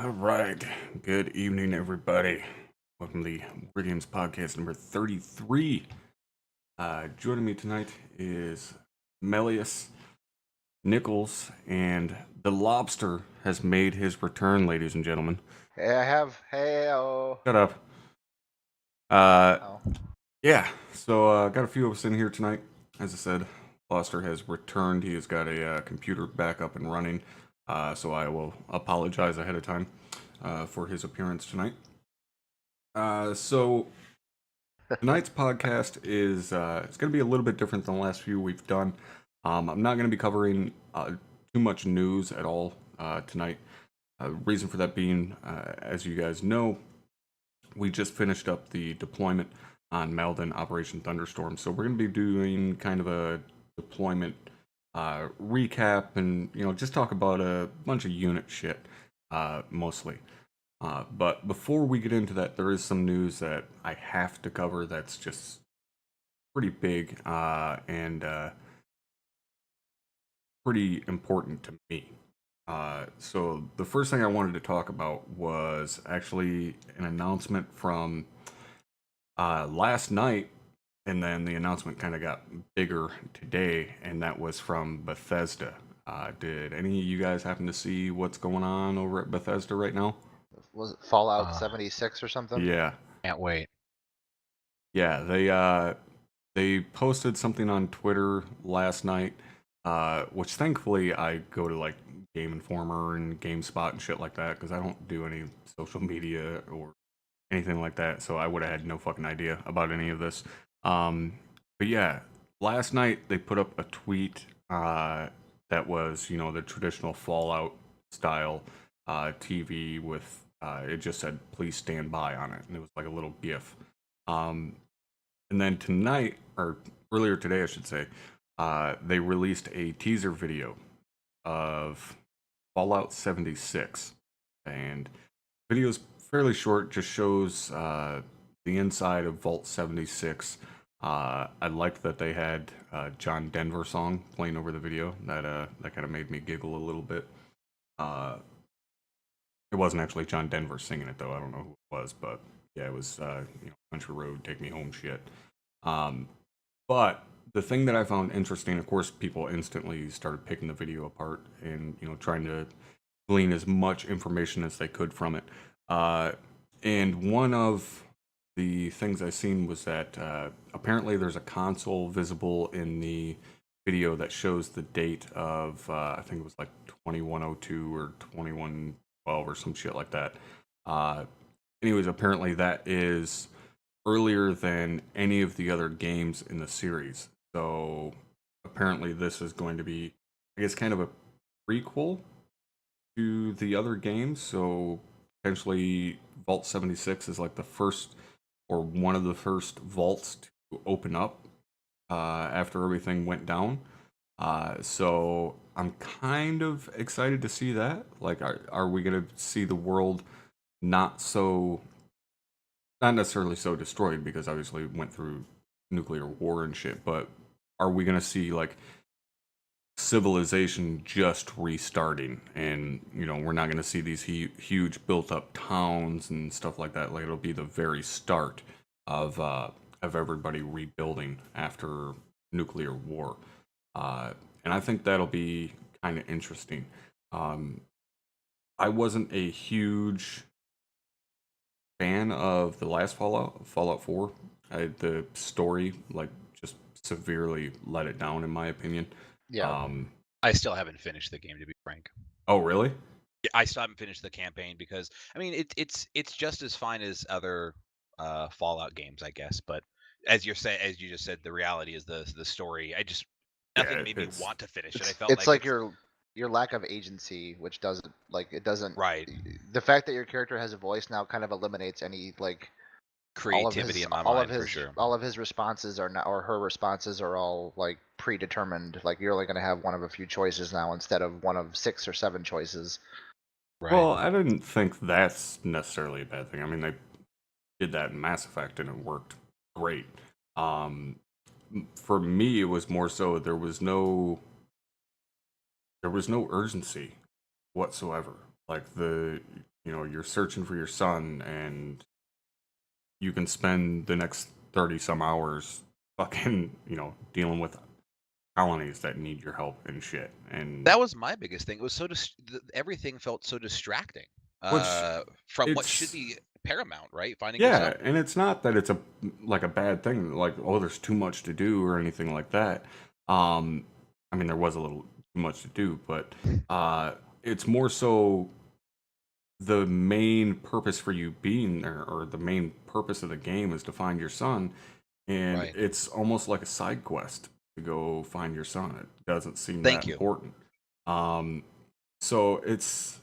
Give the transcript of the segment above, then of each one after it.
All right. Good evening, everybody. Welcome to the Wargames Podcast number 33. Joining me tonight is Melius, Nichols, and the Lobster has made his return, ladies and gentlemen. Hey, I have. Hey, Shut up. oh. Yeah, so got a few of us in here tonight. As I said, Lobster has returned. He has got a computer back up and running. So I will apologize ahead of time for his appearance tonight. So tonight's podcast is it's going to be a little bit different than the last few we've done. I'm not going to be covering too much news at all tonight. Reason for that being, as you guys know, we just finished up the deployment on Malden Operation Thunderstorm, so we're going to be doing kind of a deployment recap and just talk about a bunch of unit shit mostly. But before we get into that, there is some news that I have to cover that's just pretty big and pretty important to me. So the first thing I wanted to talk about was actually an announcement from last night, and then the announcement kind of got bigger today, and that was from Bethesda. Did any of you guys happen to see what's going on over at Bethesda right now? Was it Fallout 76 or something? Yeah. Can't wait. Yeah, they posted something on Twitter last night, which thankfully I go to like Game Informer and GameSpot and shit like that because I don't do any social media or anything like that, so I would have had no fucking idea about any of this. But yeah, last night they put up a tweet that was, the traditional Fallout style TV with it just said "Please stand by" on it, and it was like a little GIF. And then tonight, or earlier today, I should say, they released a teaser video of Fallout 76, and the video's fairly short, just shows the inside of Vault 76. I liked that they had John Denver song playing over the video. That kind of made me giggle a little bit. It wasn't actually John Denver singing it though. I don't know who it was, but yeah, it was Country Road, Take Me Home shit. But the thing that I found interesting, of course, people instantly started picking the video apart and trying to glean as much information as they could from it. And one of the things I seen was that apparently there's a console visible in the video that shows the date of I think it was like 2102 or 2112 or some shit like that. Anyways, apparently that is earlier than any of the other games in the series. So apparently this is going to be, I guess, kind of a prequel to the other games. So potentially Vault 76 is like the first or one of the first vaults to open up after everything went down. So I'm kind of excited to see that. Like, are we going to see the world not necessarily so destroyed, because obviously we went through nuclear war and shit, but are we going to see like civilization just restarting, and we're not going to see these huge built up towns and stuff like that? Like, it'll be the very start of everybody rebuilding after nuclear war, and I think that'll be kind of interesting. I wasn't a huge fan of the last Fallout 4. The story just severely let it down, in my opinion. Yeah. I still haven't finished the game, to be frank. Oh, really? Yeah, I still haven't finished the campaign because it's just as fine as other Fallout games, I guess. But as you just said, the reality is the story. Nothing made me want to finish it. I felt it's like your lack of agency, which doesn't right. The fact that your character has a voice now kind of eliminates any creativity in my mind, for sure. All of his responses are not, or her responses are all like predetermined. Like, you're only going to have one of a few choices now instead of one of 6 or 7 choices. Right. Well, I didn't think that's necessarily a bad thing. I mean, they did that in Mass Effect and it worked great. For me, it was more so there was no urgency whatsoever. Like, you're searching for your son, and you can spend the next 30 some hours fucking, dealing with colonies that need your help and shit. And That was my biggest thing. It was everything felt so distracting which from what should it's be paramount, right? Finding your yeah, son. and it's not that it's a bad thing, like, oh, there's too much to do or anything like that. I mean, there was a little too much to do, but it's more so the main purpose for you being there, or the main purpose of the game, is to find your son, and Right. it's almost like a side quest to go find your son. It doesn't seem Thank that you. important. So it's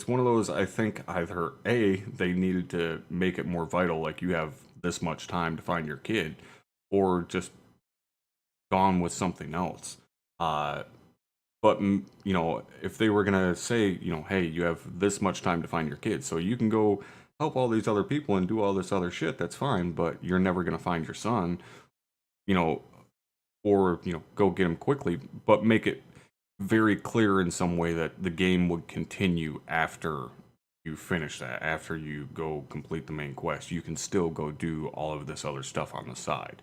one of those, I think either A, they needed to make it more vital, like you have this much time to find your kid, or just gone with something else. But if they were gonna say, hey, you have this much time to find your kid, so you can go help all these other people and do all this other shit, that's fine, but you're never gonna find your son, you know, or go get him quickly, but make it very clear in some way that the game would continue after you finish that. After you go complete the main quest, you can still go do all of this other stuff on the side.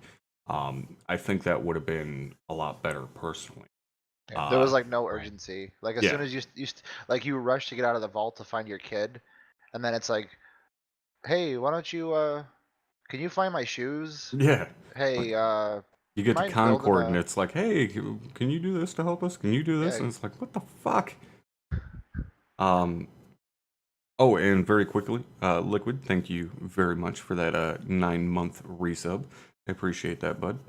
I think that would have been a lot better personally. Yeah, there was like no Right. urgency. Like as Yeah. soon as like you rush to get out of the vault to find your kid, and then it's like, hey, why don't you can you find my shoes? Yeah. Hey, You you get to mind building Concord and a it's like, hey, can you do this to help us? Can you do this? yeah. And it's like, what the fuck? Um, oh, and very quickly, Liquid, thank you very much for that 9-month resub. I appreciate that, bud.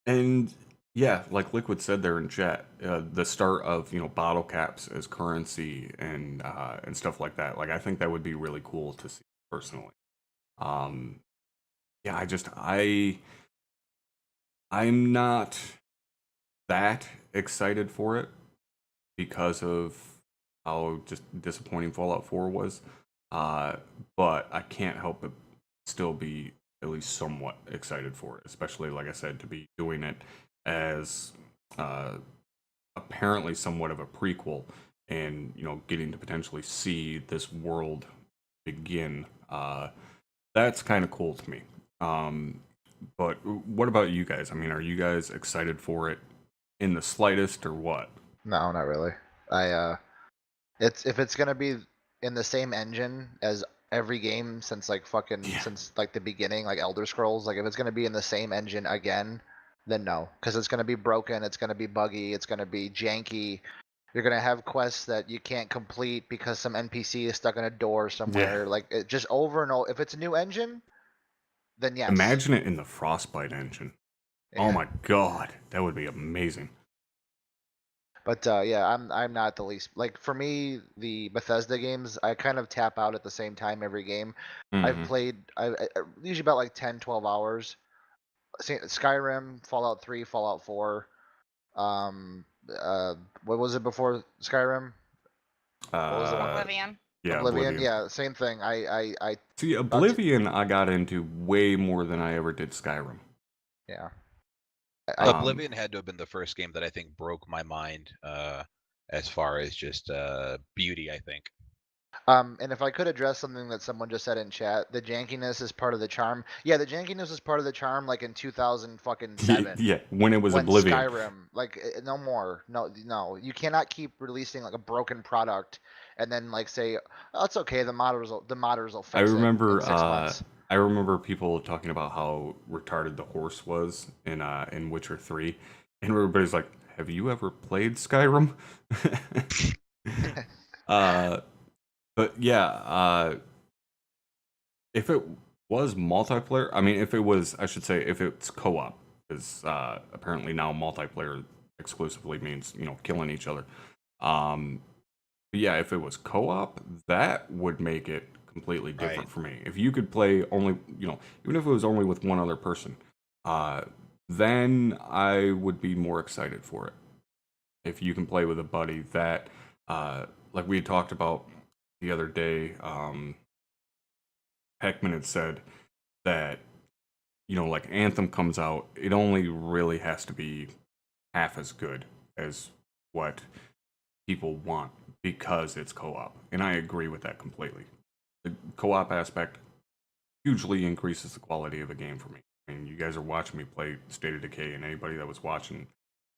And yeah, like Liquid said there in chat, the start of bottle caps as currency and stuff like that. Like, I think that would be really cool to see personally. Um, yeah, I'm not that excited for it because of how just disappointing Fallout 4 was. But I can't help but still be at least somewhat excited for it, especially, like I said, to be doing it as apparently somewhat of a prequel, and getting to potentially see this world begin. That's kind of cool to me. But what about you guys? I mean, are you guys excited for it in the slightest, or what? No, not really. I it's if it's gonna be in the same engine as every game since like Yeah. since like the beginning, like Elder Scrolls, like if it's gonna be in the same engine again, then no, because it's gonna be broken, it's gonna be buggy, it's gonna be janky. You're gonna have quests that you can't complete because some NPC is stuck in a door Yeah. somewhere. Like it just over and over. If it's a new engine, then yes. Imagine it in the Frostbite engine. Oh Yeah. my god, that would be amazing. But yeah, I'm not the least like for me the Bethesda games I kind of tap out at the same time every game. I've Hmm. played usually about like 10 12 hours. Skyrim, Fallout 3, Fallout 4. Um what was it before Skyrim? What was the one? Uh, Oblivion. yeah, Oblivion. Oblivion. Yeah, same thing. I See, about to, Oblivion, I got into way more than I ever did Skyrim. yeah. Oblivion had to have been the first game that I think broke my mind as far as just beauty, I think. And if I could address something that someone just said in chat, the jankiness is part of the charm. Yeah, the jankiness is part of the charm, like in 2000 fucking 7. Yeah, when it was When Oblivion. Skyrim, like no more, no, you cannot keep releasing like a broken product and then like say, oh, it's okay, the modders will I fix it remember in 6 months. I remember people talking about how retarded the horse was in Witcher 3, and everybody's like, "Have you ever played Skyrim?" uh, but yeah, if it was multiplayer, I mean, if it was, I should say, if it's co-op, because apparently now multiplayer exclusively means killing each other. But yeah, if it was co-op, that would make it completely different Right. for me. If you could play only, even if it was only with one other person, then I would be more excited for it. If you can play with a buddy that, like we had talked about the other day, Heckman had said that, like Anthem comes out, it only really has to be half as good as what people want, because it's co-op, and I agree with that completely. The co-op aspect hugely increases the quality of a game for me. I mean, you guys are watching me play State of Decay, and anybody that was watching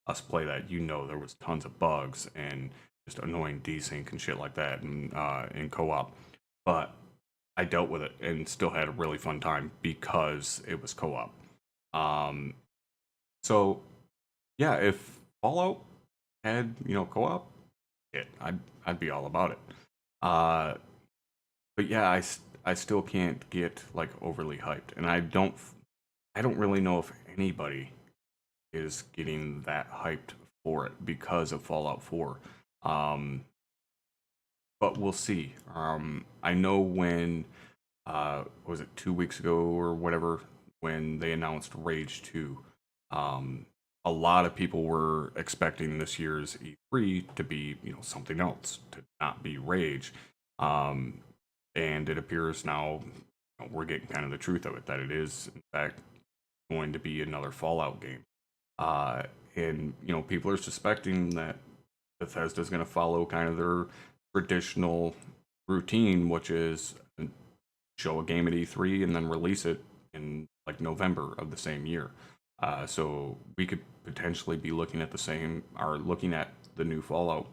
us play that, there was tons of bugs and just annoying desync and shit like that in co-op. But I dealt with it and still had a really fun time because it was co-op. So yeah, if Fallout had co-op, I'd be all about it. But yeah, I still can't get like overly hyped, and I don't really know if anybody is getting that hyped for it because of Fallout 4. But we'll see. I know when was it 2 weeks ago or whatever, when they announced Rage 2, a lot of people were expecting this year's E3 to be something else, to not be Rage. And it appears now we're getting kind of the truth of it, that it is in fact going to be another Fallout game. And people are suspecting that Bethesda's going to follow kind of their traditional routine, which is show a game at E3 and then release it in like November of the same year. So we could potentially be looking at the new Fallout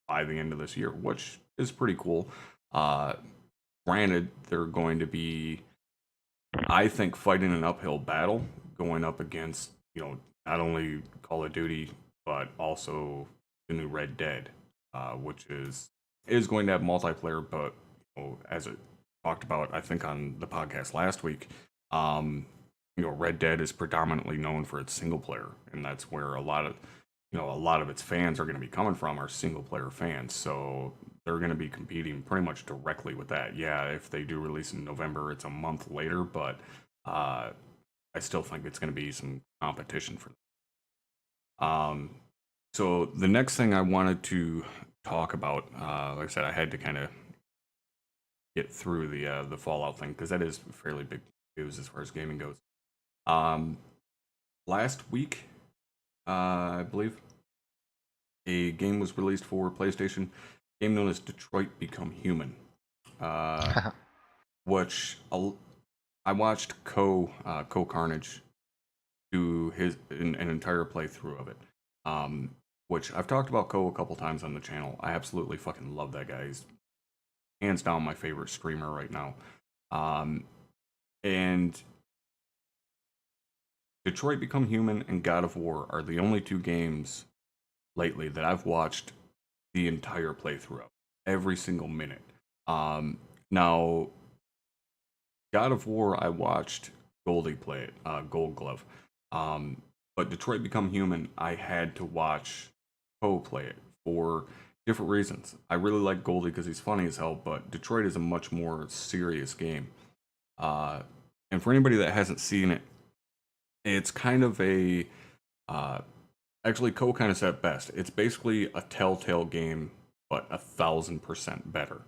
by the end of this year, which is pretty cool. Granted, they're going to be, I think, fighting an uphill battle going up against, not only Call of Duty, but also the new Red Dead, which is going to have multiplayer, but as it talked about, I think on the podcast last week, Red Dead is predominantly known for its single player, and that's where a lot of its fans are going to be coming from, are single player fans. So they're going to be competing pretty much directly with that. Yeah, if they do release in November, it's a month later, but I still think it's going to be some competition for them. So the next thing I wanted to talk about, like I said, I had to kind of get through the Fallout thing because that is fairly big news as far as gaming goes. Last week, I believe, a game was released for PlayStation, a game known as Detroit Become Human, which I watched Co Carnage do an entire playthrough of it, which I've talked about Co a couple times on the channel. I absolutely fucking love that guy. He's hands down my favorite streamer right now. And Detroit Become Human and God of War are the only two games lately that I've watched the entire playthrough of, every single minute. Now, God of War, I watched Goldie play it, Gold Glove. But Detroit Become Human, I had to watch Poe play it for different reasons. I really like Goldie because he's funny as hell, but Detroit is a much more serious game. And for anybody that hasn't seen it, it's kind of a... actually, Co kind of said it best. It's basically a Telltale game, but 1,000% better,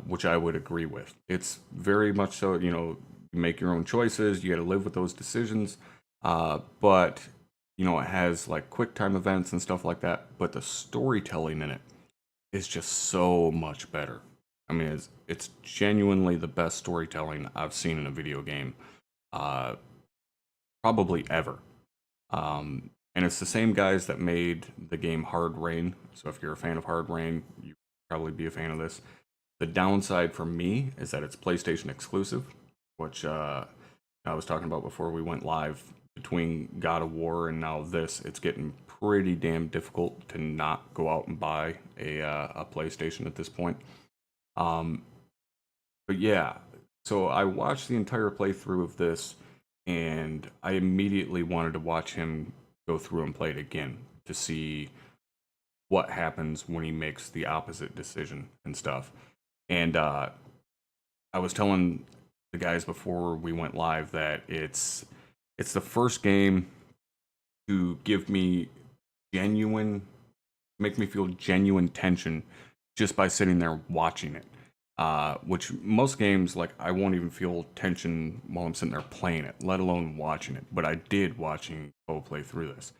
which I would agree with. It's very much so, you make your own choices, you got to live with those decisions, but, it has like quick time events and stuff like that, but the storytelling in it is just so much better. I mean, it's genuinely the best storytelling I've seen in a video game, probably ever. And it's the same guys that made the game Hard Rain. So if you're a fan of Hard Rain, you'd probably be a fan of this. The downside for me is that it's PlayStation exclusive, which I was talking about before we went live. Between God of War and now this, it's getting pretty damn difficult to not go out and buy a PlayStation at this point. But yeah, so I watched the entire playthrough of this, and I immediately wanted to watch him go through and play it again to see what happens when he makes the opposite decision and stuff. And I was telling the guys before we went live that it's the first game to give me make me feel genuine tension just by sitting there watching it. Which most games, like, I won't even feel tension while I'm sitting there playing it, let alone watching it. But I did watching Bo play through this.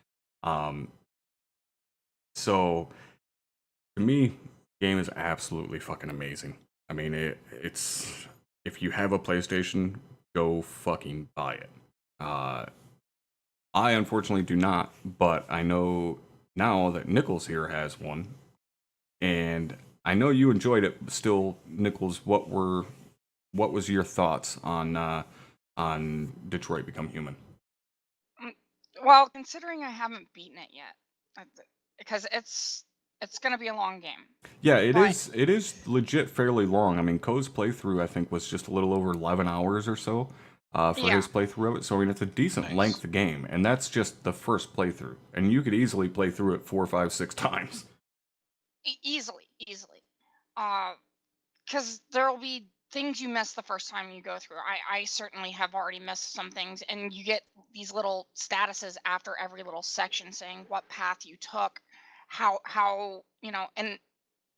So to me, Game is absolutely fucking amazing. I mean, it's if you have a PlayStation, go fucking buy it. I unfortunately do not, but I know now that Nichols here has one, and I know you enjoyed it. Still, Nichols, what was your thoughts on Detroit Become Human? Well, considering I haven't beaten it yet, because it's gonna be a long game. Yeah, it But is. It is legit fairly long. I mean, Ko's playthrough I think was just a little over 11 hours or so for yeah, his playthrough of it. So I mean, it's a decent Nice. length game, and that's just the first playthrough. And you could easily play through it 4, 5, 6 times. easily, because there'll be things you miss the first time you go through. I certainly have already missed some things, and you get these little statuses after every little section saying what path you took, how and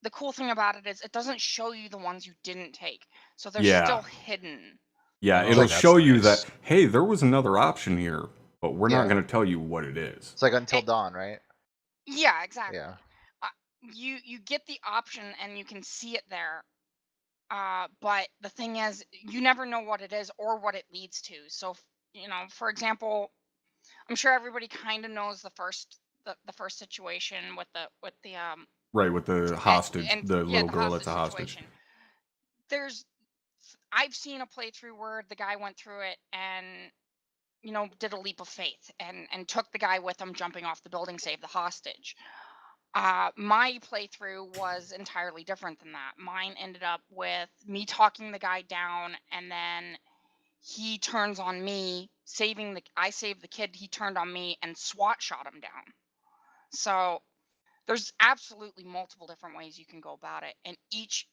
the cool thing about it is it doesn't show you the ones you didn't take, so they're Yeah, still hidden. yeah. Oh, It'll like- that's show you nice. that hey, there was another option here, but we're not Yeah. going to tell you what it is. It's like Until It- Dawn, right? Yeah, exactly. Yeah. You get the option and you can see it there. But the thing is, you never know what it is or what it leads to. So, for example, I'm sure everybody kind of knows the first situation with the Right, with the hostage, and the yeah, little the girl that's a hostage hostage. situation. I've seen a playthrough where the guy went through it and did a leap of faith and took the guy with him, jumping off the building, saved the hostage. My playthrough was entirely different than that. Mine ended up with me talking the guy down, and then he turns on me, I saved the kid, he turned on me and SWAT shot him down. So there's absolutely multiple different ways you can go about it, and each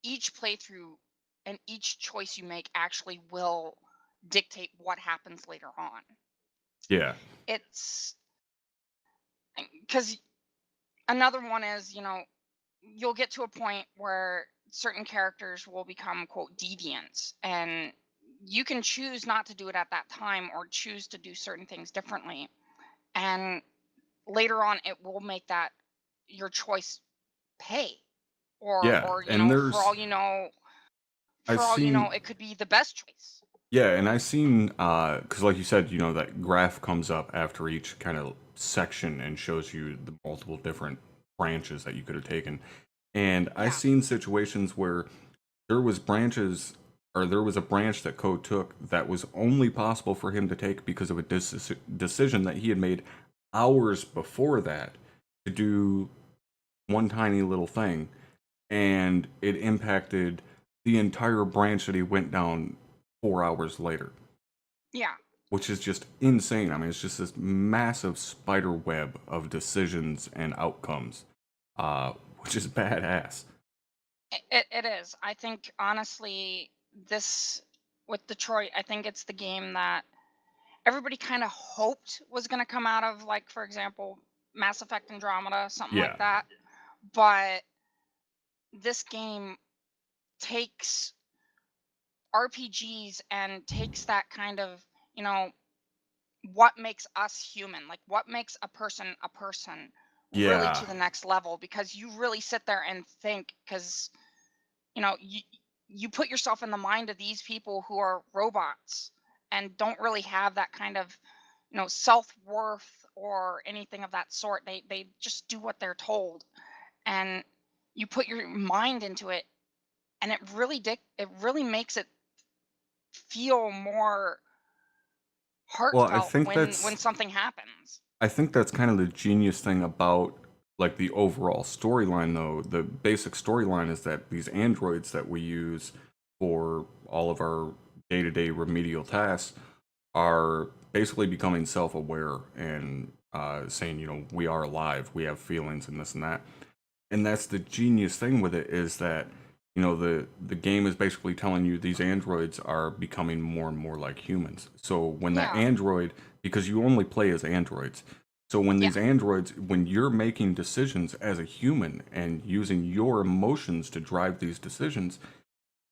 playthrough and each choice you make actually will dictate what happens later on. Yeah, It's because another one is, you'll get to a point where certain characters will become quote deviants, and you can choose not to do it at that time or choose to do certain things differently, and later on it will make that your choice pay, yeah. or And for all you know, I've seen it could be the best choice. yeah, and I've seen because like you said, that graph comes up after each kind of section and shows you the multiple different branches that you could have taken. And I've Yeah. seen situations where there was branches or there was a branch that Code took that was only possible for him to take because of a decision that he had made hours before that to do one tiny little thing, and it impacted the entire branch that he went down 4 hours later, Yeah. which is just insane. I mean, it's just this massive spider web of decisions and outcomes, which is badass. It is. I think honestly, this with Detroit, I think it's the game that everybody kind of hoped was going to come out of, like, for example, Mass Effect Andromeda, something Yeah. like that. But this game takes RPGs and takes that kind of, what makes us human, like what makes a person really Yeah. to the next level, because you really sit there and think, because you put yourself in the mind of these people who are robots and don't really have that kind of self-worth or anything of that sort. They just do what they're told, and you put your mind into it, and it really makes it feel more Well, I heartfelt think when that's something happens. I think that's kind of the genius thing about like the overall storyline though. The basic storyline is that these androids that we use for all of our day-to-day remedial tasks are basically becoming self-aware and saying, we are alive, we have feelings and this and that. And that's the genius thing with it, is that the game is basically telling you these androids are becoming more and more like humans. So when that Yeah. android, because you only play as androids, so when these Yeah. androids, when you're making decisions as a human and using your emotions to drive these decisions,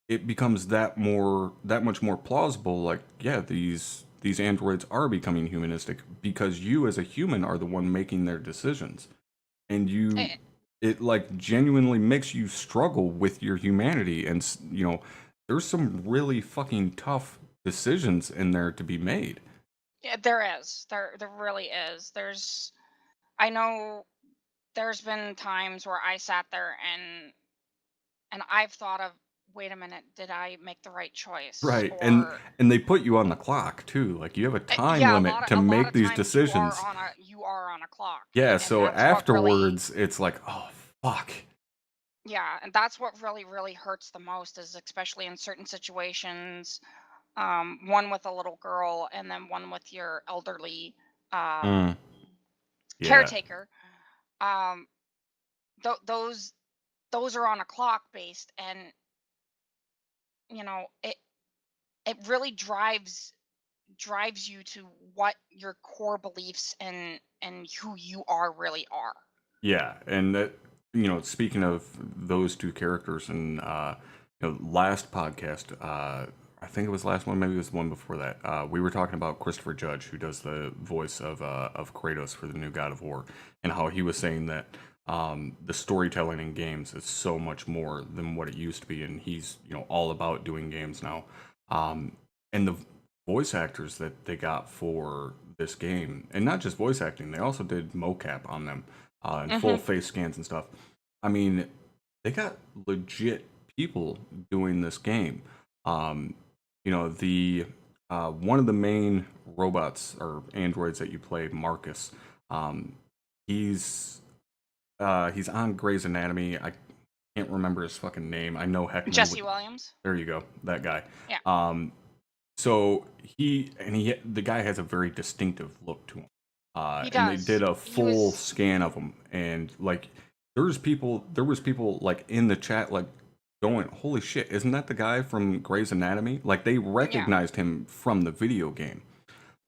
it becomes that much more plausible. Like, yeah, these androids are becoming humanistic because you as a human are the one making their decisions, and Eh, it like genuinely makes you struggle with your humanity, and there's some really fucking tough decisions in there to be made. Yeah, there is. There really is. I know there's been times where I sat there and I've thought of, wait a minute, did I make the right choice? Right, Or and they put you on the clock too. Like you have a time yeah, limit to a lot make of these times decisions. you are on a clock, Yeah, and so that's what really, afterwards it's like, oh fuck. yeah, and that's what really hurts the most, is especially in certain situations, one with a little girl and then one with your elderly Mm, yeah, caretaker. Um, th- those those are on a clock based, and it really drives you to what your core beliefs and who you are really are. yeah, and that speaking of those two characters, and last podcast, I think it was last one, maybe it was the one before that. We were talking about Christopher Judge, who does the voice of Kratos for the new God of War, and how he was saying that the storytelling in games is so much more than what it used to be, and he's all about doing games now. And the voice actors that they got for this game, and not just voice acting, they also did mocap on them and full Hmm. face scans and stuff. I mean, they got legit people doing this game. Um, the one of the main robots or androids that you play, Marcus. Um, he's on Grey's Anatomy. I can't remember his fucking name. I know Heckman would. Jesse Williams. There you go, that guy. Yeah. So the guy has a very distinctive look to him. He And they does. did a He full was scan of him, and like there was people like in the chat like going, "Holy shit, isn't that the guy from Grey's Anatomy?" Like they yeah, recognized him from the video game.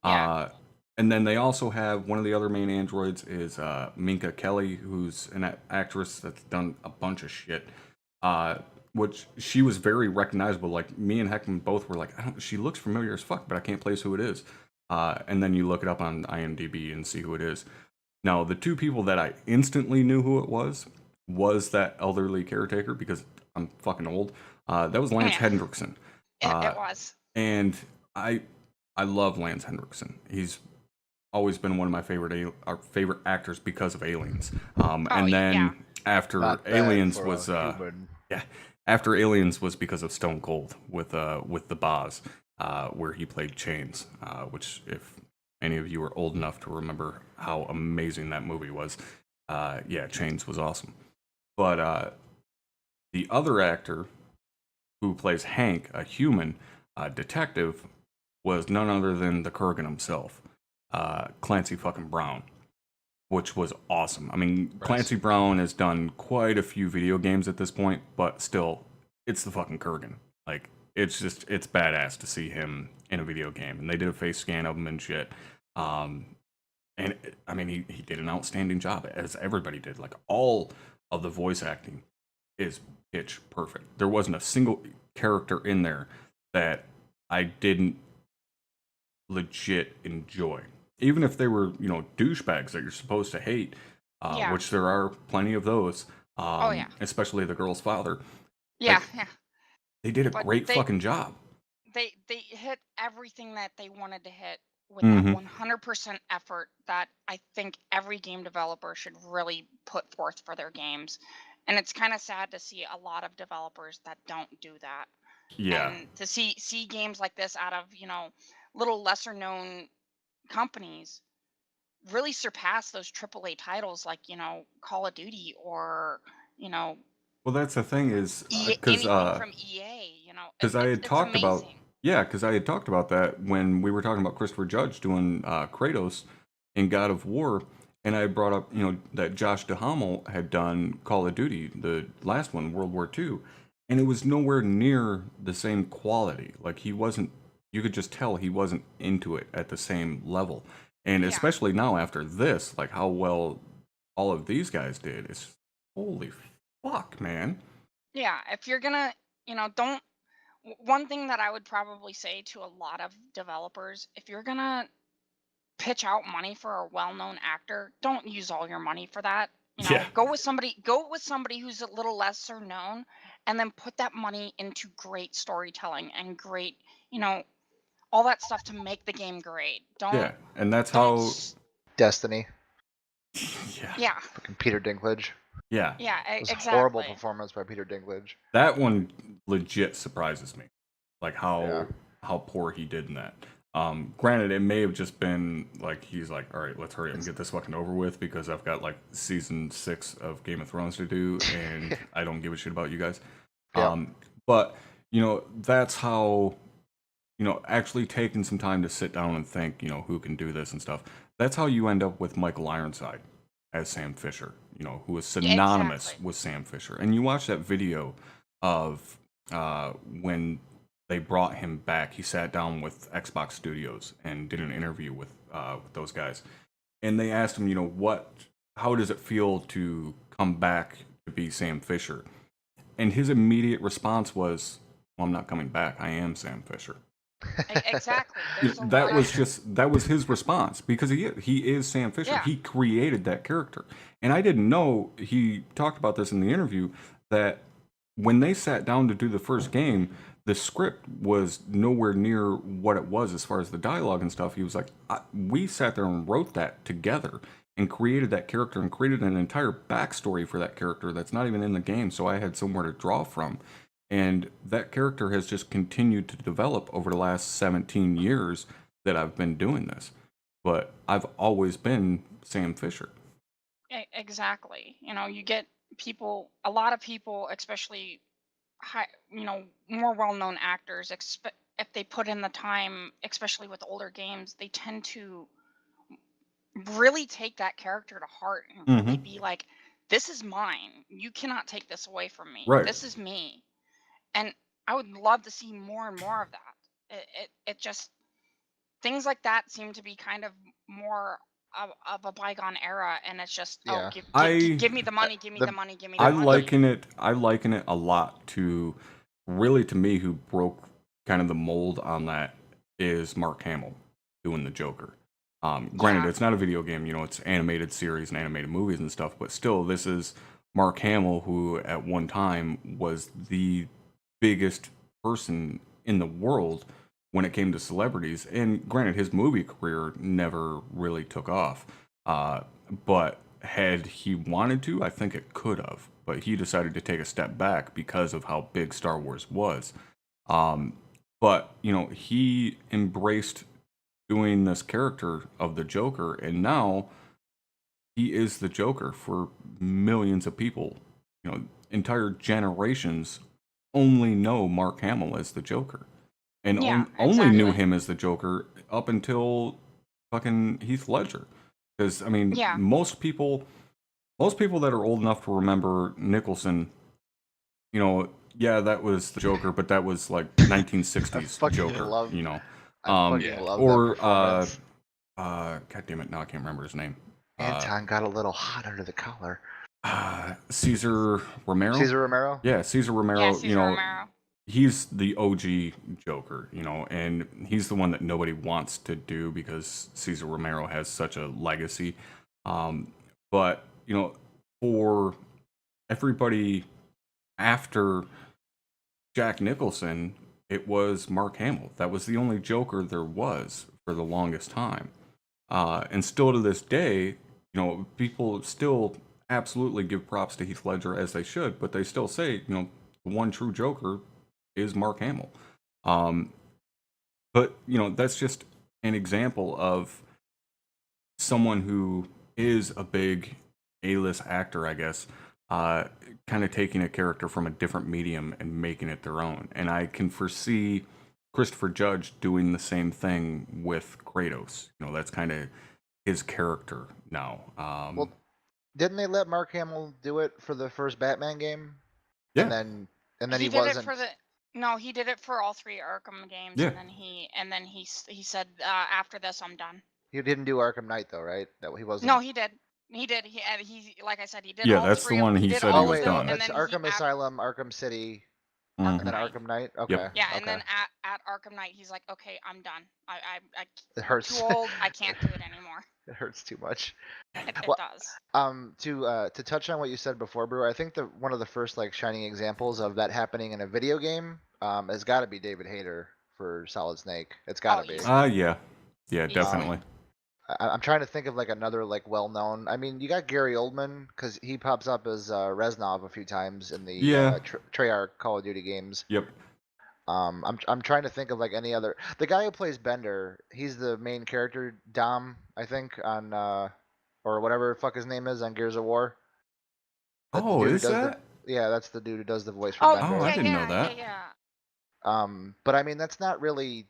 yeah, Uh, and then they also have one of the other main androids is Minka Kelly, who's an actress that's done a bunch of shit. Uh, which she was very recognizable. Like me and Heckman both were like, she looks familiar as fuck, but I can't place who it is. And then you look it up on IMDb and see who it is. Now, the two people that I instantly knew who it was that elderly caretaker, because I'm fucking old. That was Lance yeah. Hendrickson. It was. And I love Lance Hendrickson. He's always been one of my favorite actors because of Aliens. And then Yeah. after Not bad Aliens for was a human. yeah, after Aliens was because of Stone Cold with the Boz, where he played Chains, which if any of you are old enough to remember how amazing that movie was, yeah, Chains was awesome. But the other actor who plays Hank, a human detective, was none other than the Kurgan himself, Clancy fucking Brown, which was awesome. I mean, Clancy Brown has done quite a few video games at this point, but still, it's the fucking Kurgan. Like, it's badass to see him in a video game. And they did a face scan of him and shit. And I mean, he did an outstanding job, as everybody did. Like, all of the voice acting is pitch perfect. There wasn't a single character in there that I didn't legit enjoy. Even if they were, douchebags that you're supposed to hate, Yeah. which there are plenty of those, Oh, yeah. especially the girl's father. Yeah, Like, yeah. they did a But great fucking job. They hit everything that they wanted to hit with Mhm. that 100% effort that I think every game developer should really put forth for their games. And it's kind of sad to see a lot of developers that don't do that. Yeah. And to see games like this out of, little lesser known companies really surpass those AAA titles like, Call of Duty or, Well, that's the thing is, because anything from EA, I had it's talked about, amazing. yeah, because I had talked about that when we were talking about Christopher Judge doing Kratos in God of War, and I brought up, that Josh Duhamel had done Call of Duty, the last one, World War II, and it was nowhere near the same quality. Like, he wasn't, you could just tell he wasn't into it at the same level. And Yeah. especially now after this, like how well all of these guys did, it's holy fuck, man. Yeah, if you're gonna, don't. One thing that I would probably say to a lot of developers, if you're gonna pitch out money for a well-known actor, don't use all your money for that. Yeah. Go with somebody who's a little lesser known, and then put that money into great storytelling and great, all that stuff to make the game great. Yeah, and that's Don't. how. Destiny, Yeah. Yeah. fucking Peter Dinklage. Yeah. Yeah. It was Exactly. a horrible performance by Peter Dinklage. That one legit surprises me, like Yeah. how poor he did in that. Granted, it may have just been like he's like, all right, let's hurry up and get this fucking over with because I've got like season 6 of Game of Thrones to do, and I don't give a shit about you guys. Yeah. But that's how actually taking some time to sit down and think, who can do this and stuff. That's how you end up with Michael Ironside as Sam Fisher, who is synonymous Exactly. with Sam Fisher. And you watch that video of when they brought him back. He sat down with Xbox Studios and did an interview with those guys. And they asked him, how does it feel to come back to be Sam Fisher? And his immediate response was, well, I'm not coming back. I am Sam Fisher. Exactly. That was his response because he is Sam Fisher. Yeah. He created that character. And I didn't know, he talked about this in the interview, that when they sat down to do the first game, the script was nowhere near what it was as far as the dialogue and stuff. He was like, we sat there and wrote that together and created that character and created an entire backstory for that character that's not even in the game, so I had somewhere to draw from. And that character has just continued to develop over the last 17 years that I've been doing this. But I've always been Sam Fisher. Exactly. You get a lot of people, especially more well-known actors, if they put in the time, especially with older games, they tend to really take that character to heart and really be like, this is mine. You cannot take this away from me. Right. This is me. And I would love to see more and more of that. It just, things like that seem to be kind of more of a bygone era, and it's just, Yeah. give me the money, give me the money, give me the I money. liken it a lot to me, who broke kind of the mold on that is Mark Hamill doing the Joker. Granted, Yeah. it's not a video game, it's animated series and animated movies and stuff, but still, this is Mark Hamill, who at one time was the biggest person in the world when it came to celebrities. And granted, his movie career never really took off. But had he wanted to, I think it could have. But he decided to take a step back because of how big Star Wars was. But, he embraced doing this character of the Joker, and now he is the Joker for millions of people. Entire generations only know Mark Hamill as the Joker, and only knew him as the Joker up until fucking Heath Ledger. Because most people that are old enough to remember Nicholson, that was the Joker, but that was like 1960s Joker. I fucking love that performance. God damn it, now I can't remember his name. Anton got a little hot under the collar. Cesar Romero? Cesar Romero? Yeah, Cesar Romero. Yeah, Cesar Romero. He's the OG Joker, and he's the one that nobody wants to do because Cesar Romero has such a legacy. But, for everybody after Jack Nicholson, it was Mark Hamill. That was the only Joker there was for the longest time. And still to this day, people still absolutely give props to Heath Ledger, as they should, but they still say, the one true Joker is Mark Hamill. But, that's just an example of someone who is a big A-list actor, I guess, kind of taking a character from a different medium and making it their own. And I can foresee Christopher Judge doing the same thing with Kratos. That's kind of his character now. Well, didn't they let Mark Hamill do it for the first Batman game? Yeah. And then he did wasn't. it for No, he did it for all 3 Arkham games, Yeah. and then he said, after this, I'm done. He didn't do Arkham Knight though, right? That he wasn't. No, he did. He like I said, he did. Yeah, all that's the 3 one he did said all he was of them, done. and That's then Arkham Asylum, Arkham City, Mhm. And then Knight. Arkham Knight. Okay. Yeah, and okay. then at Arkham Knight, he's like, okay, I'm done. It I'm hurts. too old. I can't do it anymore. It hurts too much. It Well, does. to touch on what you said before, Brewer, I think the one of the first like shining examples of that happening in a video game has got to be David Hayter for Solid Snake. It's got to Oh, be. easily. Yeah. Yeah, Easily. definitely. I'm trying to think of like another like well-known. I mean, you got Gary Oldman because he pops up as Reznov a few times in the Yeah. Treyarch Call of Duty games. Yep. I'm trying to think of like any other. The guy who plays Bender, he's the main character, Dom, I think, on or whatever the fuck his name is on Gears of War. The Oh, dude who is does that? yeah, that's the dude who does the voice for Oh, Bender. Oh, I yeah, didn't know yeah, that. yeah, yeah. But I mean that's not really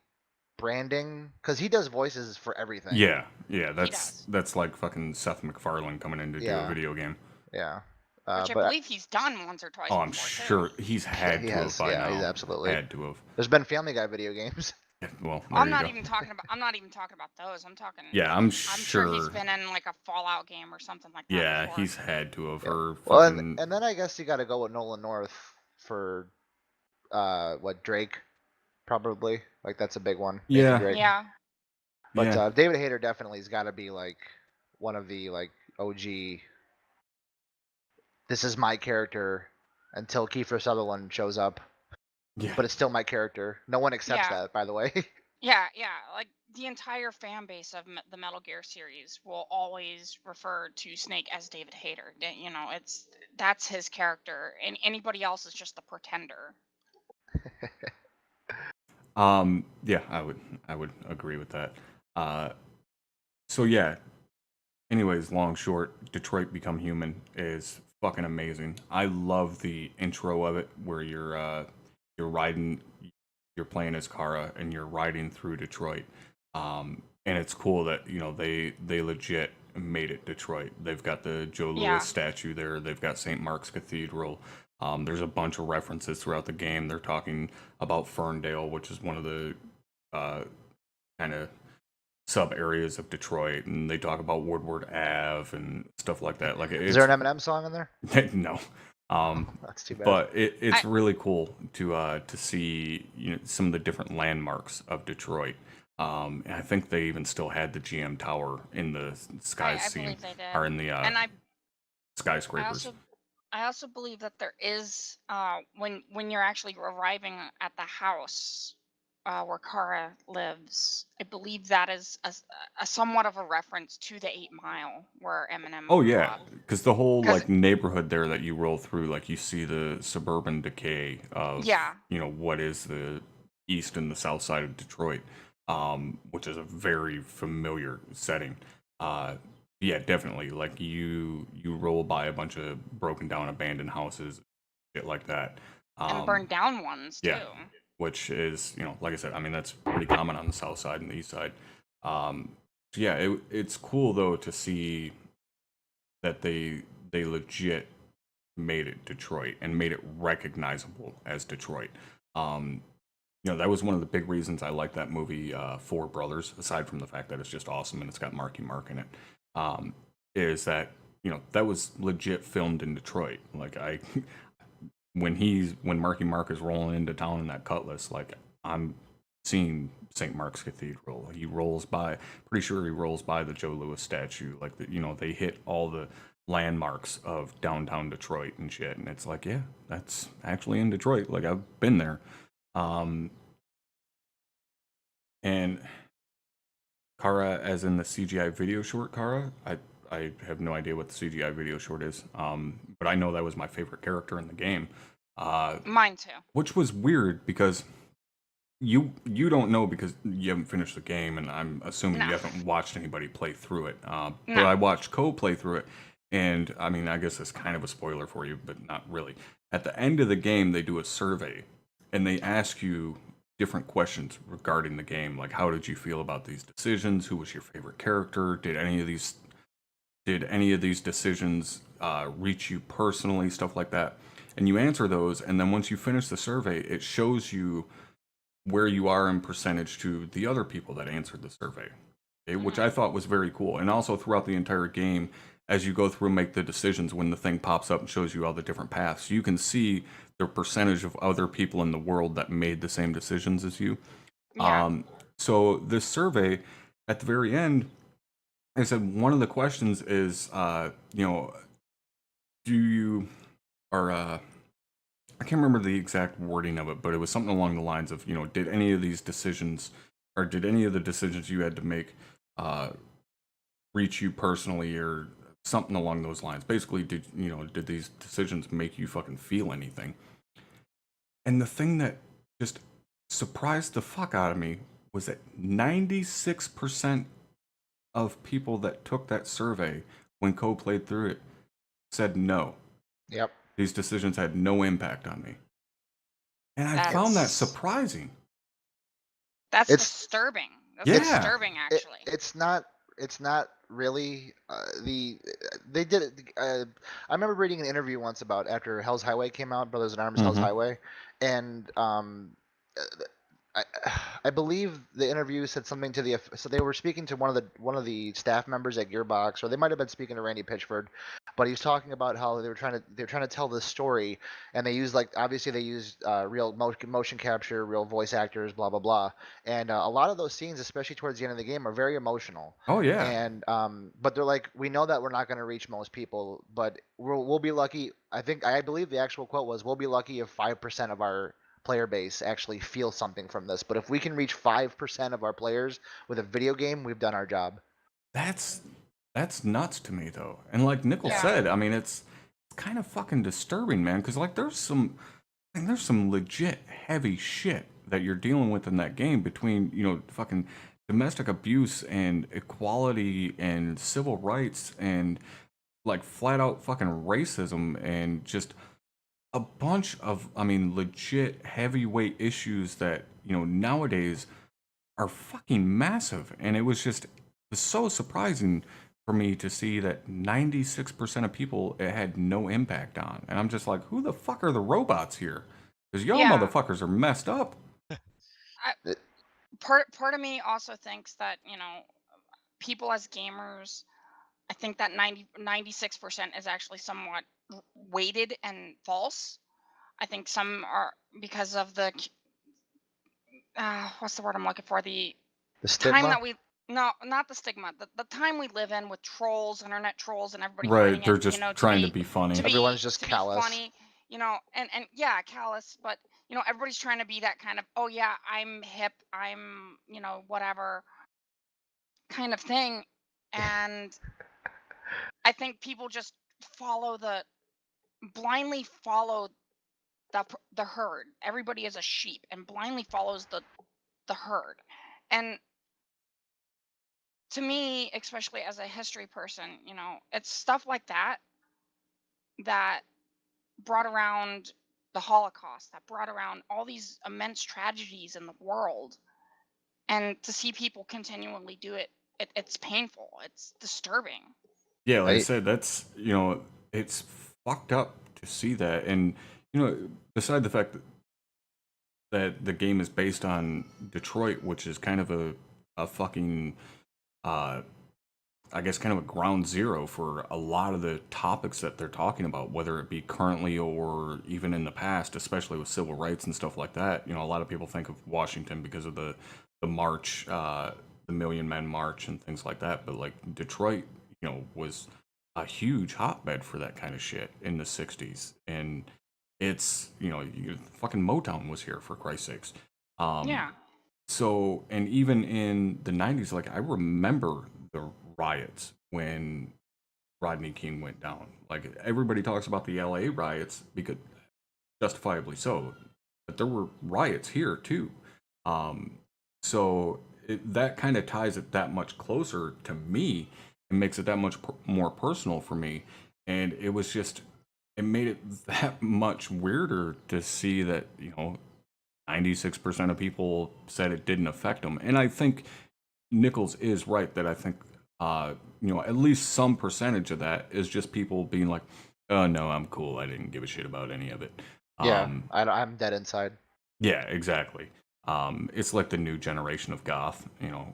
branding because he does voices for everything. Yeah. does. That's like fucking Seth MacFarlane coming in to do a Yeah. video game. Yeah. Which I But believe he's done once or twice. Oh, I'm before, sure Too. he's had he to has. have by Yeah, now. he's absolutely. Had to have. There's been Family Guy video games. Yeah, well, there I'm you not go. even talking about. I'm not even talking about those. I'm talking. Yeah, I'm I'm sure he's sure. been in like a Fallout game or something like that. Yeah, before. he's had to have. Yep. Or Well, fucking. and then I guess you got to go with Nolan North for what Drake probably like that's a big one. Nathan Yeah. Drake. Yeah. But Yeah. David Hayter definitely has got to be like one of the like OG. This is my character until Kiefer Sutherland shows up, Yeah. but it's still my character. No one accepts Yeah. that, by the way. Yeah, like the entire fan base of the Metal Gear series will always refer to Snake as David Hayter. You know, that's his character, and anybody else is just a pretender. Yeah, I would agree with that. So yeah. Anyways, long short, Detroit Become Human is fucking amazing. I love the intro of it where you're riding, you're playing as Kara and you're riding through Detroit. And it's cool that they legit made it Detroit. They've got the Joe Louis Yeah. statue there. They've got St. Mark's Cathedral. There's a bunch of references throughout the game. They're talking about Ferndale, which is one of the kind of sub areas of Detroit, and they talk about Woodward Ave and stuff like that. Like, Is there an Eminem song in there? no, That's too bad. but it's really cool to see some of the different landmarks of Detroit. And I think they even still had the GM Tower in the sky I scene, believe they did. or in the And I skyscrapers. also believe that there is when you're actually arriving at the house where Kara lives, I believe that is a somewhat of a reference to the 8 Mile where Eminem. Oh yeah, because the whole 'cause- like neighborhood there that you roll through, like you see the suburban decay of Yeah. what is the east and the south side of Detroit, which is a very familiar setting. Yeah, definitely. Like you roll by a bunch of broken down abandoned houses, shit like that. and burned down ones too. yeah. Which is, like I said, I mean, that's pretty common on the south side and the east side. So yeah, it's cool though to see that they legit made it Detroit and made it recognizable as Detroit. That was one of the big reasons I like that movie, Four Brothers, aside from the fact that it's just awesome and it's got Marky Mark in it, is that, that was legit filmed in Detroit. Like when Marky Mark is rolling into town in that Cutlass, like I'm seeing St. Mark's Cathedral. He rolls by, pretty sure he rolls by the Joe Louis statue. Like they hit all the landmarks of downtown Detroit and shit, and it's like, yeah, that's actually in Detroit. Like I've been there. And Kara, as in the CGI video short Kara, I have no idea what the CGI video short is, but I know that was my favorite character in the game. Mine too. Which was weird because you don't know because you haven't finished the game, and I'm assuming you haven't watched anybody play through it. But I watched Ko play through it, and I mean, I guess it's kind of a spoiler for you, but not really. At the end of the game, they do a survey, and they ask you different questions regarding the game, like how did you feel about these decisions? Who was your favorite character? Did any of these decisions reach you personally? Stuff like that. And you answer those, and then once you finish the survey, it shows you where you are in percentage to the other people that answered the survey, which I thought was very cool. And also throughout the entire game, as you go through and make the decisions, when the thing pops up and shows you all the different paths, you can see the percentage of other people in the world that made the same decisions as you. Yeah. So this survey at the very end, I said one of the questions is, do you are I can't remember the exact wording of it, but it was something along the lines of, did any of these decisions, or did any of the decisions you had to make reach you personally, or something along those lines? Basically, did these decisions make you fucking feel anything? And the thing that just surprised the fuck out of me was that 96% of people that took that survey when Co played through it said no. Yep. These decisions had no impact on me. And I found that That's- surprising. That's It's- disturbing. That's Yeah. disturbing, actually. It's not really they did it. I remember reading an interview once about after Hell's Highway came out, Brothers in Arms Hell's Mhm. Highway, and I believe the interview said something to the so they were speaking to one of the staff members at Gearbox, or they might have been speaking to Randy Pitchford, but he was talking about how they were trying to tell this story, and they used obviously they used real motion capture, real voice actors, blah blah blah, and a lot of those scenes, especially towards the end of the game, are very emotional. Oh yeah. And but they're like, we know that we're not going to reach most people, but we'll be lucky. I believe the actual quote was, "We'll be lucky if 5% of our player base actually feel something from this. But if we can reach 5% of our players with a video game, we've done our job." That's nuts to me though. And like Nickel Yeah. said, I mean it's kind of fucking disturbing, man, because like there's some legit heavy shit that you're dealing with in that game, between fucking domestic abuse and equality and civil rights and like flat out fucking racism and just a bunch of, I mean, legit heavyweight issues that nowadays are fucking massive. And it was so surprising for me to see that 96% of people it had no impact on. And I'm just like, who the fuck are the robots here? Because y'all Yeah. motherfuckers are messed up. Part of me also thinks that, people as gamers, I think that 96% is actually somewhat weighted and false. I think some are because of the what's the word I'm looking for? The The time stigma. that we no, not the stigma. The time we live in with trolls, internet trolls, and everybody Right. finding They're it, just trying to be funny. Everyone's just to callous. be funny, and yeah, callous, but everybody's trying to be that kind of, oh yeah, I'm hip, I'm whatever kind of thing, and I think people just blindly follow the herd. Everybody is a sheep and blindly follows the herd. And to me, especially as a history person, it's stuff like that that brought around the Holocaust, that brought around all these immense tragedies in the world. And to see people continually do it, it's painful. It's disturbing. Yeah, like I I- said, that's it's fucked up to see that. And beside the fact that the game is based on Detroit, which is kind of a fucking I guess kind of a ground zero for a lot of the topics that they're talking about, whether it be currently or even in the past, especially with civil rights and stuff like that. A lot of people think of Washington because of the march, the Million Men March and things like that. But like Detroit, was a huge hotbed for that kind of shit in the 60s. And it's, fucking Motown was here, for Christ's sakes. Yeah. So, and even in the 90s, like I remember the riots when Rodney King went down. Like everybody talks about the LA riots, because justifiably so, but there were riots here too. So that kind of ties it that much closer to me and makes it that much more personal for me. And it made it that much weirder to see that 96% of people said it didn't affect them. And I think Nichols is right that I think, at least some percentage of that is just people being like, oh, no, I'm cool. I didn't give a shit about any of it. Yeah, I'm dead inside. Yeah, exactly. It's like the new generation of goth.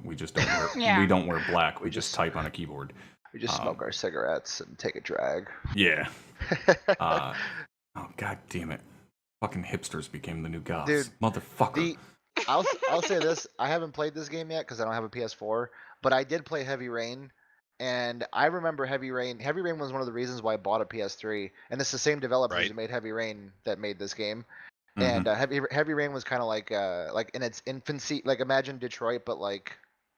We just don't wear, Yeah. we don't wear black. We just type on a keyboard. We just smoke our cigarettes and take a drag. Yeah. Oh god damn it! Fucking hipsters became the new goths, Dude, motherfucker. I'll say this: I haven't played this game yet because I don't have a PS4, but I did play Heavy Rain, and I remember Heavy Rain. Heavy Rain was one of the reasons why I bought a PS3, and it's the same developers Right. who made Heavy Rain that made this game. Mhm. And Heavy Rain was kind of like in its infancy, like imagine Detroit, but like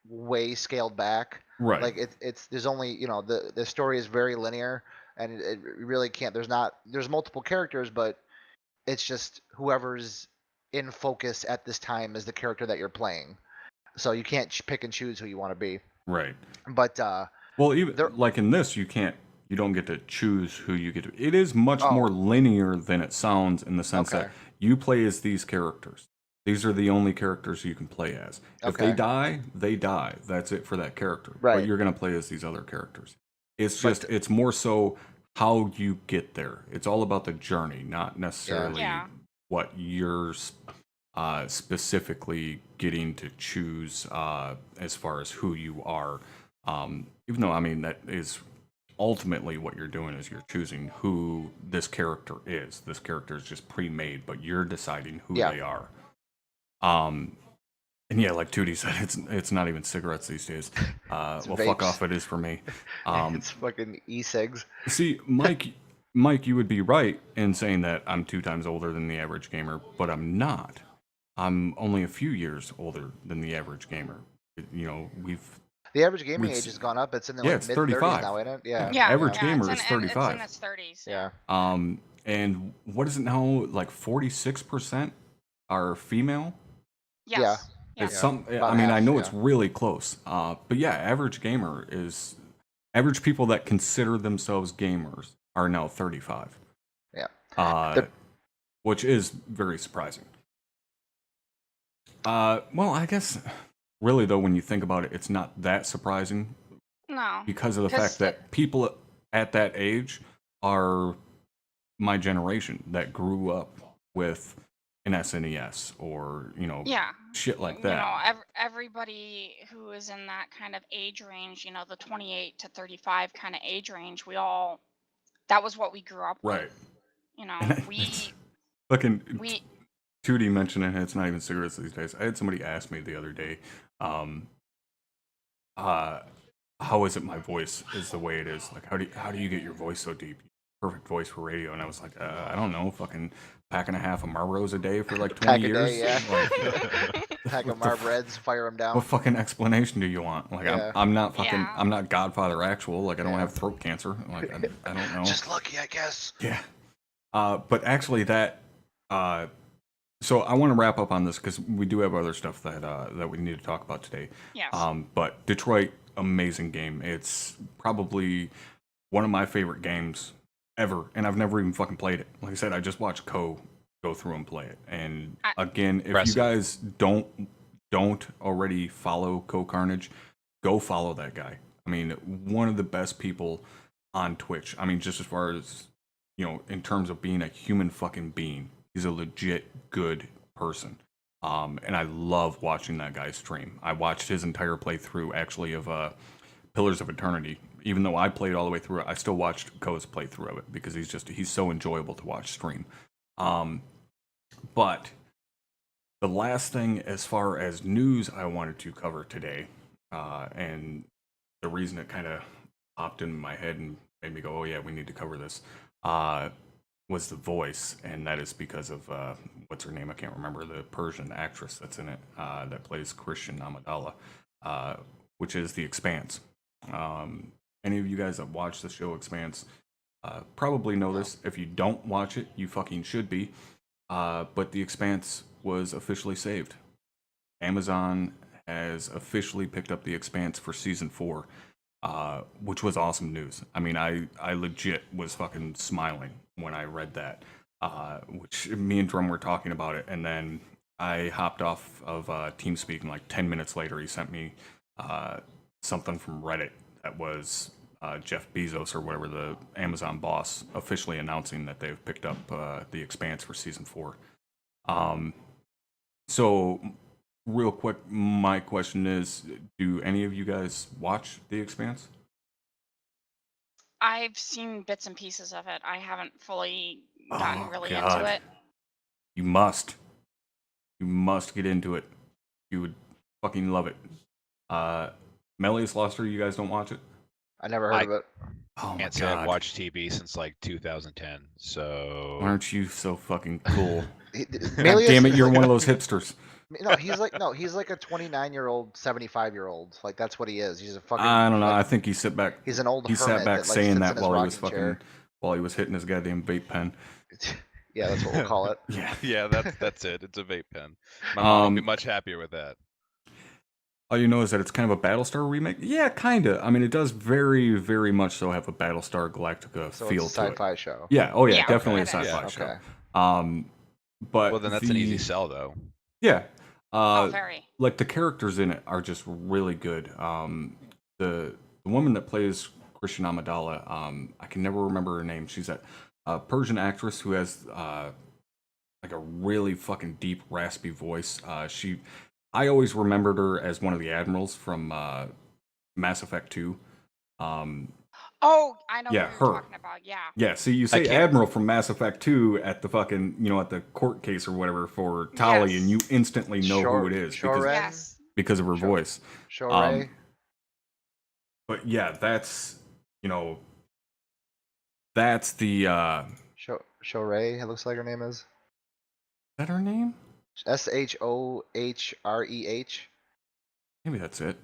way scaled back. Right. Like it's there's only the story is very linear, and it really can't. There's multiple characters, but it's just whoever's in focus at this time is the character that you're playing. So you can't pick and choose who you want to be. Right. But Well, even there- like in this, you don't get to choose who you get to. It is much Oh. more linear than it sounds in the sense Okay. that you play as these characters. These are the only characters you can play as. If they Okay. die, they die. That's it for that character. But Right. you're gonna play as these other characters. It's But- just it's more so how you get there. It's all about the journey, not necessarily Yeah. what you're specifically getting to choose as far as who you are. Even though, I mean, that is ultimately what you're doing is you're choosing who this character is. This character is just pre-made, but you're deciding who Yeah. they are. And yeah, like Tootie said, it's not even cigarettes these days. Well, fuck vapes. off, it is for me. it's fucking e-cigs. See, Mike, you would be right in saying that I'm 2 times older than the average gamer, but I'm not. I'm only a few years older than the average gamer. The average gaming We've age s- has gone up. It's in the Yeah, it's mid 30s 35. now, ain't it? Yeah. Yeah. Average yeah, gamer it's is in- It's 35. in its 30s. Yeah. And what is it now? Like 46% are female. Yes. Yeah. Yeah. It's some. about I mean, I half, know yeah. it's really close. But yeah, average people that consider themselves gamers are now 35. Yeah. Which is very surprising. Well, I guess really though, when you think about it, it's not that surprising No. because of the 'Cause fact that people at that age are my generation that grew up with an SNES or Yeah. shit like You that. know, everybody who is in that kind of age range, the 28 to 35 kind of age range, that was what we grew up with. Right. You know, And we it's fucking we 2D mentioning it's not even cigarettes these days. I had somebody ask me the other day, how is it my voice is the way it is? Like, how do you get your voice so deep? Perfect voice for radio. And I was like, I don't know, fucking pack and a half of Marlboros a day for like 20 Pack a years. day, yeah. Like, Pack what of the Marv Reds, fire them down. what fucking explanation do you want? Like, Yeah. I'm not fucking, Yeah. I'm not Godfather actual. Like, I don't Yeah. have throat cancer. Like, I don't know. Just lucky, I guess. Yeah. But actually, so I want to wrap up on this because we do have other stuff that we need to talk about today. yes. But Detroit, amazing game. It's probably one of my favorite games ever, and I've never even fucking played it. Like I said, I just watched go through and play it. And again, if you Impressive. guys don't already follow Carnage, go follow that guy. I mean, one of the best people on Twitch. I mean, just as far as in terms of being a human fucking being, he's a legit good person. And I love watching that guy stream. I watched his entire playthrough actually of Pillars of Eternity. Even though I played all the way through it, I still watched Ko's playthrough of it because he's so enjoyable to watch stream. But the last thing as far as news I wanted to cover today, and the reason it kind of popped in my head and made me go, oh yeah, we need to cover this, was The Voice, and that is because of what's her name? I can't remember, the Persian actress that's in it that plays Christian Amadallah, which is The Expanse. Any of you guys that watch the show Expanse probably know this. If you don't watch it, you fucking should be. But The Expanse was officially saved. Amazon has officially picked up The Expanse for season 4, which was awesome news. I mean, I legit was fucking smiling when I read that, which me and Drum were talking about it, and then I hopped off of TeamSpeak, and like 10 minutes later, he sent me something from Reddit that was Jeff Bezos or whatever, the Amazon boss, officially announcing that they've picked up The Expanse for season 4. So real quick, my question is, do any of you guys watch The Expanse? I've seen bits and pieces of it. I haven't fully gotten Oh really into God, it. you must get into it. You would fucking love it. Melius Luster, you guys don't watch it? I never heard I of it. Oh my Can't say I've God, watched TV since like 2010. So aren't you so fucking cool? God Melius damn it, is you're like one of those hipsters. no, he's like a 29-year-old, 75-year-old. Like that's what he is. He's a fucking I don't know. like I think he sat back. he's an old He sat hermit back that like saying sits that in his while he was rocking chair. while he was hitting his goddamn vape pen. Yeah, that's what we'll call it. Yeah. yeah, that's it. It's a vape pen. My mom would be much happier with that. All you know is that it's kind of a Battlestar remake. Yeah, kind of. I mean, it does very, very much so have a Battlestar Galactica So feel it's a to it. sci-fi show. Yeah. Oh yeah, Yeah, definitely a it is. sci-fi Yeah. show. Okay. But Well, then that's an easy sell, though. Yeah. Oh, very. Like the characters in it are just really good. The woman that plays Christian Amidala, I can never remember her name. She's a Persian actress who has like a really fucking deep, raspy voice. I always remembered her as one of the admirals from Mass Effect 2. Oh, I know Yeah, who her. you're talking about. Yeah. Yeah, see, you say can't- Admiral from Mass Effect 2 at the fucking, at the court case or whatever for Tali, and you Yes. instantly know who it is Shoren? Yes. because of her Sure. voice. Shoray. But yeah, that's that's the Shoray, it looks like her name is. Is that her name? Shohreh. Maybe that's it.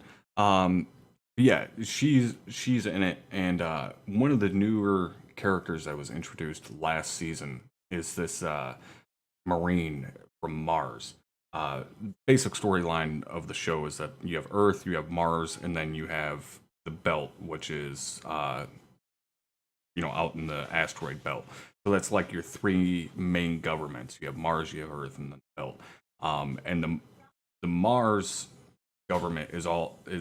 Yeah, she's in it, and one of the newer characters that was introduced last season is this Marine from Mars. Basic storyline of the show is that you have Earth, you have Mars, and then you have the Belt, which is out in the asteroid belt. So that's like your three main governments. You have Mars, you have Earth, and the Belt. And the Mars government is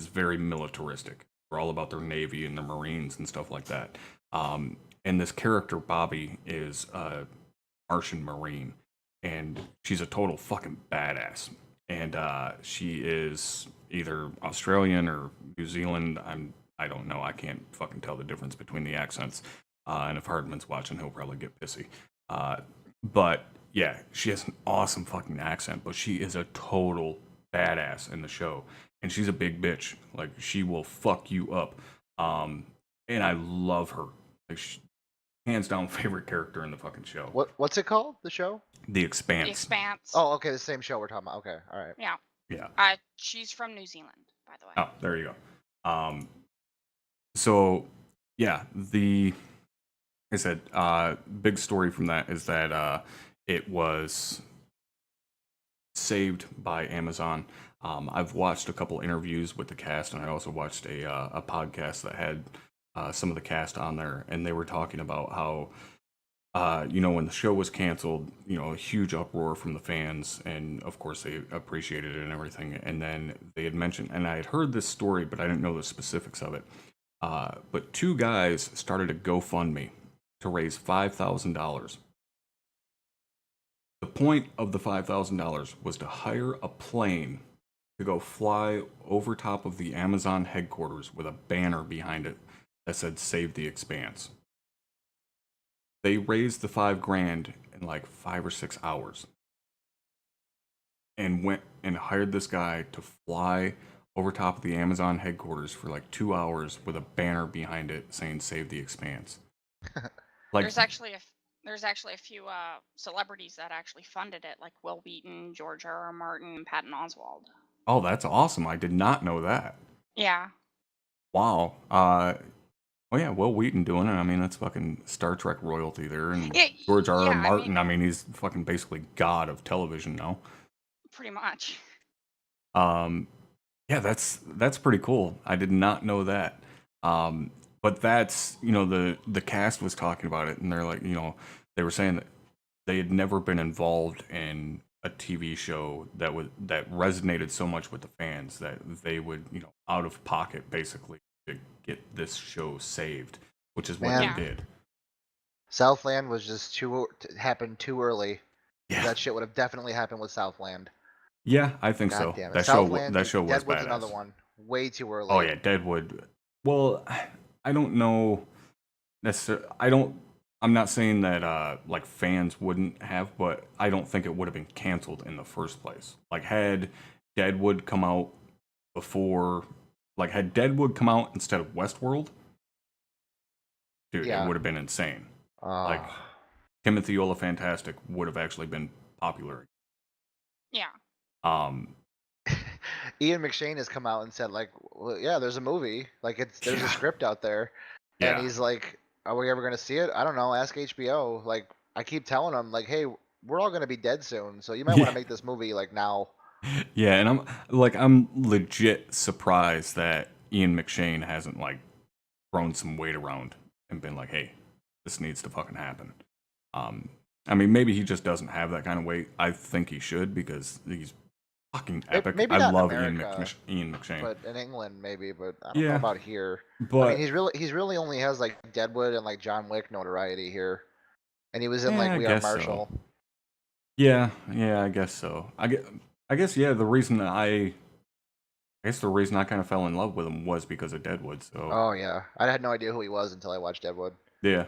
very militaristic. They're all about their navy and their marines and stuff like that. And this character Bobby is a Martian marine, and she's a total fucking badass. And she is either Australian or New Zealand. I don't know. I can't fucking tell the difference between the accents. And if Hardman's watching, he'll probably get pissy. But yeah, she has an awesome fucking accent, but she is a total badass in the show. And she's a big bitch. Like, she will fuck you up. And I love her. Like, hands down favorite character in the fucking show. What's it called? The show? The Expanse. The Expanse. Oh, okay, the same show we're talking about. Okay, all right. Yeah. Yeah. She's from New Zealand, by the way. Oh, there you go. So yeah, like I said, big story from that is that it was saved by Amazon. I've watched a couple interviews with the cast, and I also watched a podcast that had some of the cast on there, and they were talking about how when the show was canceled, a huge uproar from the fans, and of course they appreciated it and everything. And then they had mentioned, and I had heard this story, but I didn't know the specifics of it. But two guys started a GoFundMe to raise $5,000. The point of the $5,000 was to hire a plane to go fly over top of the Amazon headquarters with a banner behind it that said "Save the Expanse." They raised the $5,000 in like 5 or 6 hours, and went and hired this guy to fly over top of the Amazon headquarters for like 2 hours with a banner behind it saying "Save the Expanse." Like, There's actually a few celebrities that actually funded it, like Will Wheaton, George R.R. Martin, and Patton Oswalt. oh, that's awesome! I did not know that. Yeah. Wow. Well, yeah, Will Wheaton doing it. I mean, that's fucking Star Trek royalty there, and George R.R. Yeah, Martin. I mean, he's fucking basically god of television now. Pretty much. Yeah, that's pretty cool. I did not know that. But that's, the cast was talking about it, and they're like, they were saying that they had never been involved in a TV show that resonated so much with the fans that they would, out of pocket basically to get this show saved, which is what Man. they did. Southland was just happened too early. Yeah. That shit would have definitely happened with Southland. Yeah, I think God so. damn it. That Southland, show was Deadwood's badass. another one. Way too early. Oh yeah, Deadwood. Well, I don't know. necessarily. I'm not saying that like fans wouldn't have, but I don't think it would have been canceled in the first place. Like had Deadwood come out before, like had Deadwood come out instead of Westworld, dude, it Yeah. would have been insane. Like Oh. Timothy Olyphantastic would have actually been popular. Yeah. Ian McShane has come out and said like, well, yeah, there's a movie, like there's Yeah. a script out there, Yeah. and he's like, are we ever gonna see it? I don't know. Ask HBO. Like I keep telling him like, hey, we're all gonna be dead soon, so you might want Yeah. to make this movie like now. Yeah, and I'm legit surprised that Ian McShane hasn't like thrown some weight around and been like, hey, this needs to fucking happen. I mean, maybe he just doesn't have that kind of weight. I think he should because he's fucking epic. Maybe I not in love America, Ian McShane. but in England maybe. But I don't know Yeah, about here. I but mean, he's really only has like Deadwood and like John Wick notoriety here, and he was in like I We Are guess Marshall. so. Yeah, I guess so. I guess yeah. I guess the reason I kind of fell in love with him was because of Deadwood. So Oh yeah, I had no idea who he was until I watched Deadwood. yeah.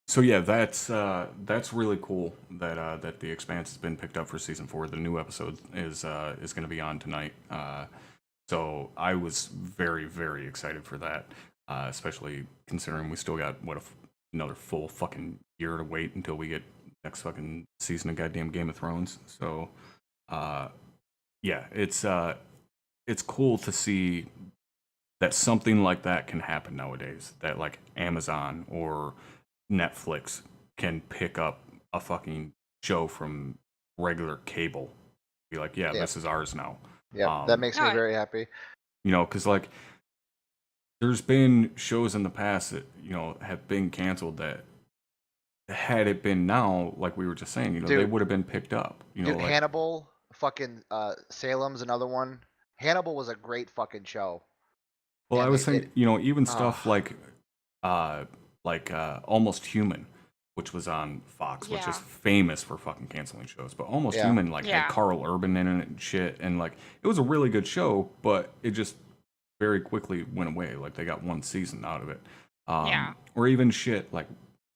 So yeah, that's really cool that that the Expanse has been picked up for season 4. The new episode is going to be on tonight. So I was very very excited for that, especially considering we still got another full fucking year to wait until we get next fucking season of goddamn Game of Thrones. So yeah, it's cool to see that something like that can happen nowadays. That like Amazon or Netflix can pick up a fucking show from regular cable. Be like, yeah, Yeah. this is ours now. Yeah, that makes me No, very happy. You know, because like there's been shows in the past that, you know, have been canceled that had it been now, like we were just saying, you know, they Dude. would have been picked up. You know, Dude, like Hannibal, fucking Salem's another one. Hannibal was a great fucking show. well, I and was they- thinking, you know, even stuff Ah. like Almost Human, which was on Fox, which is Yeah. famous for fucking canceling shows. But Almost Yeah. Human like Yeah. had Carl Urban in it and shit, and like it was a really good show, but it just very quickly went away. Like they got one season out of it. Yeah. Or even shit like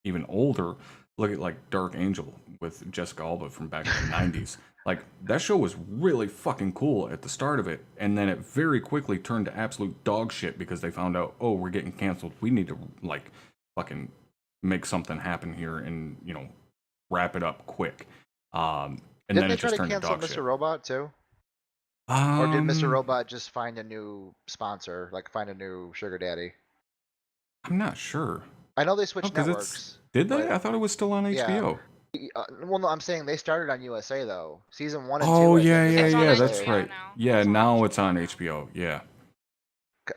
even older. Look at like Dark Angel with Jessica Alba from back in the 90s. Like that show was really fucking cool at the start of it, and then it very quickly turned to absolute dog shit because they found out, oh, we're getting canceled. We need to like fucking make something happen here and, you know, wrap it up quick. And Didn't then they it try just to turned to cancel dog Mr. shit. Robot too? Or did Mr. Um, Robot just find a new sponsor, like find a new sugar daddy? I'm not sure. I know they Oh, switched 'cause networks. did they? but- I thought it was still on Yeah. HBO. Well, no, I'm saying they started on USA though. Season 1 and 2. Oh I think, yeah, is yeah, on It's on yeah. USA. That's HBO right. now. Yeah, It's on now it's HBO on now. HBO. Yeah.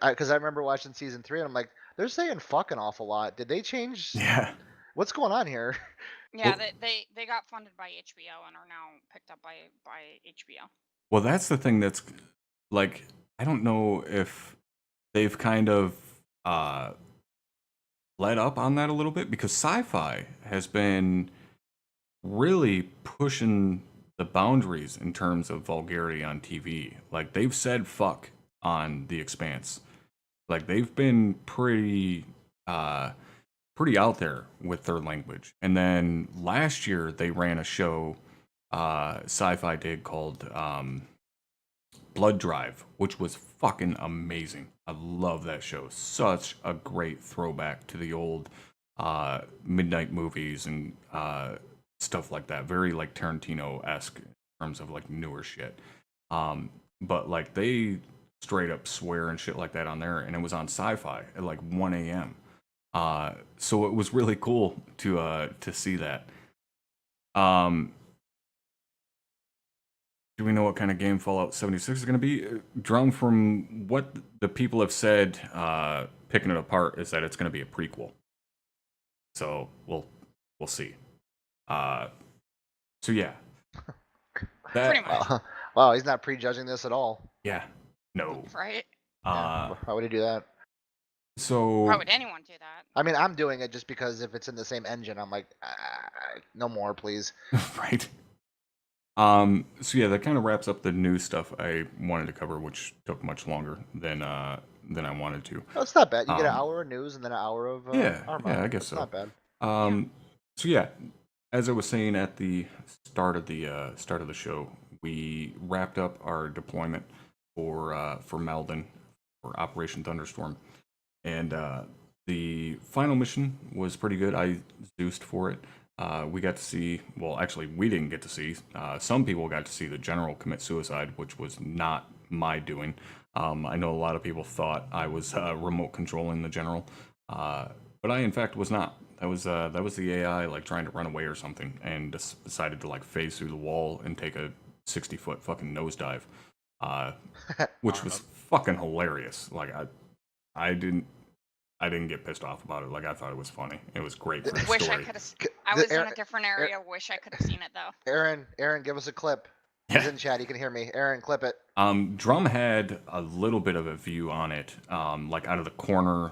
Because I remember watching season 3 and I'm like, they're saying fuck an awful lot. Did they change? Yeah. What's going on here? Yeah, Well- they got funded by HBO and are now picked up by HBO. Well, that's the thing that's like I don't know if they've kind of let up on that a little bit because sci-fi has been really pushing the boundaries in terms of vulgarity on TV. Like they've said fuck on The Expanse. Like they've been pretty out there with their language. And then last year they ran a show sci-fi did called Blood Drive, which was fucking amazing. I love that show. Such a great throwback to the old midnight movies and stuff like that. Very like Tarantino-esque in terms of like newer shit. But like they straight up swear and shit like that on there, and it was on Sci-Fi at like 1 a.m. So it was really cool to see that. Do we know what kind of game Fallout 76 is going to be? Drum, from what the people have said, picking it apart, is that it's going to be a prequel. So we'll see. So yeah, Pretty much. Wow, he's not prejudging this at all. Yeah, no. Right? Yeah, why would he do that? So Why would anyone do that? I mean, I'm doing it just because if it's in the same engine, I'm like, no more, please. right. So yeah, that kind of wraps up the new stuff I wanted to cover, which took much longer than than I wanted to. Oh, it's not bad. You get an Um, hour of news and then an hour of Yeah, ArmA. yeah, I guess It's so. not bad. So yeah, as I was saying at the start of the show, we wrapped up our deployment for Malden for Operation Thunderstorm, and the final mission was pretty good. I Zeused for it. We got to see, well, actually, we didn't get to see. Some people got to see the general commit suicide, which was not my doing. I know a lot of people thought I was remote controlling the general, but I in fact was not. That was the AI like trying to run away or something, and decided to like phase through the wall and take a 60-foot fucking nosedive, which was fucking hilarious. Like I didn't get pissed off about it. Like I thought it was funny. It was great for the Wish I story. could have. I was in a different area. Wish I could have seen it though. Aaron, give us a clip. He's in chat. He can hear me. Aaron, clip it. Drum had a little bit of a view on it, like out of the corner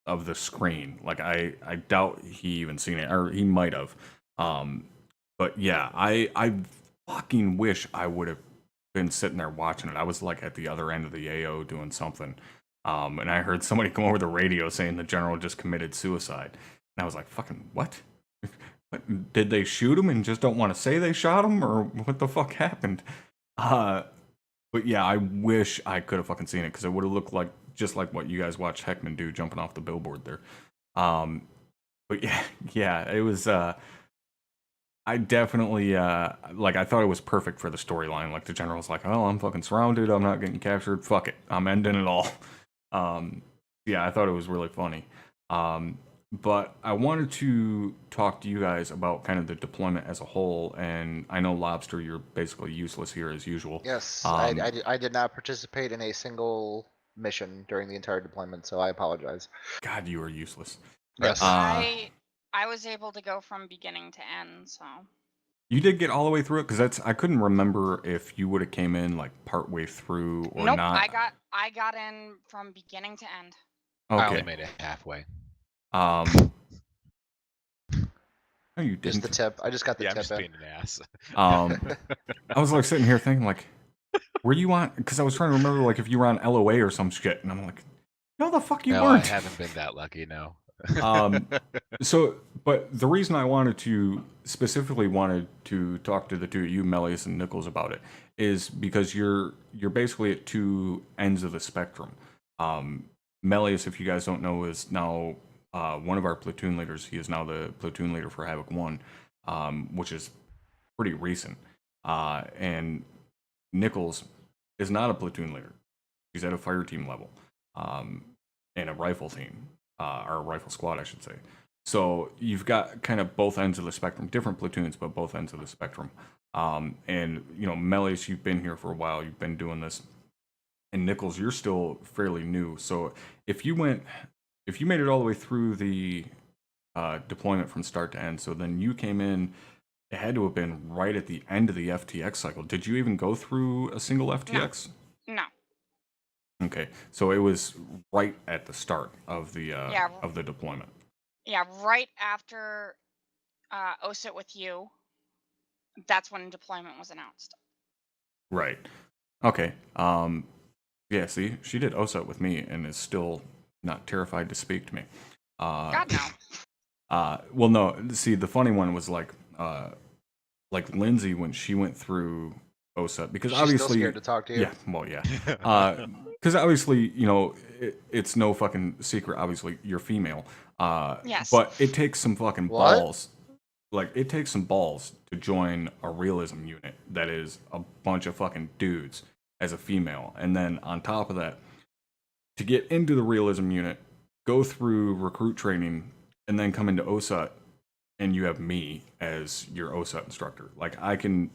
of the screen. Like I doubt he even seen it, or he might have. But yeah, I fucking wish I would have been sitting there watching it. I was like at the other end of the AO doing something, and I heard somebody come over the radio saying the general just committed suicide, and I was like, fucking what? Did they shoot him and just don't want to say they shot him, or what the fuck happened? But yeah, I wish I could have fucking seen it because it would have looked like just like what you guys watched Heckman do jumping off the billboard there. But yeah, it was. I definitely like. I thought it was perfect for the storyline. Like the general's like, "Oh, I'm fucking surrounded. I'm not getting captured. Fuck it. I'm ending it all." Yeah, I thought it was really funny. But I wanted to talk to you guys about kind of the deployment as a whole. And I know, Lobster, you're basically useless here as usual. Yes, I did not participate in a single mission during the entire deployment, so I apologize. God, you are useless. Yes. I was able to go from beginning to end, so. You did get all the way through it, because I couldn't remember if you would have came in like part way through or Nope, not. I got in from beginning to end. I Okay. only made it halfway. No, you Just didn't. the tip. I just got the Yeah, I'm tip just in. being an ass. I was like sitting here thinking like, were you on? Because I was trying to remember like if you were on LOA or some shit, and I'm like, no, the fuck you No, weren't. I haven't been that lucky. No. So, but the reason I specifically wanted to talk to the two of you, Melius and Nichols, about it is because you're basically at two ends of the spectrum. Melius, if you guys don't know, is now one of our platoon leaders. He is now the platoon leader for Havoc 1, which is pretty recent. And Nichols is not a platoon leader. He's at a fire team level, and a rifle team, or a rifle squad, I should say. So you've got kind of both ends of the spectrum, different platoons, but both ends of the spectrum. And, you know, Melius, you've been here for a while. You've been doing this. And Nichols, you're still fairly new. So if you made it all the way through the deployment from start to end, so then you came in, it had to have been right at the end of the FTX cycle. Did you even go through a single FTX? No. Okay, so it was right at the start of the deployment. Yeah, right after OSIT with you, that's when deployment was announced. Right. Okay. Yeah, see, she did OSIT with me and is still not terrified to speak to me. God, no. Well, no, see, the funny one was like Lindsay when she went through OSIT, because She's obviously still scared to talk to you. Yeah, well, yeah. Because obviously, you know, it's no fucking secret. Obviously, you're female. Yes. But it takes some fucking What? balls. Like, it takes some balls to join a realism unit that is a bunch of fucking dudes as a female. And then on top of that, to get into the realism unit, go through recruit training, and then come into OSUT, and you have me as your OSUT instructor. Like, I can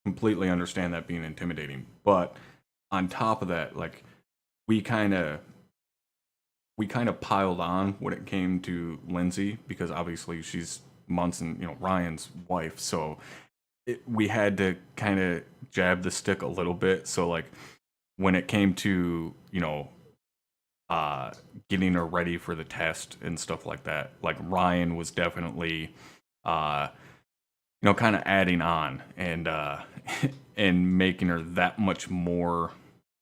completely understand that being intimidating. But on top of that, like, we kind of piled on when it came to Lindsay, because obviously she's Munson, you know, Ryan's wife. So we had to kind of jab the stick a little bit. So like when it came to, you know, getting her ready for the test and stuff like that, like Ryan was definitely, you know, kind of adding on and and making her that much more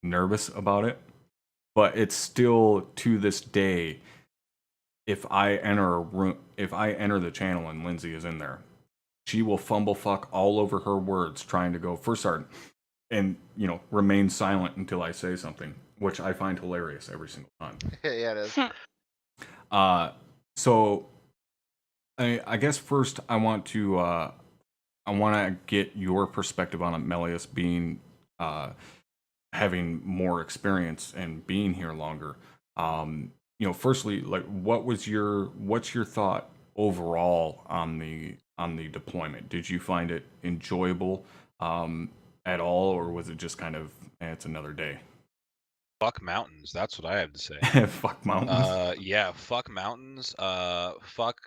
nervous about it. but it's still to this day. If I enter a room, if I enter the channel and Lindsay is in there, she will fumble fuck all over her words trying to go first sergeant and, you know, remain silent until I say something, which I find hilarious every single time. Yeah, it is. So I guess first I want to get your perspective on it, Melius, being having more experience and being here longer. You know, firstly, like, what's your thought overall on the deployment? Did you find it enjoyable at all, or was it just kind of it's another day? Fuck mountains. That's what I have to say. Fuck mountains. Yeah, fuck mountains. Fuck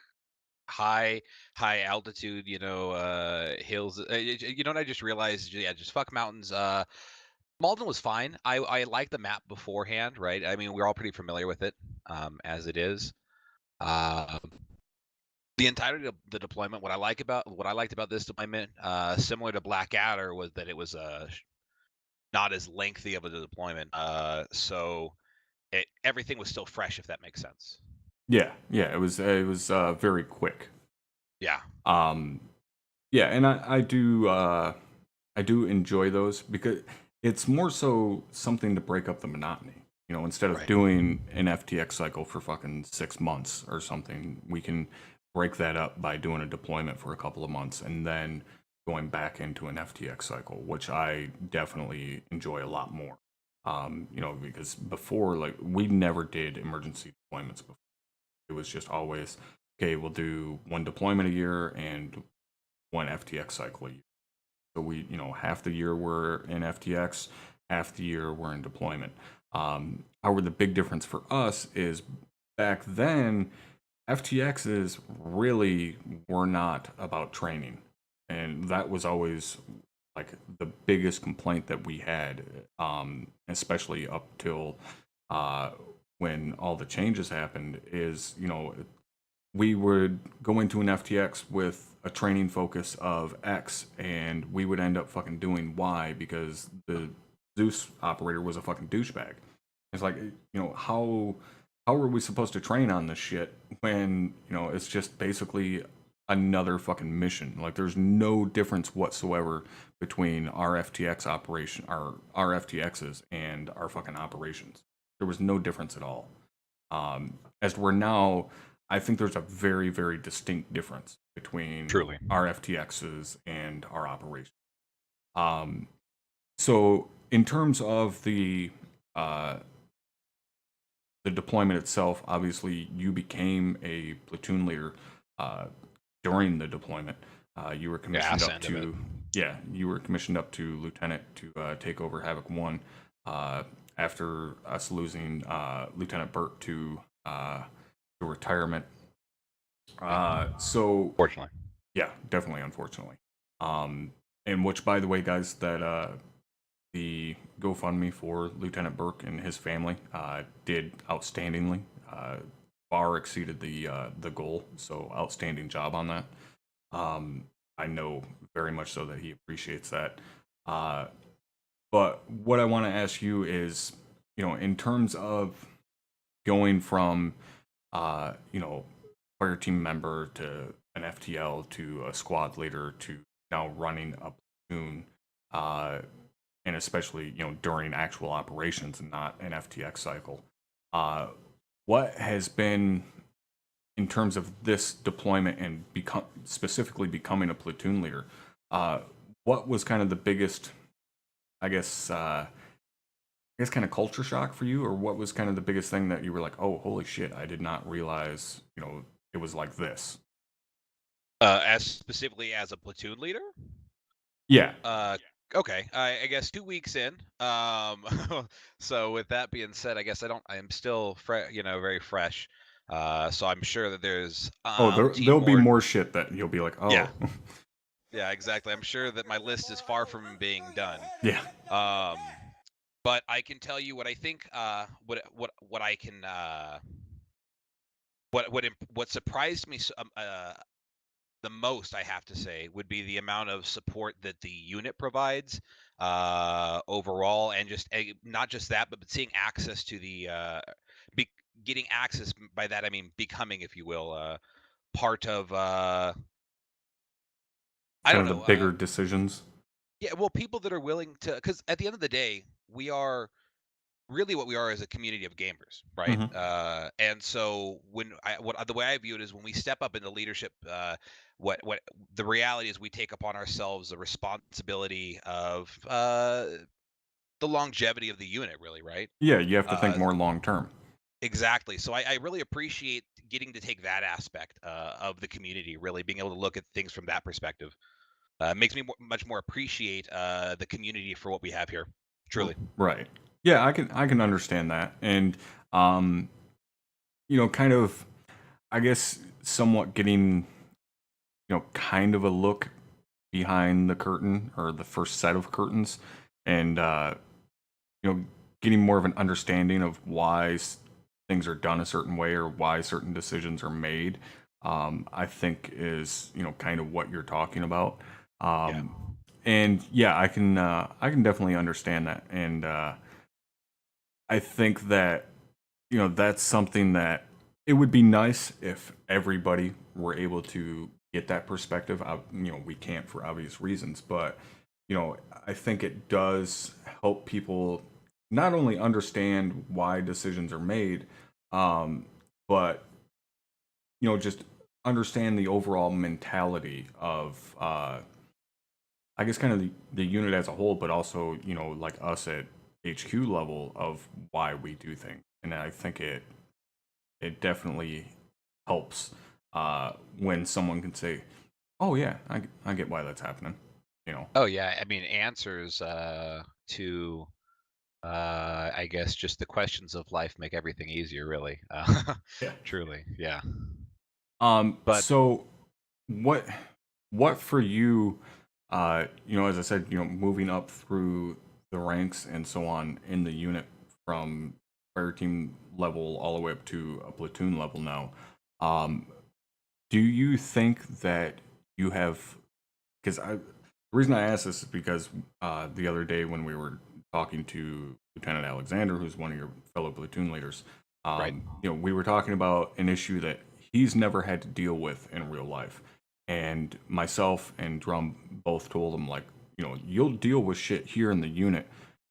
high altitude. You know, hills. You know what I just realized? Yeah, just fuck mountains. Malden was fine. I liked the map beforehand, right? I mean, we're all pretty familiar with it, as it is. The entirety of the deployment, what I liked about this deployment, similar to Blackadder, was that it was not as lengthy of a deployment. So everything was still fresh, if that makes sense. Yeah, it was very quick. Yeah. Yeah, and I do enjoy those because it's more so something to break up the monotony. You know, instead of Right. doing an FTX cycle for fucking 6 months or something, we can break that up by doing a deployment for a couple of months and then going back into an FTX cycle, which I definitely enjoy a lot more. You know, because before, like, we never did emergency deployments before. It was just always, okay, we'll do one deployment a year and one FTX cycle a year. So we, you know, half the year we're in FTX, half the year we're in deployment. However, the big difference for us is back then, FTXs really were not about training. And that was always like the biggest complaint that we had, especially up till when all the changes happened, is, you know, we would go into an FTX with a training focus of X, and we would end up fucking doing Y because the Zeus operator was a fucking douchebag. It's like, you know, how are we supposed to train on this shit when, you know, it's just basically another fucking mission? Like, there's no difference whatsoever between our FTX operation, our FTXs, and our fucking operations. There was no difference at all. As we're now, I think there's a very, very distinct difference between Truly. our FTXs and our operations. So in terms of the deployment itself, obviously you became a platoon leader during the deployment. You were commissioned up to you were commissioned up to lieutenant to take over Havoc 1 after us losing Lieutenant Burt to retirement. So Fortunately. yeah, definitely, unfortunately. And which, by the way, guys, that the GoFundMe for Lieutenant Burke and his family did outstandingly. Far exceeded the goal, so outstanding job on that. I know very much so that he appreciates that. But what I want to ask you is, you know, in terms of going from, you know, fire team member to an FTL to a squad leader to now running a platoon, and especially, you know, during actual operations and not an FTX cycle. What has been, in terms of this deployment and specifically becoming a platoon leader, what was kind of the biggest, I guess kind of culture shock for you, or what was kind of the biggest thing that you were like, oh, holy shit, I did not realize, you know, it was like this? As specifically as a platoon leader? Yeah. Okay. I guess 2 weeks in. So with that being said, I guess I'm still very fresh. So I'm sure that there's there'll be more shit that you'll be like, oh. Yeah. Yeah, exactly. I'm sure that my list is far from being done. Yeah. But I can tell you what I think. What I can. What surprised me the most, I have to say, would be the amount of support that the unit provides overall, and just not just that, but seeing access to the getting access. By that I mean becoming, if you will, part of I Kind don't of the know. bigger decisions. Yeah, well, people that are willing to, because at the end of the day, we are really what we are as a community of gamers, right? Mhm. And so the way I view it is when we step up into leadership, what the reality is, we take upon ourselves the responsibility of the longevity of the unit, really, right? Yeah, you have to think Uh, more long term. exactly. So I really appreciate getting to take that aspect of the community, really being able to look at things from that perspective. Makes me much more appreciate the community for what we have here. Truly. Right. Yeah, I can understand that. And um, kind of, I guess, somewhat getting, kind of a look behind the curtain, or the first set of curtains, and getting more of an understanding of why things are done a certain way, or why certain decisions are made. I think is, kind of what you're talking about. Yeah. And yeah, I can definitely understand that. And I think that, that's something that it would be nice if everybody were able to get that perspective. We can't for obvious reasons, but I think it does help people not only understand why decisions are made, but just understand the overall mentality of, I guess, kind of the unit as a whole, but also, like us at HQ level, of why we do things. And I think it definitely helps when someone can say, "Oh yeah, I get why that's happening." Oh yeah, I mean answers to I guess just the questions of life make everything easier, really. Yeah. Truly, yeah. But So what for you? As I said, moving up through the ranks and so on in the unit, from fire team level all the way up to a platoon level now. Um, do you think that you have? Because the reason I ask this is because the other day when we were talking to Lieutenant Alexander, who's one of your fellow platoon leaders, right. we were talking about an issue that he's never had to deal with in real life, and myself and Drum both told him, like, you'll deal with shit here in the unit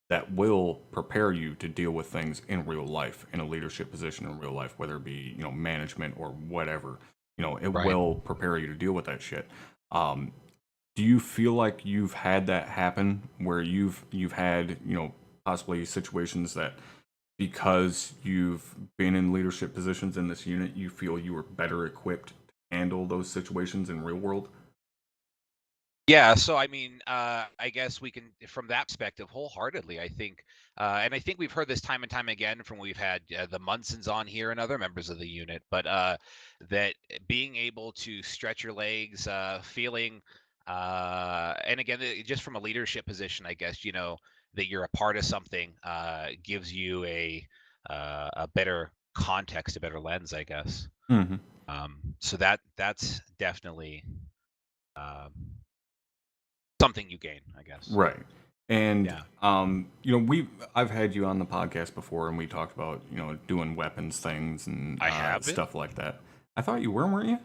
that will prepare you to deal with things in real life, in a leadership position in real life, whether it be management or whatever. It Right. will prepare you to deal with that shit. Um, do you feel like you've had that happen, where you've had, possibly situations that, because you've been in leadership positions in this unit, you feel you were better equipped to handle those situations in real world? Yeah, so I mean, I guess we can, from that perspective, wholeheartedly, I think, and I think we've heard this time and time again from, we've had the Munsons on here and other members of the unit, but that being able to stretch your legs, feeling, and again, just from a leadership position, I guess, that you're a part of something, gives you a better context, a better lens, I guess. Mm-hmm. So that's definitely. Um, Something you gain, I guess. Right. And Yeah. I've had you on the podcast before, and we talked about, doing weapons things and I have been? stuff like that. I thought you were, weren't you?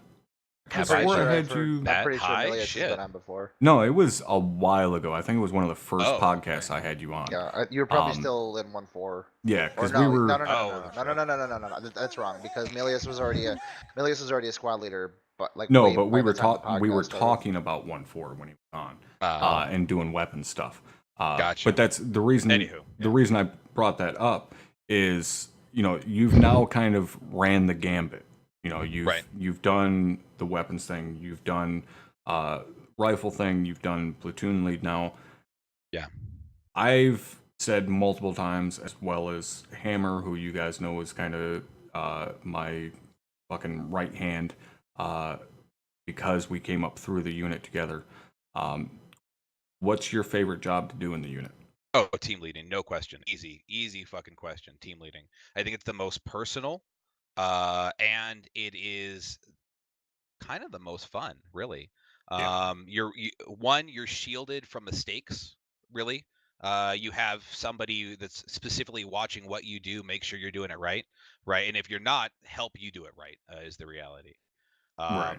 I Have swore I? I had you. I'm That pretty sure high? Milius has Shit. been on before. No, it was a while ago. I think it was one of the first Oh, podcasts okay. I had you on. Yeah, you were probably still in 1.4. Yeah, Or because no, we were. no, no, no, Oh, no, that's no, no, right. no, no, no, no, no, no. That's wrong, because Milius was already a squad leader, but like No, way but by the time the we were podcast started. talking about 1.4 when he was on, and doing weapon stuff. Gotcha. But that's the reason. Anywho, The reason I brought that up is, you've now kind of ran the gambit. Right. You've done the weapons thing. You've done rifle thing. You've done platoon lead now. Yeah. I've said multiple times, as well as Hammer, who you guys know is kind of my fucking right hand, because we came up through the unit together. What's your favorite job to do in the unit? Oh, team leading, no question. Easy fucking question. Team leading. I think it's the most personal, and it is kind of the most fun, really. Yeah. You're shielded from mistakes, really. You have somebody that's specifically watching what you do, make sure you're doing it right, right? And if you're not, help you do it right, is the reality. Right.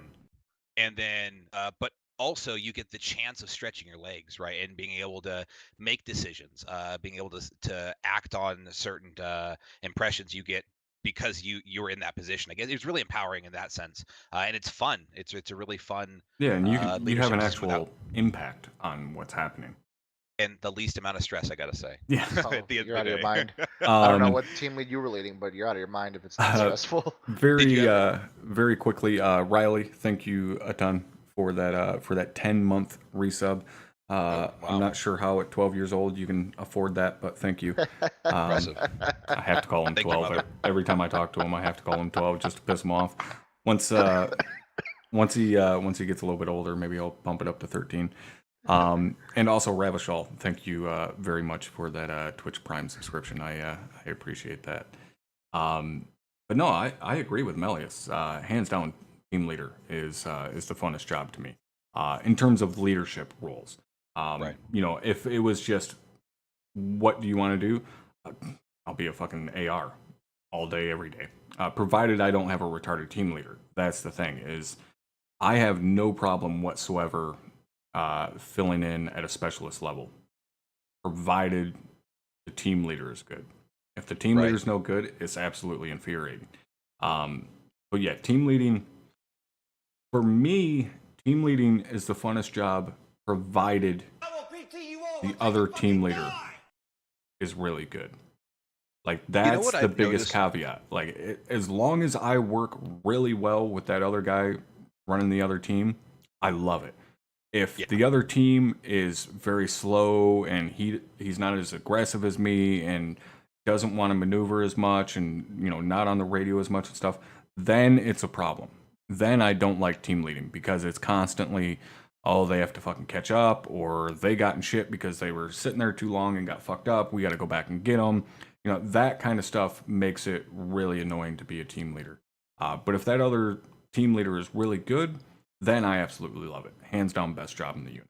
And then, but also you get the chance of stretching your legs, right, and being able to make decisions, being able to act on certain impressions you get because you're in that position. I guess it's really empowering in that sense, and it's fun. It's a really fun Yeah, and you have leadership an position without actual impact on what's happening. and the least amount of stress. I gotta say, Yeah. Oh, at the end you're of out the of your day. mind. I don't know Um, what team lead you were leading, but you're out of your mind if it's not uh, stressful. Did you very ever? very quickly, Riley, thank you a ton for that 10-month resub. Oh, I'm wow, not sure how at 12 years old you can afford that, but thank you. impressive. I have to call him Thank you, 12 mother. every time I talk to him. I have to call him 12 just to piss him off. Once he gets a little bit older, maybe I'll bump it up to 13. And also Ravishal, thank you very much for that Twitch Prime subscription. I appreciate that. But no, I agree with Melius. Hands down, team leader is the funnest job to me. In terms of leadership roles, Right. if it was just what do you want to do, I'll be a fucking AR all day, every day. Provided I don't have a retarded team leader. That's the thing is, I have no problem whatsoever filling in at a specialist level, provided the team leader is good. If the team Right. leader's no good, it's absolutely infuriating. But yeah, team leading, for me, team leading is the funnest job, provided the other team leader is really good. Like, You know that's what the I've biggest noticed? caveat. Like, as long as I work really well with that other guy running the other team, I love it. If Yeah. the other team is very slow and he's not as aggressive as me and doesn't want to maneuver as much and not on the radio as much and stuff, then it's a problem. Then I don't like team leading because it's constantly, oh, they have to fucking catch up, or they got in shit because they were sitting there too long and got fucked up. We got to go back and get them. That kind of stuff makes it really annoying to be a team leader. But if that other team leader is really good, then I absolutely love it. Hands down, best job in the unit.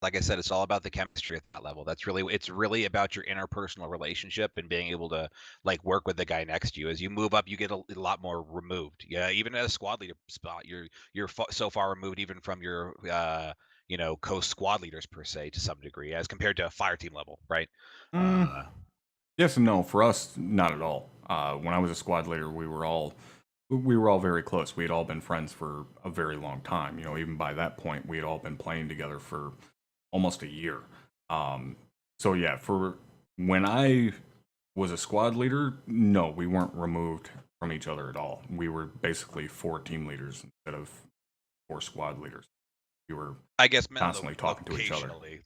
Like I said, it's all about the chemistry at that level. It's really about your interpersonal relationship and being able to like work with the guy next to you. As you move up, you get a lot more removed. Yeah, even at a squad leader spot, you're so far removed even from your co-squad leaders per se to some degree, as compared to a fire team level, right? Mm, yes and no. For us, not at all. When I was a squad leader, we were all very close. We had all been friends for a very long time. Even by that point, we had all been playing together for almost a year. So yeah, for when I was a squad leader, no, we weren't removed from each other at all. We were basically 4 team leaders instead of 4 squad leaders. We were I guess constantly talking to each other. occasionally,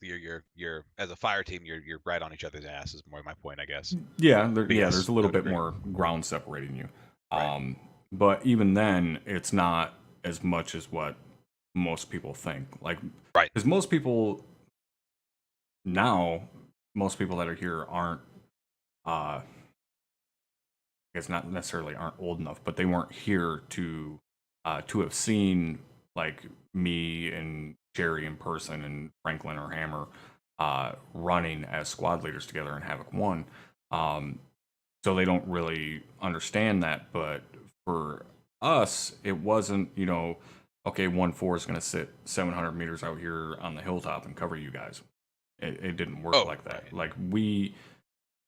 you're as a fire team, you're right on each other's ass is more my point, I guess. Yeah, But yes, there's a little no bit degree. more ground separating you. Right. But even then, it's not as much as what most people think. Like, Right. because most people that are here aren't, I guess not necessarily aren't old enough, but they weren't here to have seen like me and Jerry in person and Franklin or Hammer running as squad leaders together in Havoc 1. So they don't really understand that. But for us, it wasn't, okay, 1-4 is going to sit 700 meters out here on the hilltop and cover you guys. It didn't work like that. Right. Like,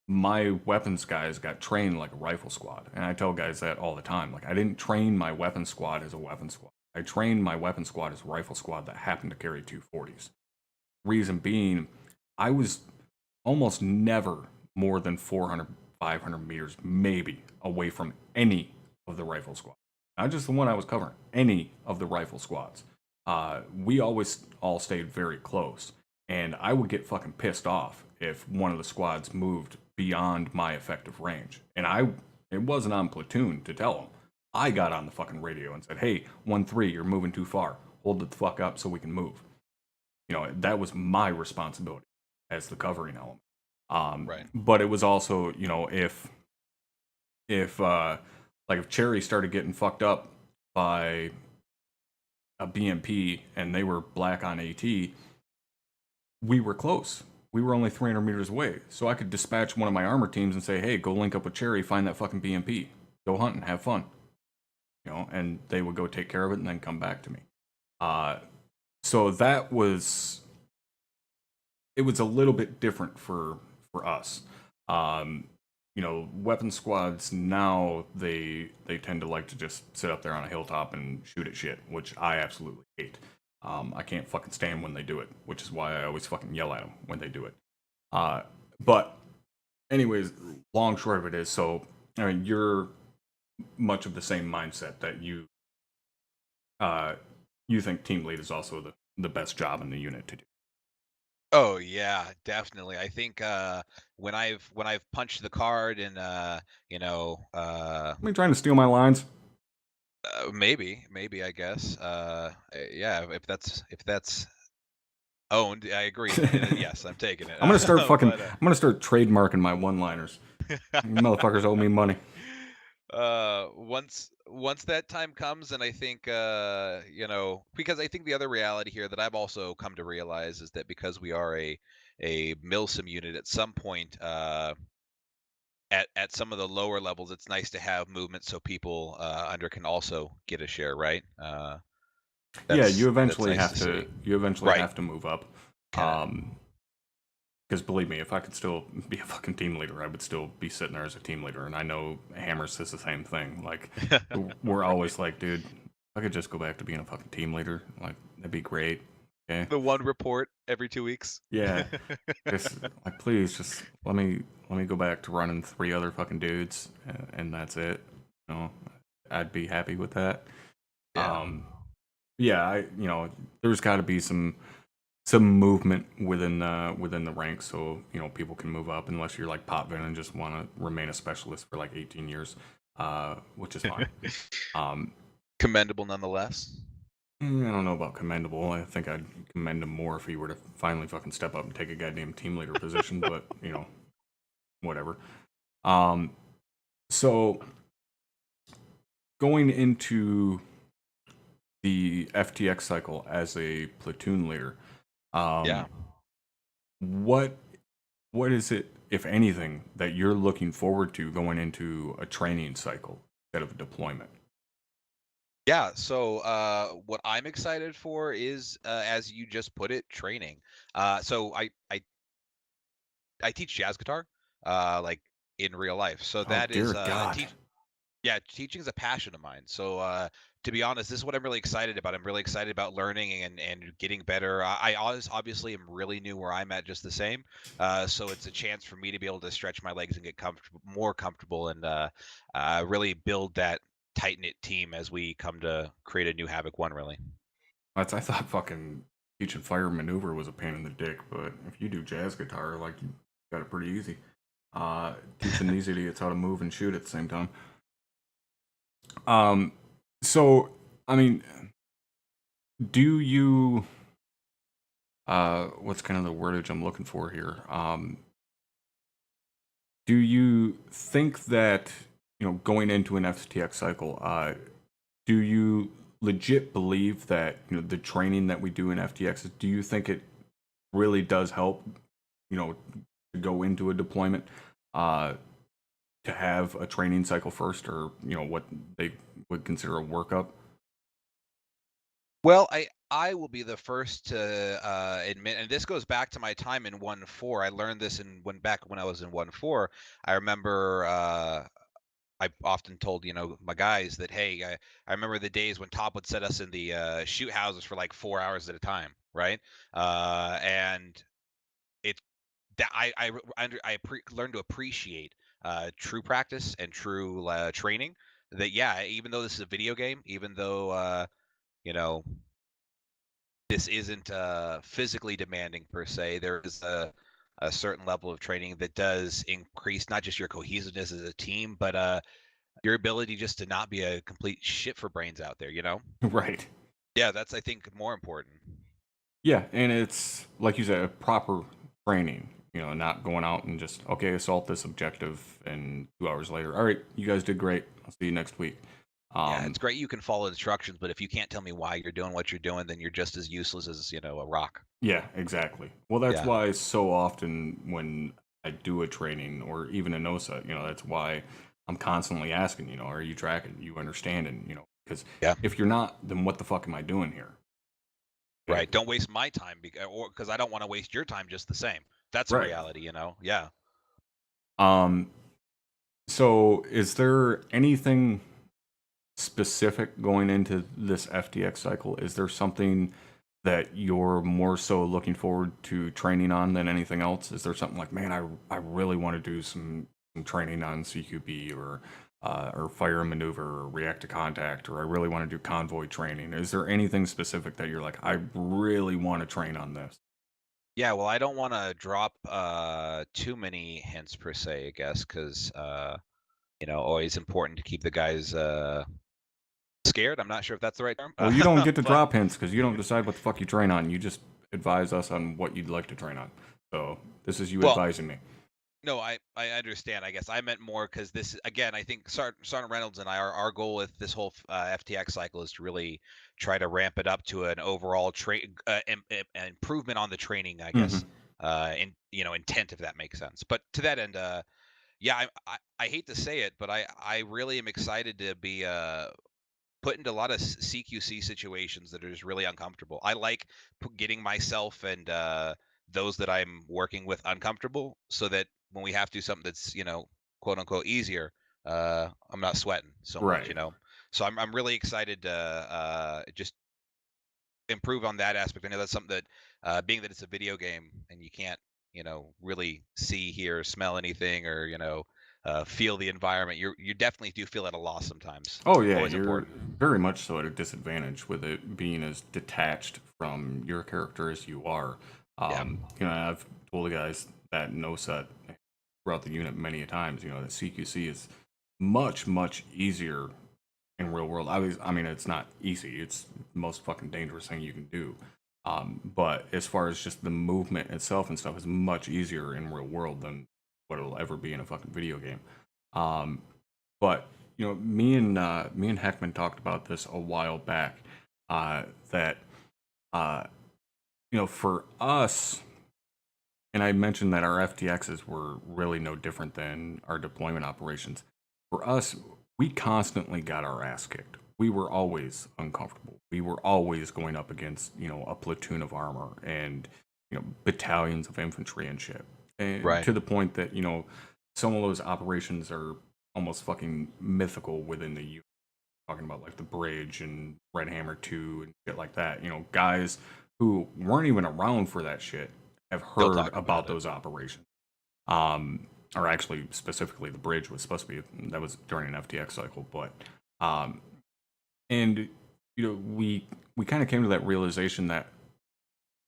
my weapons guys got trained like a rifle squad. And I tell guys that all the time. Like, I didn't train my weapons squad as a weapons squad. I trained my weapons squad as a rifle squad that happened to carry 240s. Reason being, I was almost never more than 400, 500 meters, maybe, away from any of the rifle squads. Not just the one I was covering, any of the rifle squads. We always all stayed very close. And I would get fucking pissed off if one of the squads moved beyond my effective range. And it wasn't on platoon to tell them. I got on the fucking radio and said, hey, 1-3, you're moving too far. Hold the fuck up so we can move. That was my responsibility as the covering element. Right. But it was also, if Cherry started getting fucked up by a BMP and they were black on AT, we were close. We were only 300 meters away. So I could dispatch one of my armor teams and say, hey, go link up with Cherry, find that fucking BMP. Go hunt and have fun. You know, and they would go take care of it and then come back to me. So that was, it was a little bit different for us. You know, weapon squads now, they tend to like to just sit up there on a hilltop and shoot at shit, which I absolutely hate. I can't fucking stand when they do it, which is why I always fucking yell at them when they do it. But anyways, long short of it is, so I mean, you're much of the same mindset that you think team lead is also the best job in the unit to do. Oh yeah, definitely. I think when I've punched the card and you know Are you trying to steal my lines? maybe I guess yeah, if that's owned, I agree. Yes, I'm taking it. I'm gonna start fucking. But, I'm gonna start trademarking my one-liners. You motherfuckers owe me money. Once that time comes, and I think you know, because I think the other reality here that I've also come to realize is that because we are a milsim unit, at some point at some of the lower levels, it's nice to have movement so people under can also get a share, right? Yeah, you eventually nice have to to. see. You eventually Right. have to move up. Okay. Because believe me, if I could still be a fucking team leader, I would still be sitting there as a team leader. And I know Hammer says the same thing. Like, we're always like, dude, if I could just go back to being a fucking team leader, like, that'd be great. Okay. The one report every 2 weeks. Yeah. Just, like, please, just let me go back to running 3 other fucking dudes, and that's it. You know, I'd be happy with that. Yeah. Yeah, there's got to be some movement within the ranks, so people can move up, unless you're like Potvin and just want to remain a specialist for like 18 years, which is fine. Commendable nonetheless. I don't know about commendable. I think I'd commend him more if he were to finally fucking step up and take a goddamn team leader position, but whatever. So going into the FTX cycle as a platoon leader, Yeah. what is it, if anything, that you're looking forward to going into a training cycle instead of a deployment? Yeah, so what I'm excited for is, as you just put it, training. So I teach jazz guitar, like in real life. So that dear is God. yeah, teaching is a passion of mine. So to be honest, this is what I'm really excited about. I'm really excited about learning and getting better. I obviously am really new where I'm at, just the same. So it's a chance for me to be able to stretch my legs and get more comfortable, and really build that tight knit team as we come to create a new Havoc 1. Really. I thought fucking teaching fire maneuver was a pain in the dick, but if you do jazz guitar, like, you got it pretty easy. Teaching these idiots how to move and shoot at the same time. So, I mean, do you, what's kind of the wordage I'm looking for here? Do you think that, going into an FTX cycle, do you legit believe that, the training that we do in FTX, do you think it really does help, to go into a deployment, to have a training cycle first, or what they would consider a workup? Well, I will be the first to admit, and this goes back to my time in 1.4. I learned this back when I was in 1.4. I remember I often told my guys that, hey, I remember the days when Top would set us in the shoot houses for like 4 hours at a time, right? And it that learned to appreciate true practice and true training. That, yeah, even though this is a video game, even though you know this isn't physically demanding per se, there is a certain level of training that does increase not just your cohesiveness as a team, but your ability just to not be a complete shit for brains out there. Right. Yeah, that's, I think, more important. Yeah, and it's, like you said, a proper training, not going out and just, okay, assault this objective, and 2 hours later, all right, you guys did great, I'll see you next week. Yeah, it's great you can follow instructions, but if you can't tell me why you're doing what you're doing, then you're just as useless as, a rock. Yeah, exactly. Well, that's Yeah. why so often when I do a training or even a NOSA, that's why I'm constantly asking, are you tracking? You understanding? Because Yeah. if you're not, then what the fuck am I doing here? Right. Don't waste my time because I don't want to waste your time just the same. That's a Right. reality, Yeah. So is there anything specific going into this FTX cycle? Is there something that you're more so looking forward to training on than anything else? Is there something like, man, I really want to do some training on CQB or fire and maneuver or react to contact, or I really want to do convoy training? Is there anything specific that you're like, I really want to train on this? Yeah, well, I don't want to drop too many hints per se, I guess, because always important to keep the guys scared. I'm not sure if that's the right term. Well, you don't get to but- drop hints because you don't decide what the fuck you train on. You just advise us on what you'd like to train on. So this is you Well, advising me. No, I understand. I guess I meant more because this again. I think Sergeant Reynolds and I, our goal with this whole FTX cycle is to really try to ramp it up to an overall improvement on the training. I guess, intent, if that makes sense. But to that end, yeah, I hate to say it, but I really am excited to be put into a lot of CQC situations that are just really uncomfortable. I like getting myself and those that I'm working with uncomfortable, so that when we have to do something that's quote unquote easier, I'm not sweating so much. Right. So I'm really excited to just improve on that aspect. I know that's something that being that it's a video game and you can't really see, hear, smell anything, or feel the environment, you definitely do feel at a loss sometimes. Oh yeah, Always you're important. very much so at a disadvantage with it being as detached from your character as you are. I've told the guys that no set throughout the unit many a times. That CQC is much easier in real world. I mean, it's not easy. It's the most fucking dangerous thing you can do. But as far as just the movement itself and stuff is much easier in real world than what it'll ever be in a fucking video game. But me and Heckman talked about this a while back. That for us, and I mentioned that our FTXs were really no different than our deployment operations. For us, we constantly got our ass kicked. We were always uncomfortable. We were always going up against a platoon of armor and battalions of infantry and shit. And Right. to the point that some of those operations are almost fucking mythical within the unit. Talking about like the bridge and Red Hammer 2 and shit like that. Guys who weren't even around for that shit have Still heard talk about about it. those operations. Or actually, specifically, the bridge was supposed to be, that was during an FTX cycle, but and we kind of came to that realization that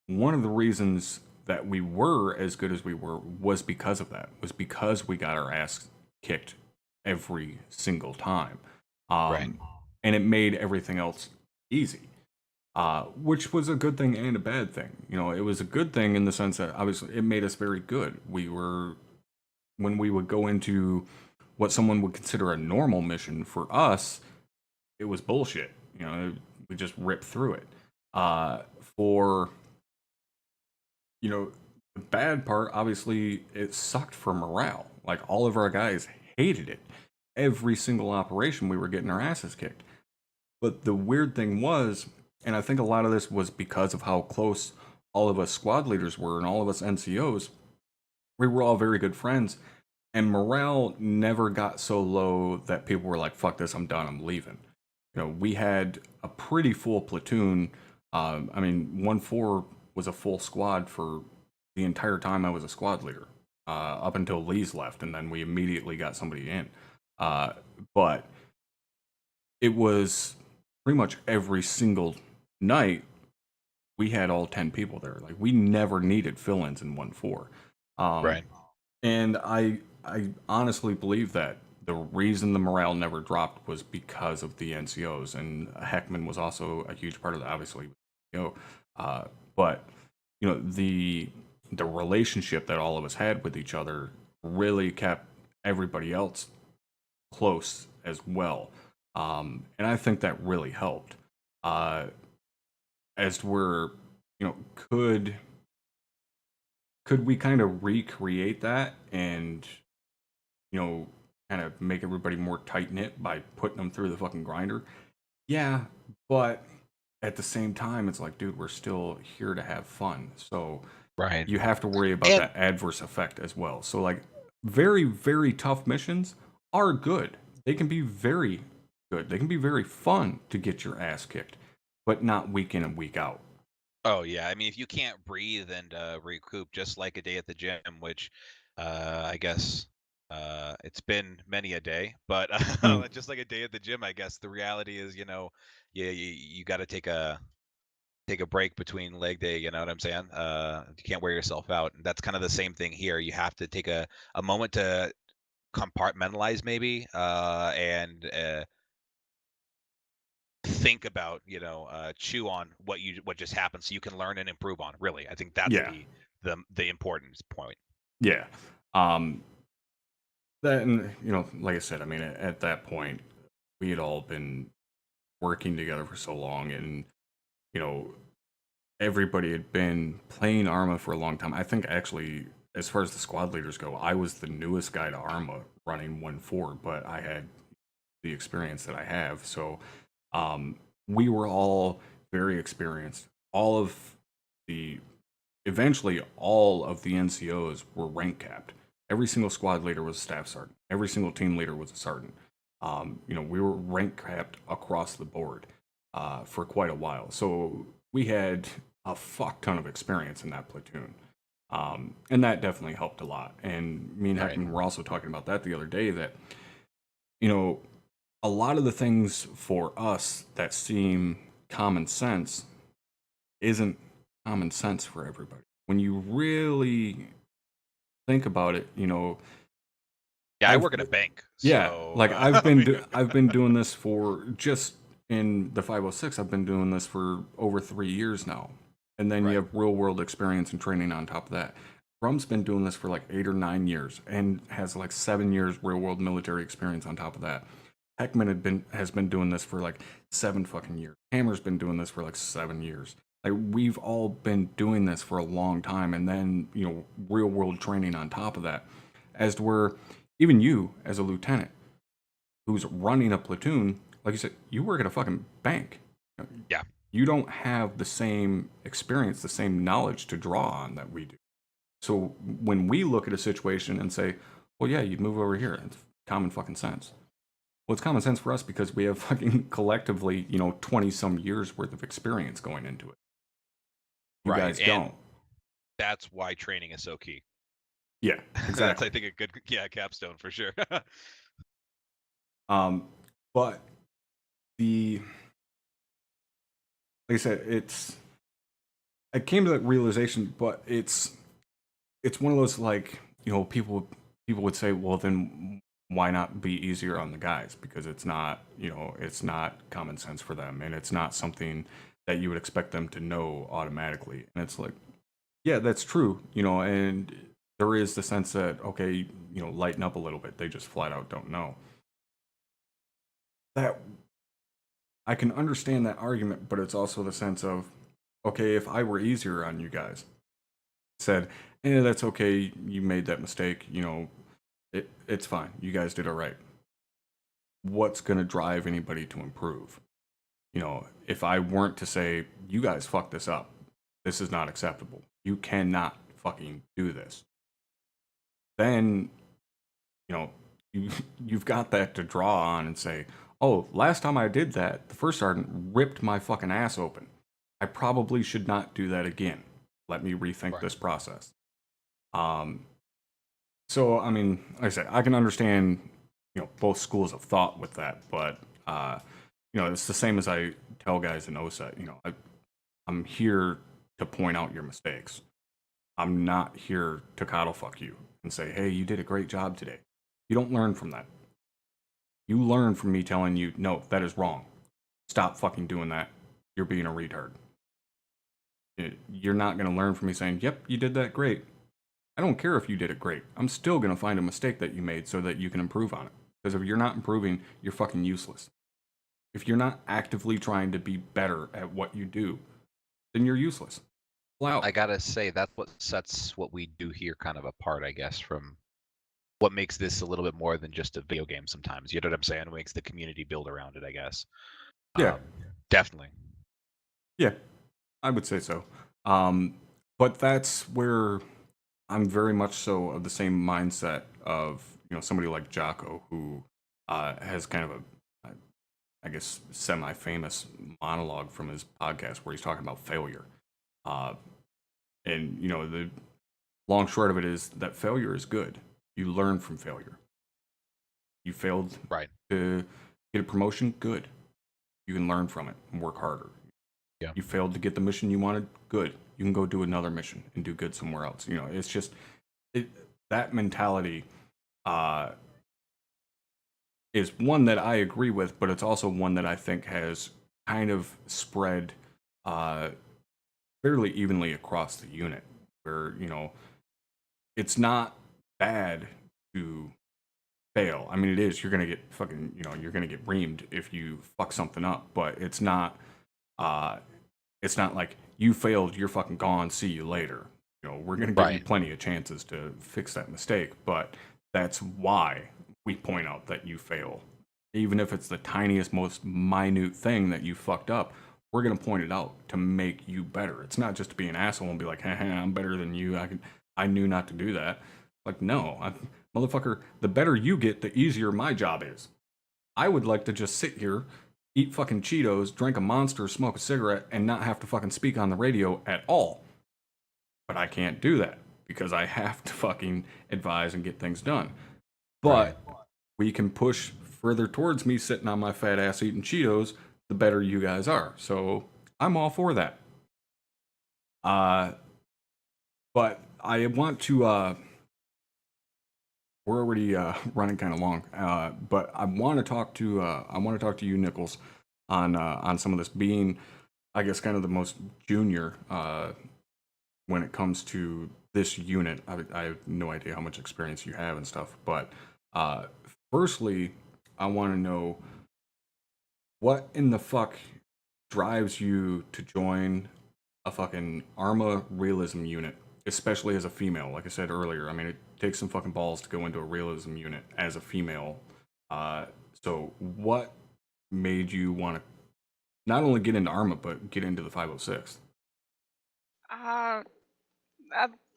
one of the reasons that we were as good as we were was because of that, was because we got our ass kicked every single time. Right. And it made everything else easy, which was a good thing and a bad thing. It was a good thing in the sense that obviously it made us very good. When we would go into what someone would consider a normal mission, for us, it was bullshit. We just ripped through it. For the bad part, obviously, it sucked for morale. Like, all of our guys hated it. Every single operation, we were getting our asses kicked. But the weird thing was, and I think a lot of this was because of how close all of us squad leaders were and all of us NCOs, we were all very good friends. And morale never got so low that people were like, fuck this, I'm done, I'm leaving. We had a pretty full platoon. 1-4 was a full squad for the entire time I was a squad leader, up until Lee's left, and then we immediately got somebody in. But it was pretty much every single night we had all 10 people there. Like, we never needed fill-ins in 1-4. Right. And I honestly believe that the reason the morale never dropped was because of the NCOs, and Heckman was also a huge part of that, obviously. But the relationship that all of us had with each other really kept everybody else close as well. And I think that really helped. As to where, could we kind of recreate that and, kind of make everybody more tight knit by putting them through the fucking grinder? Yeah, but at the same time, it's like, dude, we're still here to have fun. So Right. you have to worry about And- that adverse effect as well. So, like, very, very tough missions are good. They can be very good. They can be very fun to get your ass kicked, but not week in and week out. Oh yeah, I mean, if you can't breathe and recoup, just like a day at the gym, which I guess it's been many a day, but Mm. just like a day at the gym, I guess the reality is, you got to take a break between leg day. You know what I'm saying? You can't wear yourself out, and that's kind of the same thing here. You have to take a moment to compartmentalize, maybe, and think about, chew on what just happened, so you can learn and improve on. Really, I think that's Yeah. the important point. Yeah. That, and, like I said, I mean, at that point, we had all been working together for so long, and, everybody had been playing ArmA for a long time. I think actually, as far as the squad leaders go, I was the newest guy to ArmA running 1.4, but I had the experience that I have. So we were all very experienced. Eventually, all of the NCOs were rank capped. Every single squad leader was a staff sergeant. Every single team leader was a sergeant. We were rank capped across the board for quite a while. So we had a fuck ton of experience in that platoon. And that definitely helped a lot. And me and Right. Heckman were also talking about that the other day, that, a lot of the things for us that seem common sense isn't common sense for everybody. When you really think about it, Yeah, I I've- work at a bank. yeah, So, like I mean, I've been doing this for, just in the 506, I've been doing this for over 3 years now. And then Right. you have real world experience and training on top of that. Rum's been doing this for like 8 or 9 years and has like 7 years real world military experience on top of that. Heckman has been doing this for like 7 fucking years. Hammer's been doing this for like 7 years. Like, we've all been doing this for a long time, and then, real world training on top of that. As to where even you, as a lieutenant who's running a platoon, like you said, you work at a fucking bank. Yeah. You don't have the same experience, the same knowledge to draw on that we do. So when we look at a situation and say, well, yeah, you'd move over here, it's common fucking sense. Well, it's common sense for us because we have fucking collectively, 20 some years worth of experience going into it. You Right, guys and don't. that's why training is so key. Yeah, That's, exactly. I think, a good capstone for sure. But like I said, I came to that realization, but it's one of those, like, people would say, well, then why not be easier on the guys? Because it's not, it's not common sense for them, and it's not something that you would expect them to know automatically. And it's like, yeah, that's true, and there is the sense that, okay, lighten up a little bit. They just flat out don't know. That, I can understand that argument, but it's also the sense of, okay, if I were easier on you guys, said, that's okay, you made that mistake, it's fine, you guys did all right. What's going to drive anybody to improve? If I weren't to say, you guys fucked this up, this is not acceptable, you cannot fucking do this, then, you've got that to draw on and say, oh, last time I did that, the first sergeant ripped my fucking ass open. I probably should not do that again. Let me rethink Right. this process. So, I mean, like I said, I can understand, both schools of thought with that, but, it's the same as I tell guys in OSET, I'm here to point out your mistakes. I'm not here to coddle fuck you and say, hey, you did a great job today. You don't learn from that. You learn from me telling you, no, that is wrong. Stop fucking doing that. You're being a retard. You're not going to learn from me saying, yep, you did that great. I don't care if you did it great. I'm still going to find a mistake that you made so that you can improve on it. Because if you're not improving, you're fucking useless. If you're not actively trying to be better at what you do, then you're useless. Wow. I gotta say, that's what sets what we do here kind of apart, I guess, from what makes this a little bit more than just a video game sometimes. You know what I'm saying? It makes the community build around it, I guess. Yeah. Definitely. Yeah, I would say so. But that's where I'm very much so of the same mindset of, somebody like Jocko, who has kind of a, I guess, semi-famous monologue from his podcast where he's talking about failure. And, the long short of it is that failure is good. You learn from failure. You failed Right. to get a promotion, good. You can learn from it and work harder. Yeah. You failed to get the mission you wanted, good. You can go do another mission and do good somewhere else. It's just that mentality is one that I agree with, but it's also one that I think has kind of spread fairly evenly across the unit, where it's not bad to fail. I mean, it is. You're gonna get fucking, you're gonna get reamed if you fuck something up, but it's not like you failed, you're fucking gone, see you later. We're gonna give you plenty of chances to fix that mistake, but that's why we point out that you fail. Even if it's the tiniest, most minute thing that you fucked up, we're gonna point it out to make you better. It's not just to be an asshole and be like, hey, I'm better than you. I knew not to do that. Like, no, motherfucker, the better you get, the easier my job is. I would like to just sit here, eat fucking Cheetos, drink a Monster, smoke a cigarette, and not have to fucking speak on the radio at all. But I can't do that because I have to fucking advise and get things done. But we can push further towards me sitting on my fat ass eating Cheetos, the better you guys are. So I'm all for that. But I want to, we're already running kind of long, but I want to talk to you, Nichols, on some of this, being, I guess, kind of the most junior when it comes to this unit. I have no idea how much experience you have and stuff, but firstly, I want to know what in the fuck drives you to join a fucking ArmA realism unit, especially as a female. Like I said earlier, I mean, it takes some fucking balls to go into a realism unit as a female. So what made you want to not only get into ArmA, but get into the 506?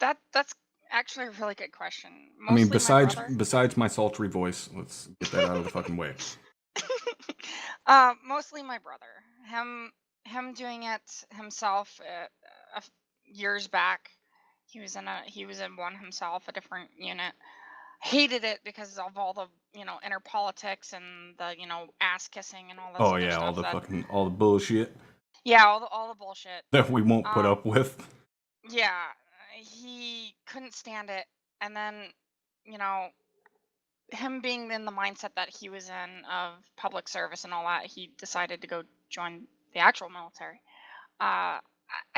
That's actually a really good question. I mean, Mostly my brother. besides my sultry voice, let's get that out of the fucking way. Mostly my brother. Him doing it himself years back. He was in one himself, a different unit. Hated it because of all the inner politics and the ass kissing and all that. Oh yeah, all the bullshit. Yeah, all the bullshit that we won't put up with. Yeah, he couldn't stand it, and then him being in the mindset that he was in of public service and all that, he decided to go join the actual military. I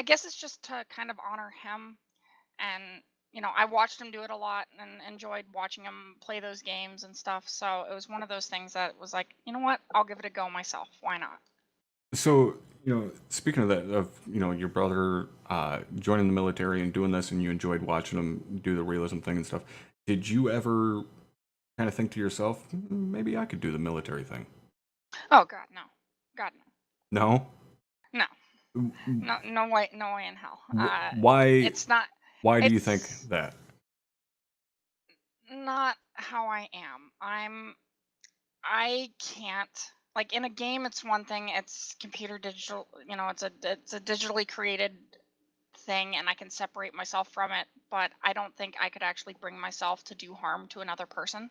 guess it's just to kind of honor him, and I watched him do it a lot and enjoyed watching him play those games and stuff. So it was one of those things that was like, you know what, I'll give it a go myself. Why not? So speaking of that, your brother joining the military and doing this, and you enjoyed watching him do the realism thing and stuff, did you ever kind of think to yourself, maybe I could do the military thing? Oh God, no. God, no. No? No. No way in hell. Why? It's not. Why do you think that? Not how I am. I can't. Like in a game, it's one thing. It's computer digital. It's a digitally created thing, and I can separate myself from it. But I don't think I could actually bring myself to do harm to another person.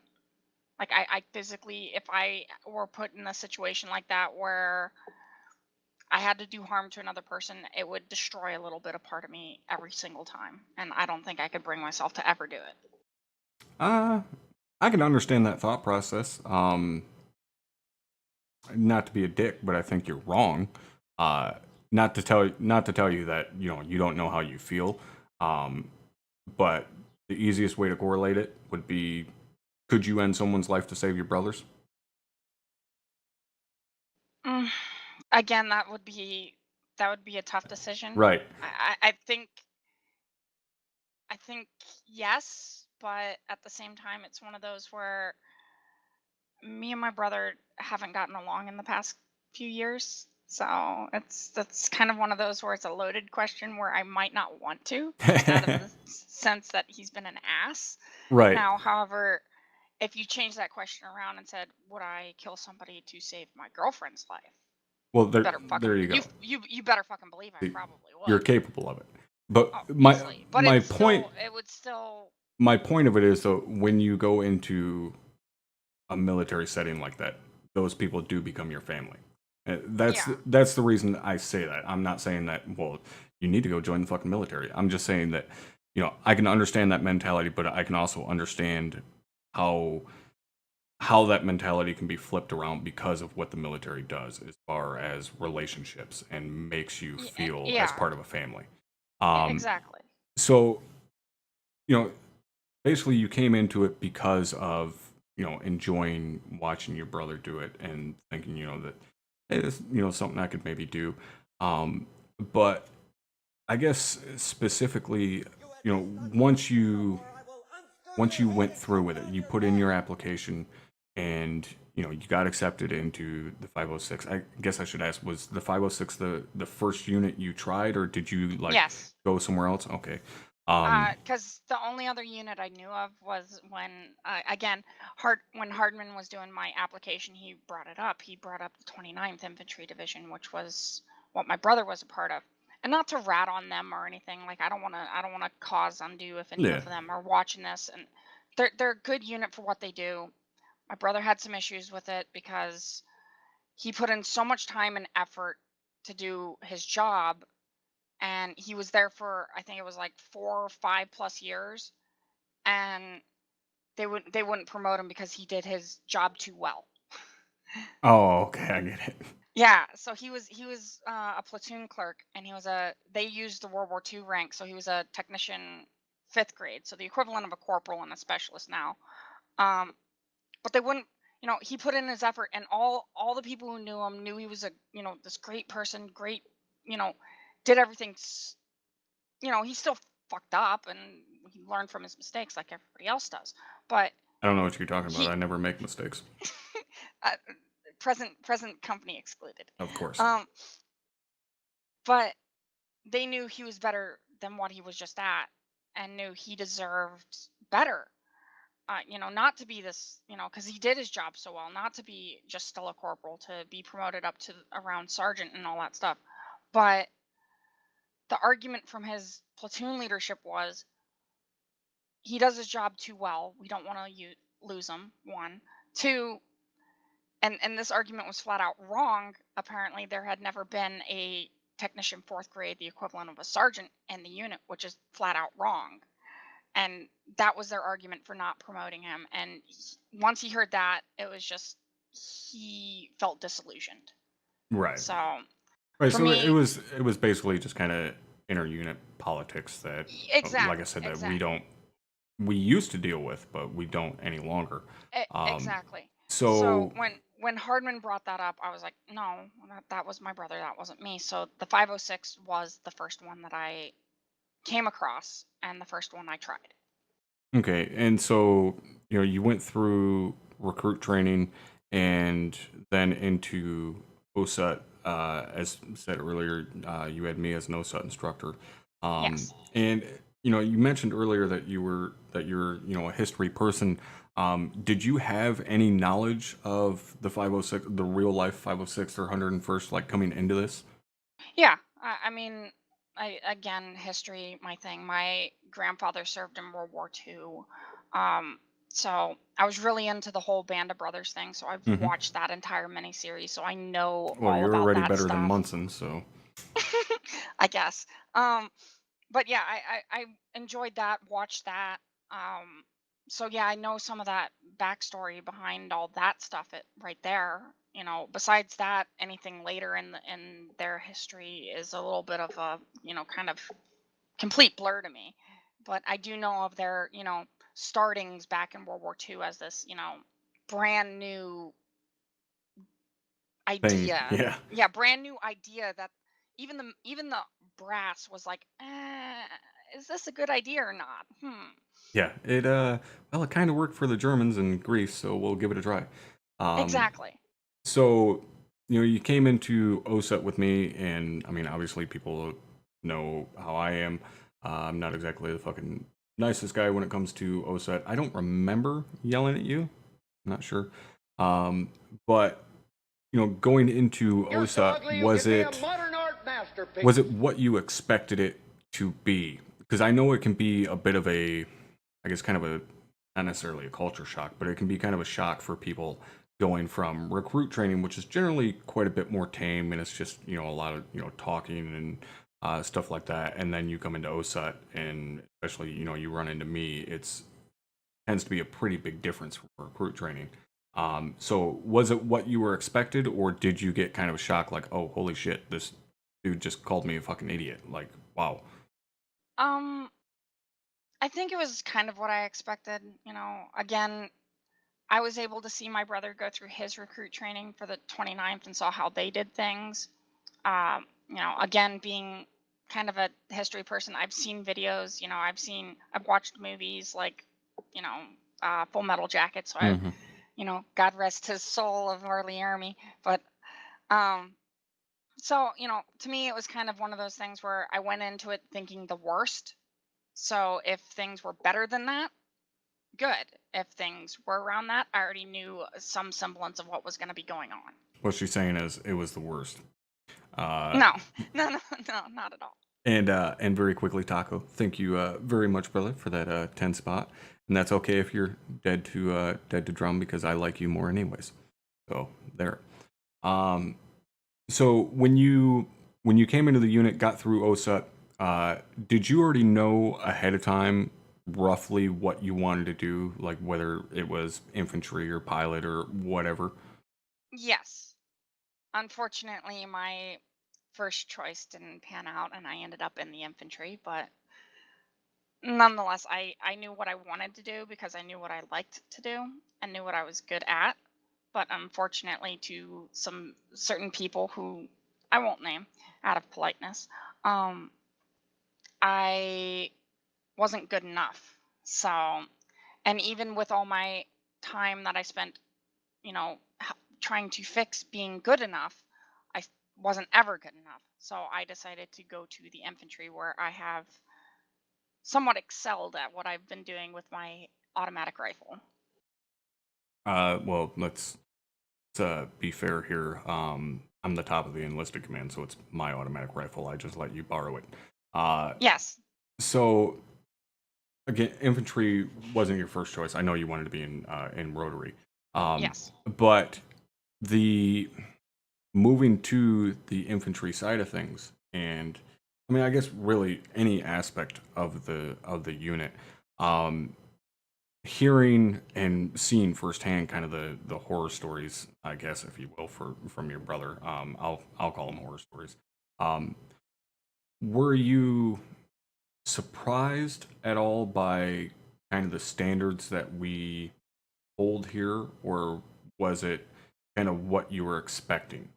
Like I physically, if I were put in a situation like that where I had to do harm to another person, it would destroy a little bit of part of me every single time, and I don't think I could bring myself to ever do it. I can understand that thought process. Not to be a dick, but I think you're wrong. Not to tell you that you don't know how you feel. But the easiest way to correlate it would be, could you end someone's life to save your brother's? Mm, again, that would be a tough decision. Right. I think yes, but at the same time, it's one of those where me and my brother haven't gotten along in the past few years. So that's kind of one of those where it's a loaded question where I might not want to, just out of the sense that he's been an ass. Right. Now, however, if you change that question around and said, "Would I kill somebody to save my girlfriend's life?" Well, You better there fucking you go. you better fucking believe I See, probably You're would. capable of it. But Oh, my easily. But my point it would still. my point of it is, though, when you go into a military setting like that, those people do become your family. Yeah. That's the reason I say that. I'm not saying that, well, you need to go join the fucking military. I'm just saying that, I can understand that mentality, but I can also understand how that mentality can be flipped around because of what the military does as far as relationships and makes you feel as Yeah. part of a family. Um, Exactly. so, you know, basically you came into it because of, enjoying watching your brother do it and thinking, that, hey, this, something I could maybe do. But I guess specifically, once you went through with it, you put in your application and you got accepted into the 506. I guess I should ask, was the 506 the first unit you tried, or did you Yes. go somewhere else? Okay. Because the only other unit I knew of was when, again, when Hardman was doing my application, he brought it up. He brought up the 29th Infantry Division, which was what my brother was a part of. And not to rat on them or anything, like I don't wanna cause undue if any Yeah. of them are watching this. And they're a good unit for what they do. My brother had some issues with it because he put in so much time and effort to do his job, and he was there for, I think it was like 4 or 5 plus years, and they wouldn't promote him because he did his job too well. Oh, okay, I get it. Yeah, so he was a platoon clerk, and they used the World War II rank, so he was a technician 5th grade, so the equivalent of a corporal and a specialist now. Um, but they wouldn't, he put in his effort, and all the people who knew him knew he was this great person, great, you know, did everything. He still fucked up, and he learned from his mistakes like everybody else does. But I don't know what you're talking about. he I never make mistakes. uh, present company excluded. Of course. But they knew he was better than what he was just at, and knew he deserved better. Not to be this, because he did his job so well, not to be just still a corporal, to be promoted up to around sergeant and all that stuff. But the argument from his platoon leadership was, he does his job too well. We don't want to lose him. One, two, and this argument was flat out wrong. Apparently, there had never been a technician 4th grade, the equivalent of a sergeant, in the unit, which is flat out wrong. And that was their argument for not promoting him. And once he heard that, it was just, he felt disillusioned. Right. So Right. for So me, it was basically just kind of inter unit politics that, like I said, that we used to deal with, but we don't any longer. Exactly. So So when Hardman brought that up, I was like, no, that was my brother. That wasn't me. So the 506 was the first one that I came across, and the first one I tried. okay, and so you went through recruit training and then into OSUT. As said earlier, you had me as an OSUT instructor. Yes. And you mentioned earlier that you're a history person. Did you have any knowledge of the 506, the real life 506 or 101st, like coming into this? Yeah. I mean, again, history, my thing. My grandfather served in World War II. So I was really into the whole Band of Brothers thing. So I've Hmm. watched that entire miniseries. So I know Well, all you're about already that better than stuff. Munson, so. I guess. But yeah, I enjoyed that, watched that. Um, so yeah, I know some of that backstory behind all that stuff right there. Besides that, anything later in their history is a little bit of a, kind of complete blur to me. But I do know of their, startings back in World War II as this, brand new, idea. Yeah. Brand new idea that even the brass was like, is this a good idea or not? Yeah. It kind of worked for the Germans in Greece, so we'll give it a try. Exactly. So, you came into OSET with me, and I mean, obviously, people know how I am. I'm not exactly the fucking nicest guy when it comes to OSET. I don't remember yelling at you. I'm not sure. But going into OSET, was it what you expected it to be? Because I know it can be a bit of a, I guess, kind of a, not necessarily a culture shock, but it can be kind of a shock for people going from recruit training, which is generally quite a bit more tame, and it's just a lot of talking and stuff like that, and then you come into OSET, and especially you run into me, it's tends to be a pretty big difference from recruit training. So was it what you were expected, or did you get kind of a shock, like, oh, holy shit, this dude just called me a fucking idiot? Like, wow. I think it was kind of what I expected. Again, I was able to see my brother go through his recruit training for the 29th and saw how they did things. Again, being kind of a history person, I've seen videos, I've watched movies like, Full Metal Jacket. So God rest his soul of Marley Army. But, so, to me, it was kind of one of those things where I went into it thinking the worst. So if things were better than that, good. If things were around that, I already knew some semblance of what was going to be going on. What she's saying is it was the worst. No, not at all. And very quickly, Taco, thank you very much, brother, for that 10 spot. And that's okay if you're dead to drum, because I like you more anyways. So there. So when you came into the unit, got through OSET, did you already know ahead of time roughly what you wanted to do, like whether it was infantry or pilot or whatever? Yes. Unfortunately, my first choice didn't pan out and I ended up in the infantry, but nonetheless, I knew what I wanted to do because I knew what I liked to do and knew what I was good at. But unfortunately, to some certain people who I won't name out of politeness, I wasn't good enough. So, and even with all my time that I spent, trying to fix being good enough, I wasn't ever good enough. So I decided to go to the infantry, where I have somewhat excelled at what I've been doing with my automatic rifle. Well, let's be fair here. I'm the top of the enlisted command, so it's my automatic rifle. I just let you borrow it. Yes. So again, infantry wasn't your first choice. I know you wanted to be in rotary. Yes. But the moving to the infantry side of things, and I mean, I guess really any aspect of the unit, hearing and seeing firsthand kind of the horror stories, I guess, if you will, from your brother. I'll call them horror stories. Were you surprised at all by kind of the standards that we hold here, or was it kind of what you were expecting?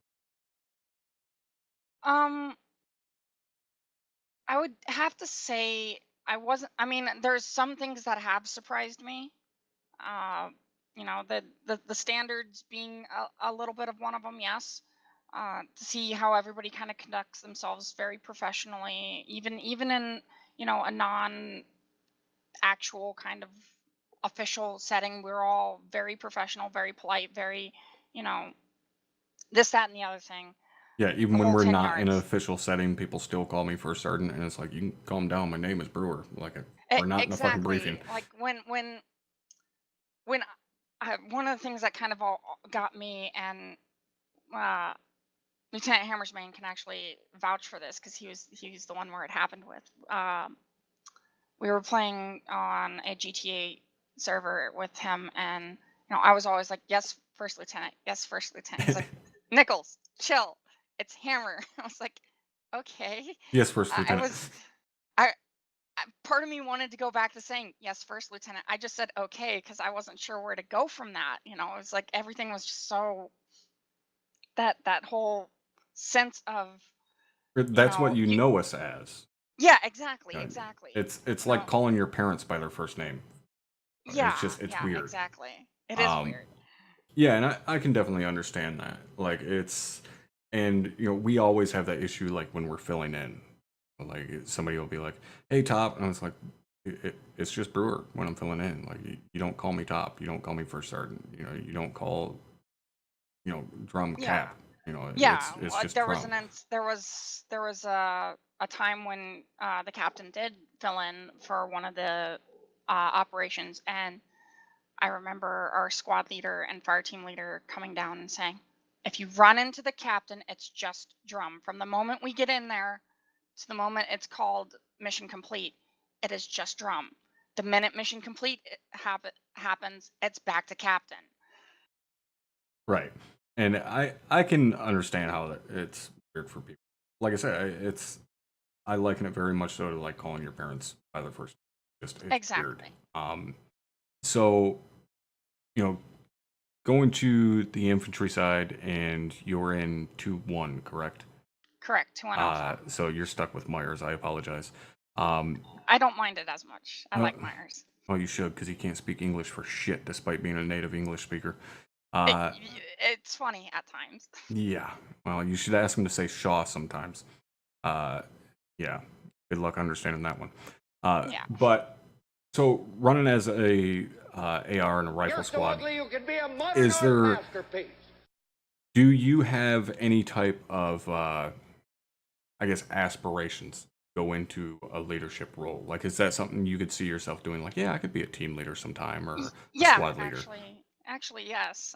I would have to say I wasn't. I mean, there's some things that have surprised me. Uh, the standards being a little bit of one of them. Yes. To see how everybody kind of conducts themselves very professionally, even in a non actual kind of official setting, we're all very professional, very polite, very this, that, and the other thing. Yeah, even The when whole we're 10 not in an yards. official setting, people still call me first sergeant, and it's like, you can calm down. My name is Brewer. Like, we're not in a fucking briefing. Exactly. Like when one of the things that kind of all got me, and uh, Lieutenant Hammersman can actually vouch for this because he was the one where it happened with. We were playing on a GTA server with him, and I was always like, "Yes, First Lieutenant. Yes, First Lieutenant." He's like, "Nichols, chill. It's Hammer." I was like, "Okay." Yes, first I lieutenant. was I part of me wanted to go back to saying yes, First Lieutenant. I just said okay because I wasn't sure where to go from that. It was like everything was just so that whole sense of, That's what you you know us as. yeah, exactly, Yeah, exactly. it's You like know, calling your parents by their first name. yeah, It's yeah, weird. exactly. It is Um, weird. yeah, and I can definitely understand that. Like and we always have that issue like when we're filling in. Like somebody will be like, "Hey, Top," and I was like, "It's just Brewer when I'm filling in. Like you don't call me Top, you don't call me First Sergeant, you don't call Drum Yeah. Cap. Yeah, It's just there was Drum." there was a time when the captain did fill in for one of the operations, and I remember our squad leader and fire team leader coming down and saying, "If you run into the captain, it's just Drum. From the moment we get in there to the moment it's called mission complete, it is just Drum. The minute mission complete happens, it's back to captain." Right. And I can understand how it's weird for people. Like I said, I liken it very much so to like calling your parents by their first name. Just it's weird. Exactly. So going to the infantry side, and you're in 2-1, correct? Correct. 2 and Alpha. So you're stuck with Myers. I apologize. I don't mind it as much. I like Myers. Well, you should, because he can't speak English for shit, despite being a native English speaker. It's funny at times. Yeah. Well, you should ask him to say Shaw sometimes. Yeah. Good luck understanding that one. Yeah. But so running as a AR and a rifle squad, is there? Do you have any type of, I guess, aspirations to go into a leadership role? Like, is that something you could see yourself doing? Like, yeah, I could be a team leader sometime, or a Yeah, squad leader. actually, yes.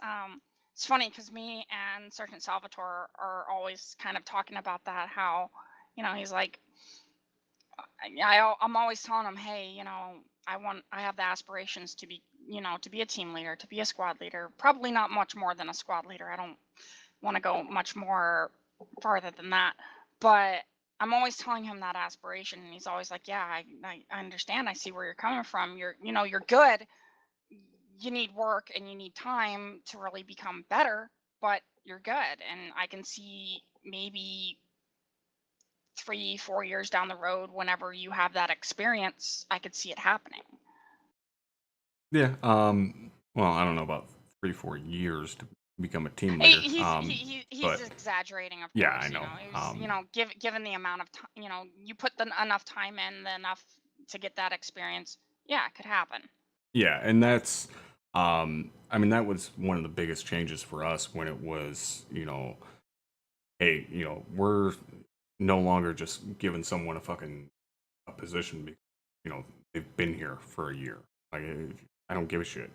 It's funny because me and Sergeant Salvatore are always kind of talking about that. How, he's like, I'm always telling him, hey, I have the aspirations to be, to be a team leader, to be a squad leader. Probably not much more than a squad leader. I don't want to go much more farther than that. But I'm always telling him that aspiration, and he's always like, yeah, I understand. I see where you're coming from. You're good. You need work and you need time to really become better, but you're good. And I can see maybe 3-4 years down the road, whenever you have that experience, I could see it happening. Yeah. Well, I don't know about 3-4 years to become a team leader. He's exaggerating, of yeah, course. I know. Given the amount of time, you put enough time in, enough to get that experience. Yeah, it could happen. Yeah, and that's, I mean, that was one of the biggest changes for us when it was, hey, we're no longer just giving someone a position because, they've been here for a year. Like, I don't give a shit.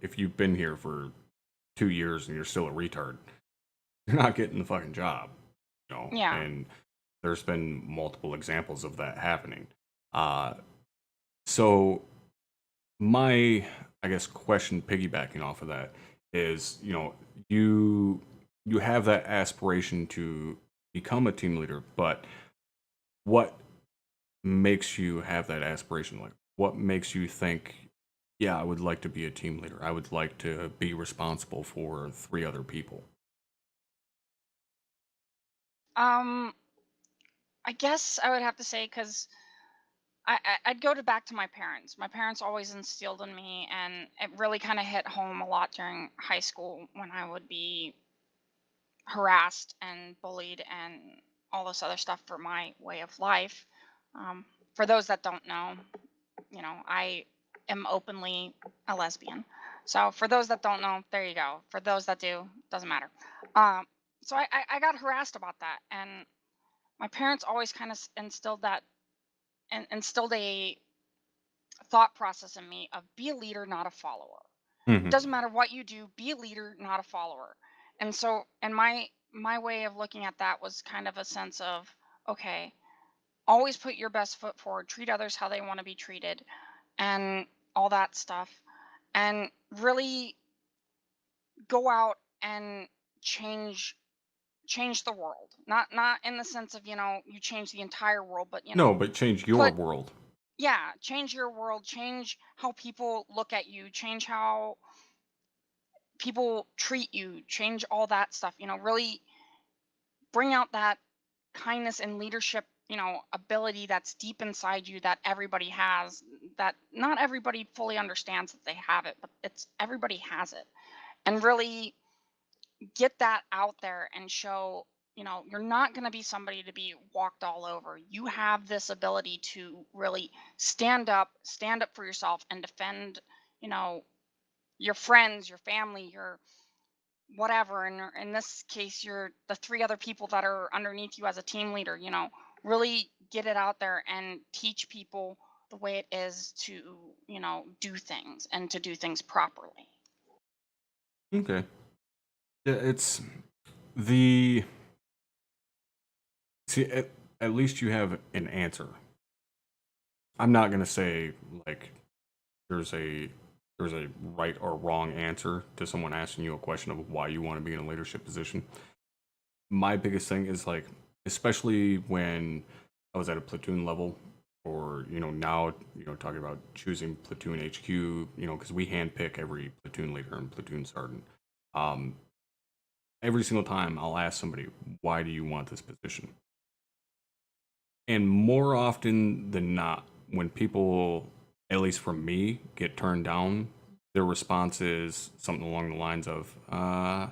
If you've been here for 2 years and you're still a retard, you're not getting the fucking job, Yeah. And there's been multiple examples of that happening. So my, I guess, question piggybacking off of that is, you have that aspiration to become a team leader, but what makes you have that aspiration? Like, what makes you think, yeah, I would like to be a team leader. I would like to be responsible for 3 other people. I guess I would have to say, because I'd go back to my parents. My parents always instilled in me, and it really kind of hit home a lot during high school when I would be harassed and bullied and all this other stuff for my way of life. For those that don't know, I am openly a lesbian. So for those that don't know, there you go. For those that do, doesn't matter. So I got harassed about that, and my parents always kind of instilled that and instilled a thought process in me of be a leader, not a follower. Mm-hmm. Doesn't matter what you do, be a leader, not a follower. And so, and my way of looking at that was kind of a sense of, okay, always put your best foot forward, treat others how they want to be treated, and all that stuff, and really go out and change the world. Not in the sense of, you change the entire world, but No, but change your world. change your world, change how people look at you, change how people treat you, change all that stuff, really bring out that kindness and leadership, ability that's deep inside you that everybody has, that not everybody fully understands that they have it, but it's everybody has it. And really get that out there and show, you're not going to be somebody to be walked all over. You have this ability to really stand up for yourself and defend, you know, your friends, your family, your whatever. And in this case, you're the three other people that are underneath you as a team leader, really get it out there and teach people the way it is to, do things and to do things properly. Okay. Yeah, it's the see at least you have an answer. I'm not gonna say like there's a right or wrong answer to someone asking you a question of why you want to be in a leadership position. My biggest thing is like, especially when I was at a platoon level, or now talking about choosing platoon HQ, because we handpick every platoon leader and platoon sergeant. Every single time I'll ask somebody, why do you want this position? And more often than not, when people, at least from me, get turned down, their response is something along the lines of, I'm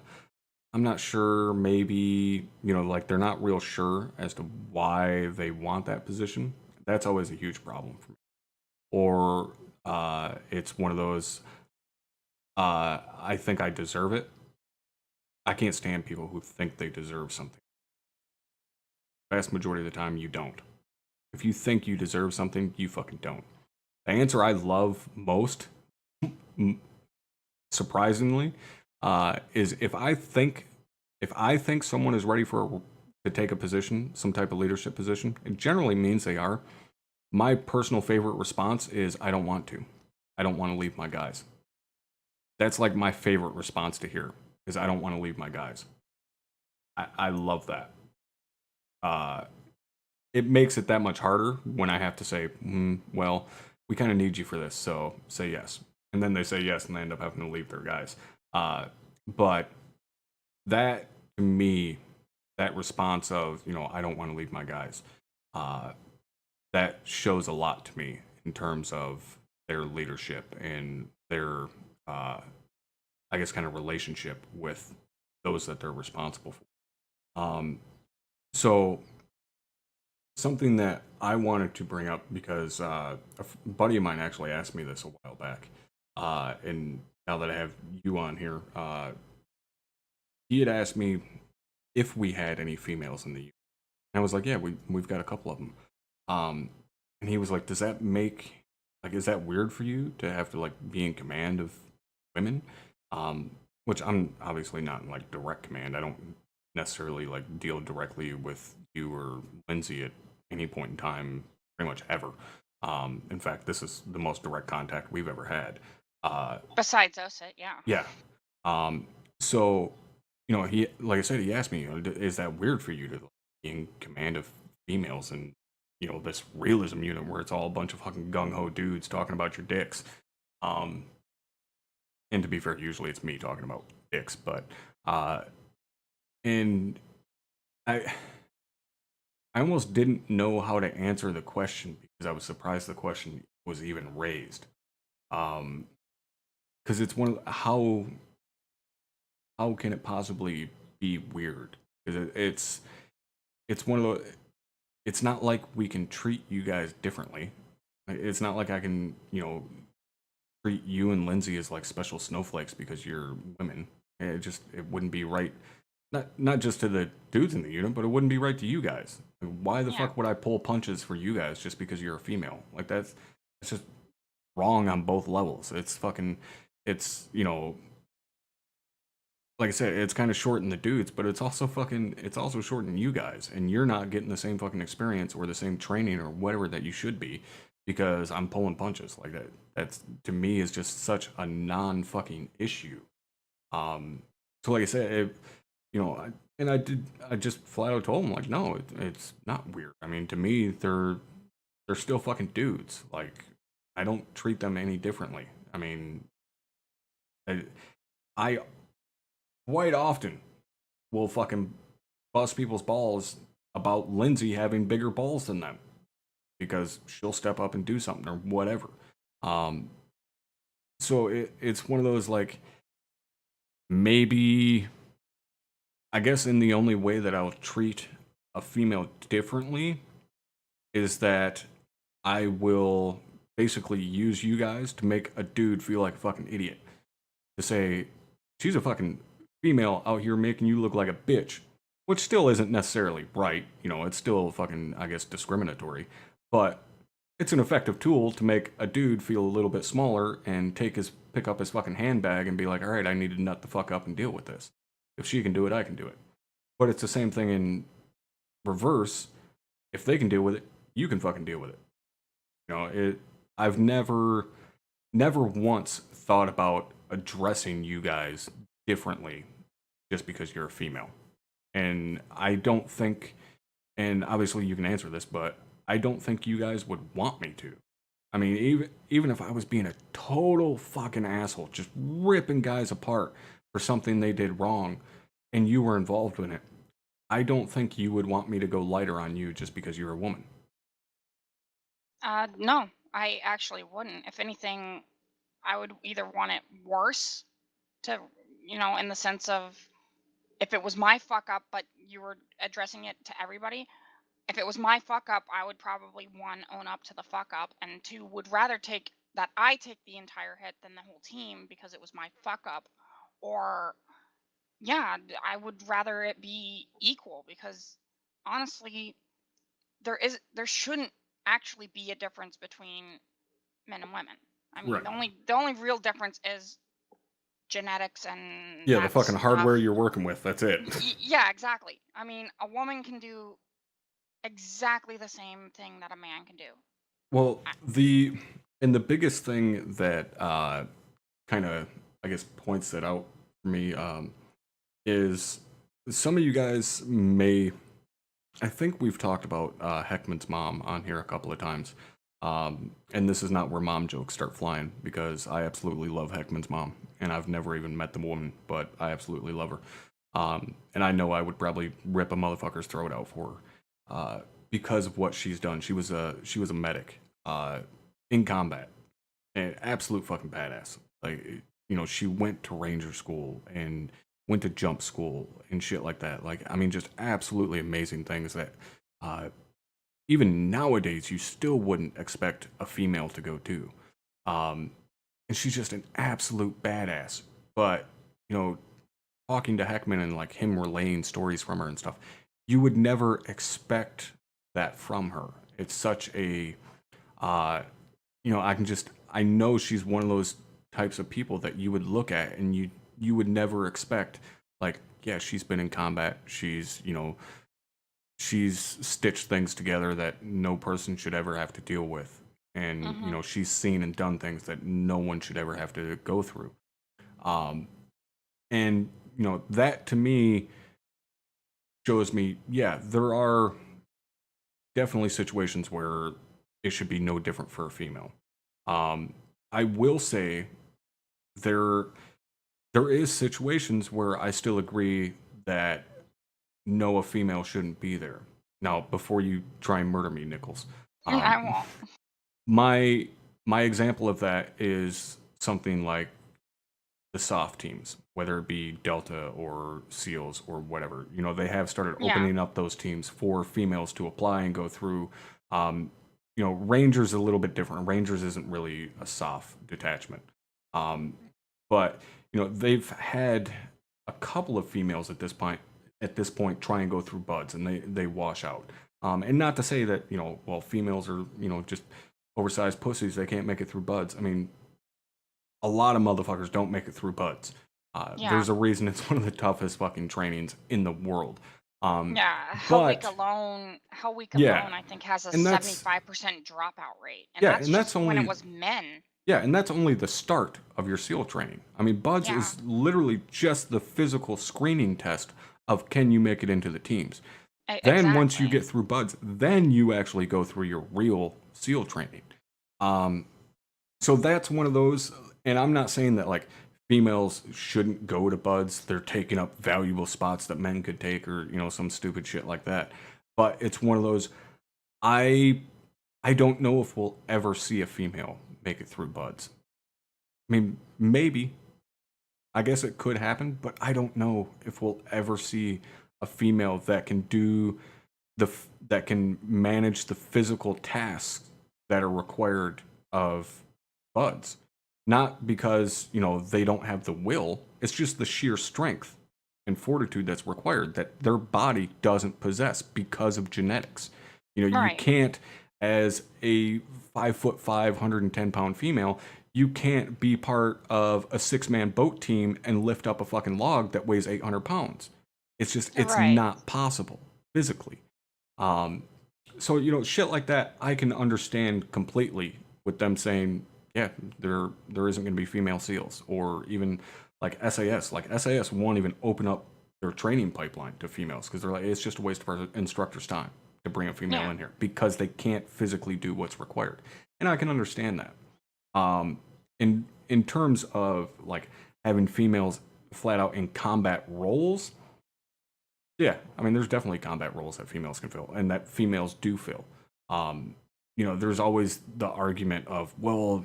not sure, maybe, like they're not real sure as to why they want that position. That's always a huge problem for me. Or it's one of those, I think I deserve it. I can't stand people who think they deserve something. Vast majority of the time, you don't. If you think you deserve something, you fucking don't. The answer I love most, surprisingly, is if I think someone is ready to take a position, some type of leadership position, it generally means they are. My personal favorite response is, I don't want to. I don't want to leave my guys. That's like my favorite response to hear, is I don't want to leave my guys. I love that. It makes it that much harder when I have to say, well, we kind of need you for this, so say yes. And then they say yes, and they end up having to leave their guys. But that, to me, that response of, I don't want to leave my guys, that shows a lot to me in terms of their leadership and their, I guess, kind of relationship with those that they're responsible for. So something that I wanted to bring up, because a buddy of mine actually asked me this a while back, and now that I have you on here, he had asked me if we had any females in the unit. And I was like, yeah, we've got a couple of them. And he was like, does that make, like, is that weird for you to have to like be in command of women? Which I'm obviously not in like direct command. I don't necessarily like deal directly with you or Lindsay at any point in time, pretty much ever. In fact, this is the most direct contact we've ever had. Besides us, yeah. Yeah. So, he, like I said, he asked me, is that weird for you to be in command of females and, this realism unit where it's all a bunch of fucking gung-ho dudes talking about your dicks? And to be fair, usually it's me talking about dicks, but, and I almost didn't know how to answer the question because I was surprised the question was even raised. Because it's one of how can it possibly be weird? Because it's one of the, it's not like we can treat you guys differently. It's not like I can treat you and Lindsay as like special snowflakes because you're women. It wouldn't be right. Not just to the dudes in the unit, but it wouldn't be right to you guys. Why the fuck would I pull punches for you guys just because you're a female? Like that's just wrong on both levels. It's fucking, it's like I said, it's kind of shorting the dudes, but it's also shorting you guys, and you're not getting the same fucking experience or the same training or whatever that you should be because I'm pulling punches like that. That's, to me, is just such a non-fucking issue. So like I said, I just flat out told him like, no, it's not weird. I mean, to me, they're still fucking dudes. Like, I don't treat them any differently. I mean, I quite often will fucking bust people's balls about Lindsay having bigger balls than them because she'll step up and do something or whatever. So it's one of those, like, maybe, I guess in the only way that I'll treat a female differently is that I will basically use you guys to make a dude feel like a fucking idiot. To say, she's a fucking female out here making you look like a bitch. Which still isn't necessarily right. You know, it's still fucking, I guess, discriminatory. But it's an effective tool to make a dude feel a little bit smaller and pick up his fucking handbag and be like, alright, I need to nut the fuck up and deal with this. If she can do it, I can do it. But it's the same thing in reverse. If they can deal with it, you can fucking deal with it. You know, I've never once thought about addressing you guys differently just because you're a female. And I don't think, and obviously you can answer this, but I don't think you guys would want me to. I mean, even if I was being a total fucking asshole, just ripping guys apart for something they did wrong, and you were involved in it, I don't think you would want me to go lighter on you just because you're a woman. No, I actually wouldn't. If anything, I would either want it worse to, in the sense of, if it was my fuck up, but you were addressing it to everybody, if it was my fuck up, I would probably, one, own up to the fuck up, and two, would rather I take the entire hit than the whole team because it was my fuck up. Or, yeah, I would rather it be equal because, honestly, there shouldn't actually be a difference between men and women. I mean, Right. the only real difference is genetics and Yeah, the that fucking hardware stuff. you're working with, that's it. Yeah, exactly. I mean, a woman can do exactly the same thing that a man can do. Well, the biggest thing that kind of, I guess, points that out for me is some of you guys may, I think we've talked about Heckman's mom on here a couple of times. And this is not where mom jokes start flying, because I absolutely love Heckman's mom, and I've never even met the woman, but I absolutely love her. And I know I would probably rip a motherfucker's throat out for her because of what she's done. She was a medic in combat, and absolute fucking badass. Like, you know, she went to ranger school and went to jump school and shit like that. Like, I mean, just absolutely amazing things that even nowadays you still wouldn't expect a female to go to. And she's just an absolute badass. But, you know, talking to Heckman and like him relaying stories from her and stuff, you would never expect that from her. It's such a, you know, I know she's one of those types of people that you would look at and you would never expect, like, yeah, she's been in combat. She's, you know, she's stitched things together that no person should ever have to deal with. And, you know, she's seen and done things that no one should ever have to go through. And, you know, that to me shows me, yeah, there are definitely situations where it should be no different for a female. I will say there is situations where I still agree that no, a female shouldn't be there. Now, before you try and murder me, Nichols, I won't. my example of that is something like the soft teams, whether it be Delta or SEALs or whatever. You know, they have started opening up those teams for females to apply and go through. You know, Rangers a little bit different. Rangers isn't really a soft detachment. But, you know, they've had a couple of females at this point try and go through buds, and they wash out. And not to say that, you know, well, females are, you know, just oversized pussies, they can't make it through buds. I mean, a lot of motherfuckers don't make it through buds. There's a reason it's one of the toughest fucking trainings in the world. Hell Week alone, I think, has a 75% dropout rate. And that's just only when it was men. Yeah, and that's only the start of your SEAL training. I mean, buds is literally just the physical screening test of can you make it into the teams. Then once you get through buds, then you actually go through your real SEAL training. So that's one of those, and I'm not saying that like females shouldn't go to buds. They're taking up valuable spots that men could take, or some stupid shit like that. But it's one of those. I don't know if we'll ever see a female make it through buds. I mean, maybe. I guess it could happen, but I don't know if we'll ever see a female that can do that can manage the physical tasks that are required of buds. Not because, they don't have the will. It's just the sheer strength and fortitude that's required that their body doesn't possess because of genetics. You Right. can't, as a 5'5", 110-pound female, you can't be part of a 6-man boat team and lift up a fucking log that weighs 800 pounds. It's just, it's Right. not possible physically. So, shit like that, I can understand completely with them saying, yeah, there isn't going to be female SEALs, or even like SAS. Like SAS won't even open up their training pipeline to females because they're like, it's just a waste of our instructor's time to bring a female Yeah. in here because they can't physically do what's required. And I can understand that. In terms of like having females flat out in combat roles, yeah, I mean, there's definitely combat roles that females can fill, and that females do fill. There's always the argument of, well,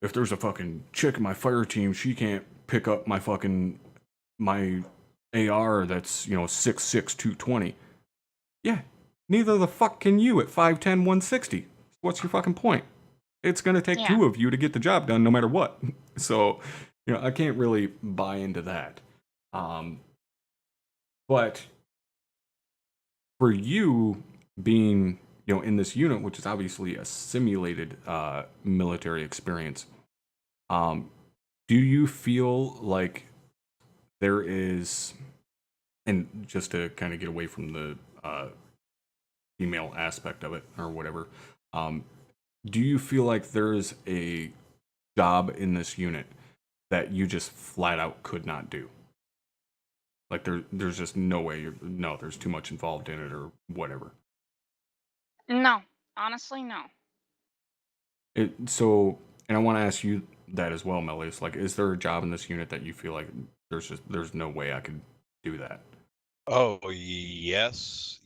if there's a fucking chick in my fire team, she can't pick up my AR that's 6'6", 220. Yeah, neither the fuck can you at 5'10", 160. What's your fucking point? It's gonna take Yeah. two of you to get the job done, no matter what. So, I can't really buy into that. But for you being, in this unit, which is obviously a simulated military experience, do you feel like there is, and just to kind of get away from the female aspect of it or whatever, do you feel like there's a job in this unit that you just flat out could not do? Like there's just no way there's too much involved in it or whatever. No. Honestly, no. And I want to ask you that as well, Mellius. Like, is there a job in this unit that you feel like there's no way I could do that? Oh, yes.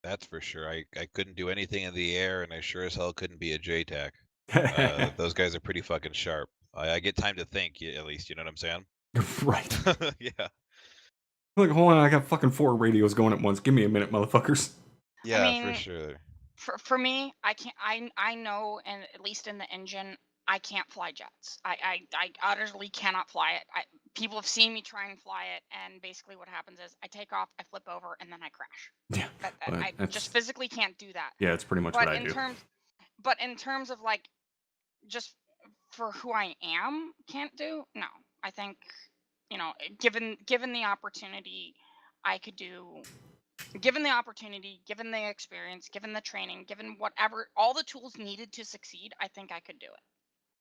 That's for sure. I couldn't do anything in the air, and I sure as hell couldn't be a JTAC. Those guys are pretty fucking sharp. I get time to think, at least, you know what I'm saying? Right. Yeah. Like, hold on, I got fucking 4 radios going at once. Give me a minute, motherfuckers. Yeah, mean, for sure. For me, I can't. I know, and at least in the engine, I can't fly jets. I utterly cannot fly it. People have seen me try and fly it, and basically what happens is I take off, I flip over, and then I crash. Yeah. I just physically can't do that. Yeah, it's pretty much But what I in do. terms of like, just for who I am, can't do. No, I think, given the opportunity, I could do. Given the opportunity, given the experience, given the training, given whatever, all the tools needed to succeed, I think I could do it.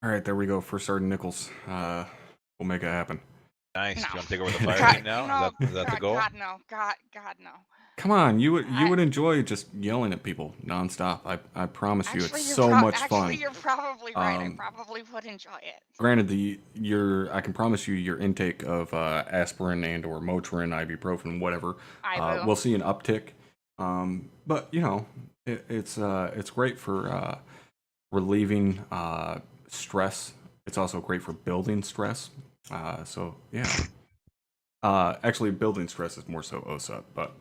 All right, there we go. First Sergeant Nichols. We'll make it happen. Nice. No. Do you want to take over the fire God, team now? no, Is that the God, goal? God, no. God, no. Come on, you would enjoy just yelling at people nonstop. I promise you, Actually, it's you're so much fun. Actually, you're probably right. I probably would enjoy it. Granted, I can promise you your intake of aspirin and or Motrin, ibuprofen, whatever, I will. we'll see an uptick. But it's great for relieving stress. It's also great for building stress. So yeah. Actually, building stress is more so OSUP, but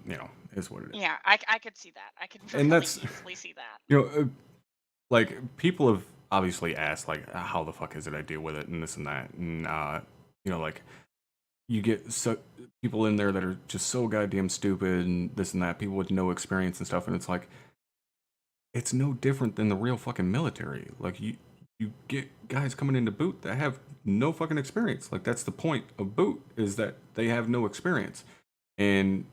is what it is. Yeah, I could see that. I could And really that's- easily see that. Like people have obviously asked, like, how the fuck is it I deal with it and this and that, and like you get people in there that are just so goddamn stupid and this and that, people with no experience and stuff, and it's like, it's no different than the real fucking military. Like you get guys coming into boot that have no fucking experience. Like that's the point of boot, is that they have no experience. And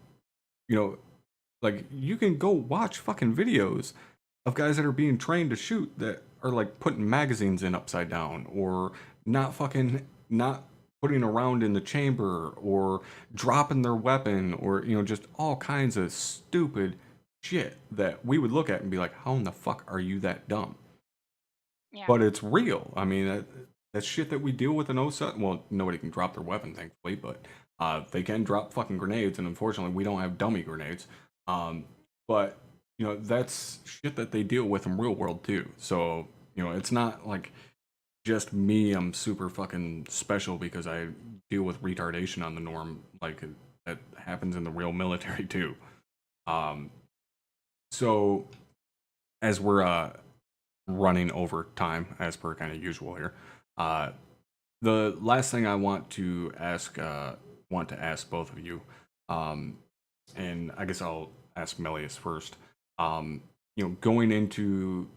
like you can go watch fucking videos of guys that are being trained to shoot that are like putting magazines in upside down, or not putting a round in the chamber, or dropping their weapon, or just all kinds of stupid shit that we would look at and be like, how in the fuck are you that dumb? Yeah. But it's real. I mean, that's shit that we deal with in OSA. Well, nobody can drop their weapon, thankfully, but they can drop fucking grenades, and unfortunately, we don't have dummy grenades. But you know, that's shit that they deal with in real world too. So you know, it's not like just me. I'm super fucking special because I deal with retardation on the norm. Like that happens in the real military too. Um, so as we're running over time as per kind of usual here. The last thing I want to ask both of you, and I guess I'll ask Melius first. You know, going into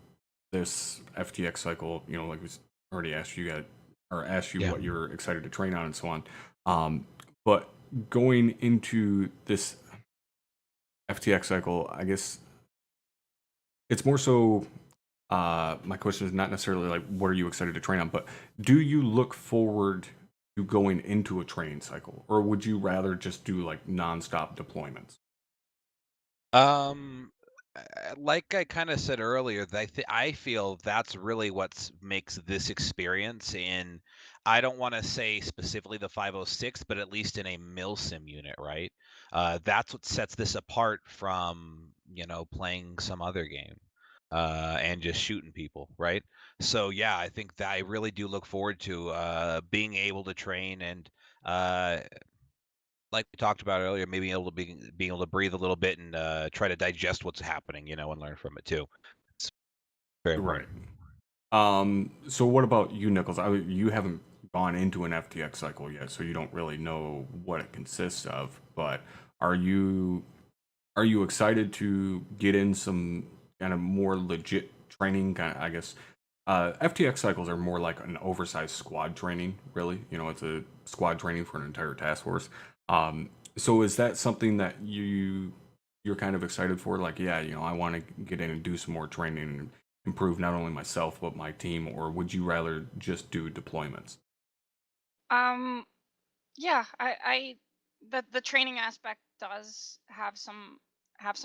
this FTX cycle, you know, like we already asked you guys or asked you Yeah. what you're excited to train on and so on. But going into this FTX cycle, I guess it's more so my question is not necessarily like what are you excited to train on, but do you look forward to going into a training cycle, or would you rather just do like nonstop deployments? Like I kind of said earlier, I feel that's really what makes this experience in. I don't want to say specifically the 506, but at least in a milsim unit, right? That's what sets this apart from playing some other game and just shooting people, right? So yeah, I think that I really do look forward to being able to train and uh, like we talked about earlier, maybe being able to breathe a little bit and try to digest what's happening, and learn from it too. It's very Right. important. So what about you, Nichols? You haven't gone into an FTX cycle yet, so you don't really know what it consists of. But are you excited to get in some kind of more legit training? Kind of, I guess FTX cycles are more like an oversized squad training. Really, you know, it's a squad training for an entire task force. So is that something that you're kind of excited for? Like, yeah, you know, I want to get in and do some more training and improve not only myself but my team, or would you rather just do deployments? Um, yeah, the training aspect does have some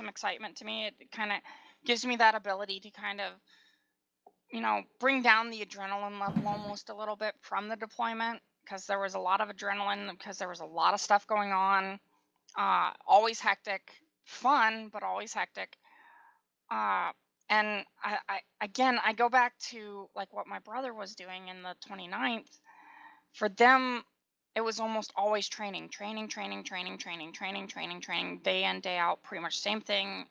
excitement to me. It kind of gives me that ability to kind of, bring down the adrenaline level almost a little bit from the deployment because there was a lot of adrenaline because there was a lot of stuff going on. Always hectic, fun, but always hectic. Uh, and I go back to like what my brother was doing in the 29th. For them, it was almost always training, day in, day out, pretty much same thing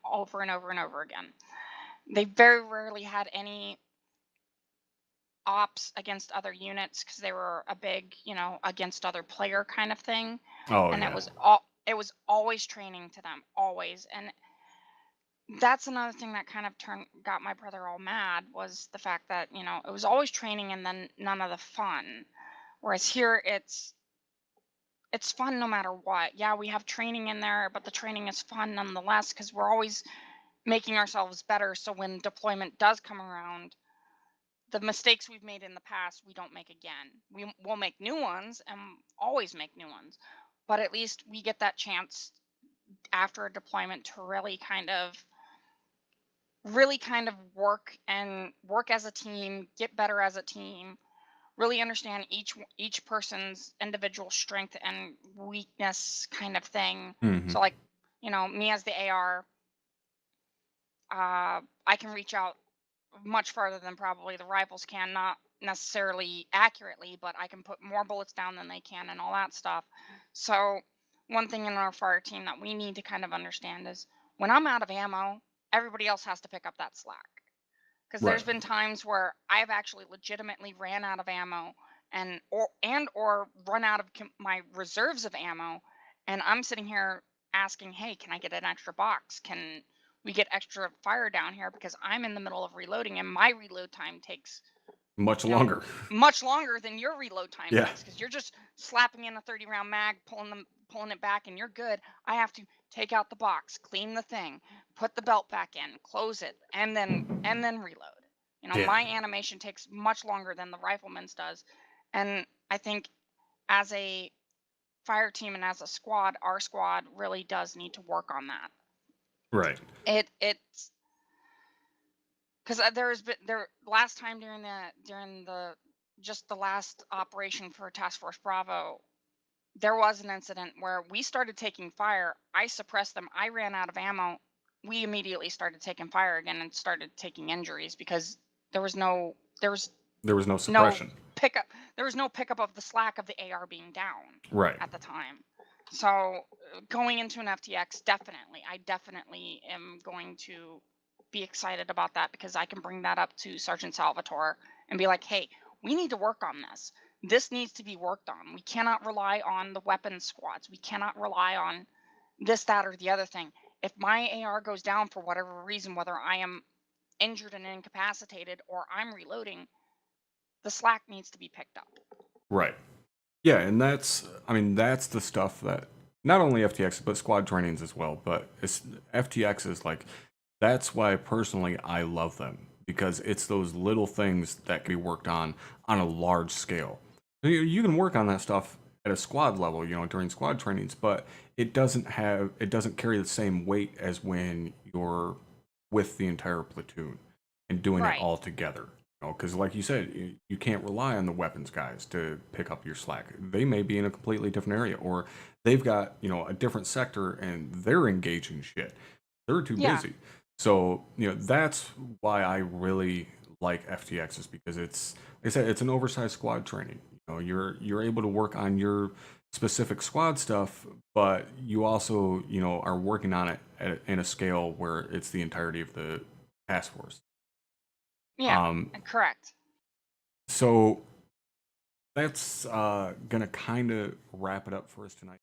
over and over and over again. They very rarely had any ops against other units because they were a big, against other player kind of thing. Oh And yeah, it was always training to them, always. And that's another thing that kind of got my brother all mad was the fact that, it was always training and then none of the fun. Whereas here it's fun no matter what. Yeah, we have training in there, but the training is fun nonetheless because we're always making ourselves better. So when deployment does come around, the mistakes we've made in the past, we don't make again. Will make new ones and always make new ones. But at least we get that chance after a deployment to really kind of work as a team, get better as a team, really understand each person's individual strength and weakness kind of thing. hmm So like, me as the AR, I can reach out much farther than probably the rifles can, not necessarily accurately, but I can put more bullets down than they can and all that stuff. So one thing in our fire team that we need to kind of understand is when I'm out of ammo, everybody else has to pick up that slack. Because right. there's been times where I've actually legitimately ran out of ammo or run out of my reserves of ammo, and I'm sitting here asking, "Hey, can I get an extra box? Can we get extra fire down here?" Because I'm in the middle of reloading, and my reload time takes Much you know, longer. much longer than your reload time Yeah. takes because you're just slapping in a 30-round mag, pulling it back, and you're good. I have to take out the box, clean the thing, put the belt back in, close it, and then reload. Yeah. My animation takes much longer than the rifleman's does, and I think as a fire team and as a squad, our squad really does need to work on that. Right. It's because there's been there last time during the just the last operation for Task Force Bravo, there was an incident where we started taking fire. I suppressed them. I ran out of ammo. We immediately started taking fire again and started taking injuries because there was no There was no no suppression. pickup. There was no pickup of the slack of the AR being down Right. at the time. So going into an FTX, I definitely am going to be excited about that because I can bring that up to Sergeant Salvatore and be like, hey, we need to work on this. This needs to be worked on. We cannot rely on the weapons squads. We cannot rely on this, that, or the other thing. If my AR goes down for whatever reason, whether I am injured and incapacitated or I'm reloading, the slack needs to be picked up. Right. Yeah, and that's the stuff that not only FTX but squad trainings as well, but it's FTX is like that's why personally I love them because it's those little things that can be worked on a large scale. You can work on that stuff at a squad level, during squad trainings, but it doesn't carry the same weight as when you're with the entire platoon and doing it Right. all together. Because like you said, you can't rely on the weapons guys to pick up your slack. They may be in a completely different area, or they've got a different sector and they're engaging shit. They're too Yeah. busy. So that's why I really like FTX is because it's like I said, it's an oversized squad training. You're able to work on your specific squad stuff, but you also are working on it in a scale where it's the entirety of the task force. Yeah, correct. So that's gonna kind of wrap it up for us tonight.